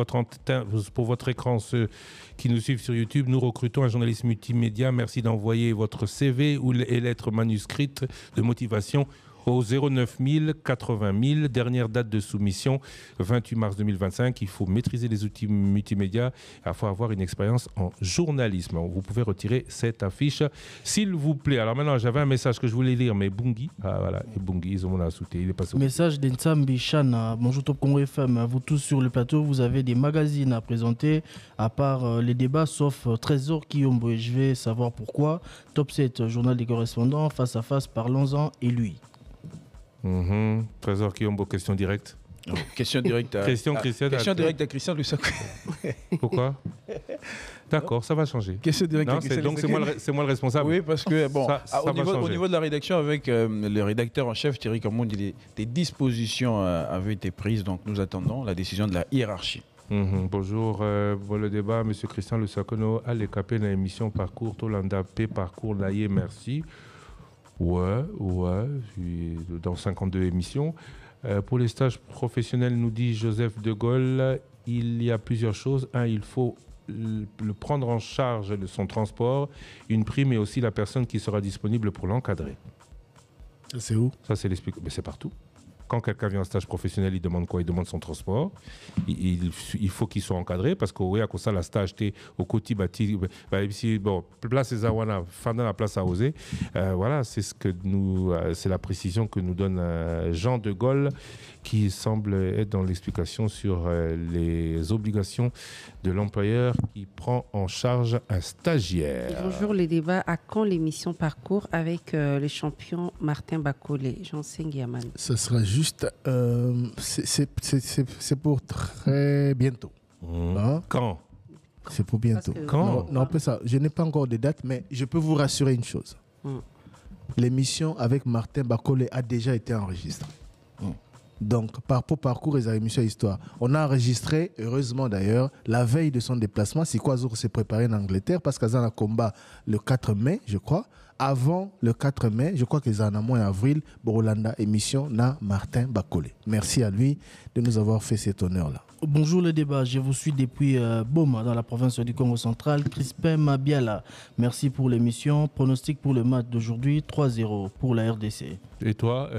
pour votre écran ceux qui nous suivent sur YouTube, nous recrutons un journaliste multimédia. Merci d'envoyer votre CV et lettres manuscrites de motivation au 09 000 80 000, dernière date de soumission, 28 mars 2025. Il faut maîtriser les outils multimédia, il faut avoir une expérience en journalisme. Vous pouvez retirer cette affiche, s'il vous plaît. Alors maintenant, j'avais un message que je voulais lire, mais Bungi, voilà, et Bungi, ils ont sauté, il est passé. Message d'Ensambi Chana, bonjour Top Congo FM, vous tous sur le plateau, vous avez des magazines à présenter, à part les débats, sauf Trésor Kiyombo. Je vais savoir pourquoi. Top 7, journal des correspondants, face à face, parlons-en, et lui. Trésor Kiyombo, question directe. Question directe à Christian directe à Christian Lusako. Pourquoi? D'accord, ça va changer. Question directe. Donc c'est moi le responsable. Oui, parce que bon, ça au niveau de la rédaction, avec le rédacteur en chef Thierry Camoun, des dispositions avaient été prises, donc nous attendons la décision de la hiérarchie. Bonjour, pour le débat, M. Christian Lusakono, à l'écapé dans l'émission Parcours Tolanda P, Parcours Naye, merci. Ouais, je suis dans 52 émissions. Pour les stages professionnels, nous dit Joseph de Gaulle, il y a plusieurs choses. Un, il faut le prendre en charge de son transport, une prime et aussi la personne qui sera disponible pour l'encadrer. C'est où? Ça, c'est l'explication. Mais c'est partout. Quand quelqu'un vient en stage professionnel, il demande quoi? Il demande son transport. Il faut qu'il soit encadré parce que oui, à cause ça, la stage t'es au côté bâti. Ici, bon, place des Awana, fin de la place à oser. Voilà, c'est ce que c'est la précision que nous donne Jean de Gaulle, qui semble être dans l'explication sur les obligations de l'employeur qui prend en charge un stagiaire. Bonjour, les débats. À quand l'émission Parcours avec le champion Martin Bacolé, Jean-Seng Yaman? Ce sera juste, c'est pour très bientôt. Hein? Quand? C'est pour bientôt. Quand? Non, ça. Je n'ai pas encore de date, mais je peux vous rassurer une chose. L'émission avec Martin Bacolé a déjà été enregistrée. Donc, parcours et émission Histoire. On a enregistré, heureusement d'ailleurs, la veille de son déplacement. C'est quoi s'est préparé en Angleterre parce qu'ils ont un combat le 4 mai, je crois. Avant le 4 mai, je crois qu'ils ont un mois en avril, Borolanda, émission na Martin Bacolé. Merci à lui de nous avoir fait cet honneur-là. Bonjour le débat, je vous suis depuis Boma dans la province du Congo central. Crispin Mabiala, merci pour l'émission. Pronostic pour le match d'aujourd'hui, 3-0 pour la RDC. Et toi,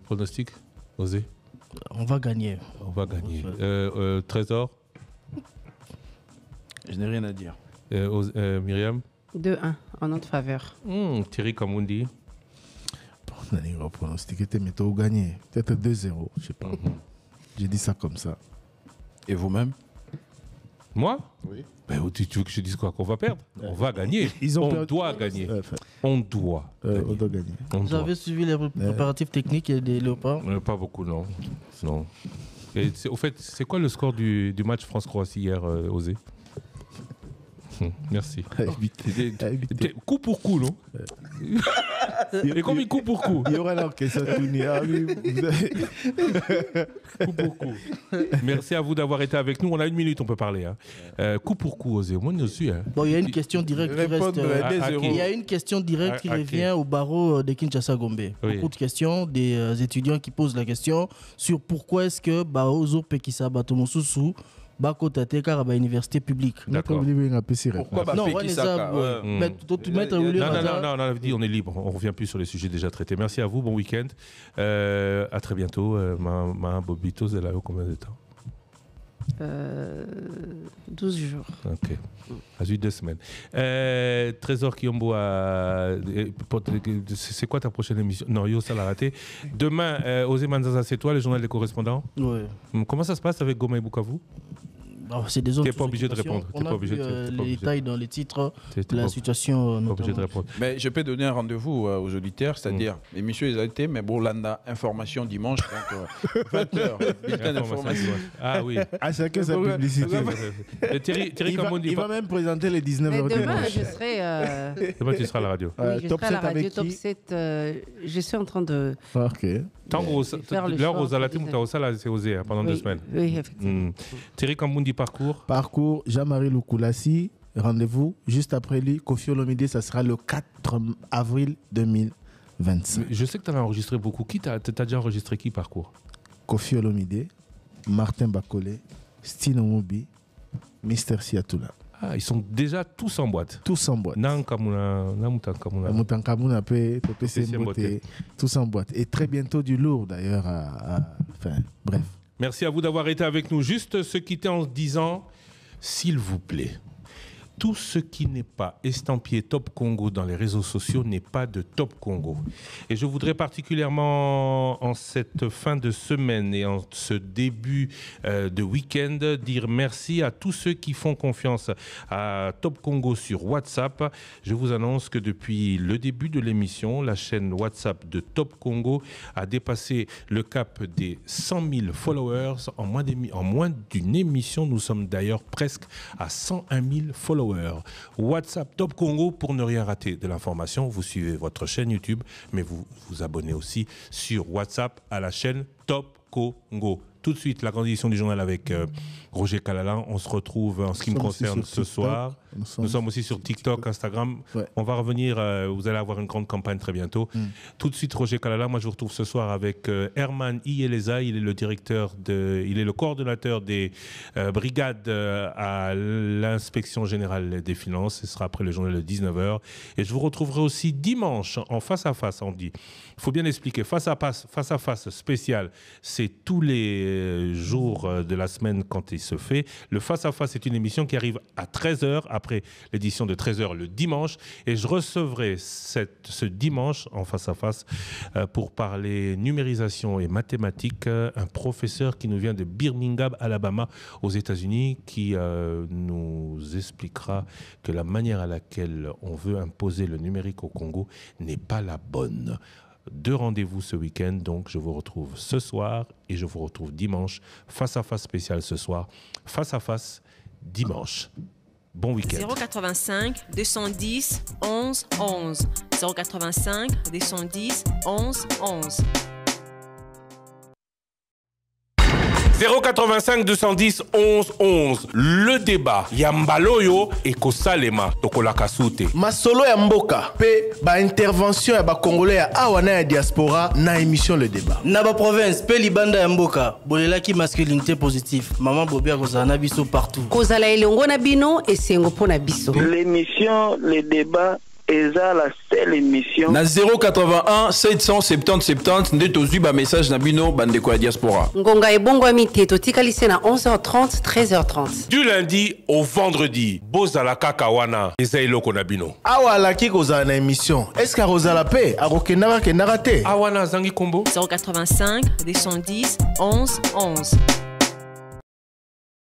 pronostic, Osé? On va gagner. On va gagner. Trésor? Je n'ai rien à dire. Myriam? 2-1 en notre faveur. Thierry Kamoundi? On a pronostiqué, mais tu as gagné. Peut-être 2-0, je ne sais pas. J'ai dit ça comme ça. Et vous-même? Moi? Oui. Ben, tu veux que je dise quoi? Qu'on va perdre? On va gagner. On doit gagner. On doit gagner. Vous avez suivi les préparatifs techniques des Léopards? Pas beaucoup, non. Et au fait, c'est quoi le score du match France-Croatie hier, Osé? Merci. Coup pour coup, non? Et comme il coup pour coup. Il y aura alors que ça tourne. Coup pour coup. Merci à vous d'avoir été avec nous. On a 1 minute, on peut parler. Coup pour coup, Osé. Moi, je suis. Bon, il y a une question directe qui reste. Il y a une question directe qui revient au barreau de Kinshasa Gombe. Beaucoup de questions des étudiants qui posent la question sur pourquoi est-ce que Baozo Pekisa Batomosusu Bakotate car à l'université publique. D'accord. Pourquoi non, on est libre. On ne revient plus sur les sujets déjà traités. Merci à vous. Bon week-end. À très bientôt. Ma Bobito, elle a eu combien de temps? 12 jours. Ok. À 2 semaines. Trésor Kiombo, c'est quoi ta prochaine émission? Non, Yo, ça l'a raté. Demain, Osé Manzaza, c'est toi, le journal des correspondants? Oui. Comment ça se passe avec Goma et Bukavu? C'est des zones. Tu n'es pas obligé de répondre. On a vu les détails dans les titres, la situation. Pas obligé de répondre. Mais je peux donner un rendez-vous aux auditeurs, c'est-à-dire l'émission est arrêtée, mais bon, l'anda information dimanche, donc 20h, bulletin d'information. Ah oui. À chacun sa publicité. Thierry Kamondi. Il va même présenter les 19h. Demain, je serai. Demain, tu seras à la radio. Oui, je serai à la radio Top 7. Je suis en train de. Ok. L'heure aux Alatim, c'est osé pendant 2 semaines. Oui, effectivement. Thierry Kambundi, parcours. Parcours, Jean-Marie Loukoulasi, rendez-vous juste après lui. Kofi Olomide, ça sera le 4 avril 2025. Je sais que tu en as enregistré beaucoup. Tu as déjà enregistré qui, parcours? Kofi Olomide, Martin Bacolé, Stino Mobi, Mister Siatoula. Ah, ils sont déjà tous en boîte. Tous en boîte. Mutankamuna tous en boîte. Et très bientôt du lourd d'ailleurs. Enfin, bref. Merci à vous d'avoir été avec nous. Juste se quitter en disant, s'il vous plaît, tout ce qui n'est pas estampillé Top Congo dans les réseaux sociaux n'est pas de Top Congo. Et je voudrais particulièrement en cette fin de semaine et en ce début de week-end dire merci à tous ceux qui font confiance à Top Congo sur WhatsApp. Je vous annonce que depuis le début de l'émission, la chaîne WhatsApp de Top Congo a dépassé le cap des 100 000 followers en moins d'une émission. Nous sommes d'ailleurs presque à 101 000 followers. Power. WhatsApp Top Congo pour ne rien rater de l'information. Vous suivez votre chaîne YouTube, mais vous vous abonnez aussi sur WhatsApp à la chaîne Top Congo. Tout de suite, la grande édition du journal avec Roger Kalala. On se retrouve en ce qui me concerne ce soir. Nous sommes aussi sur TikTok, Instagram. Ouais. On va revenir, vous allez avoir une grande campagne très bientôt. Tout de suite, Roger Kalala, moi je vous retrouve ce soir avec Herman Iyeleza. Il est le coordonnateur des brigades à l'inspection générale des finances. Ce sera après le journal de 19h. Et je vous retrouverai aussi dimanche en face à face, on dit. Il faut bien expliquer, face à face spécial, c'est tous les jours de la semaine quand il se fait. Le face à face est une émission qui arrive à 13h, après l'édition de 13h le dimanche. Et je recevrai ce dimanche en face à face pour parler numérisation et mathématiques, un professeur qui nous vient de Birmingham, Alabama, aux États-Unis, qui nous expliquera que la manière à laquelle on veut imposer le numérique au Congo n'est pas la bonne. 2 rendez-vous ce week-end, donc je vous retrouve ce soir et je vous retrouve dimanche. Face à face spécial ce soir, face à face dimanche. Bon week-end. 085 210 11 11. 085 210 11 11. 085 210 11 11. Le débat Yambaloyo et Kosalema Tokolaka Soute. Masolo ya mboka pe ba intervention ya ba congolais ya awana ya diaspora na émission Le Débat. Na ba province pe libanda ya mboka bolelaki masculinité positive. Maman Bobia kozana biso partout. Kozala elongo na bino esengo pona biso. L'émission Le Débat est la seule émission. Na 081 770 70 nde tozui ba message na bino bandeko ya diaspora. Ngonga ebongo amite totikalise na 11h30 13h30. Du lundi au vendredi, bozala kaka wana eza eloko na bino. Awala ki kozala na émission. Est-ce que rozala pe akokendaka kendaka te? Awana zangi kombo 085 210 11 11.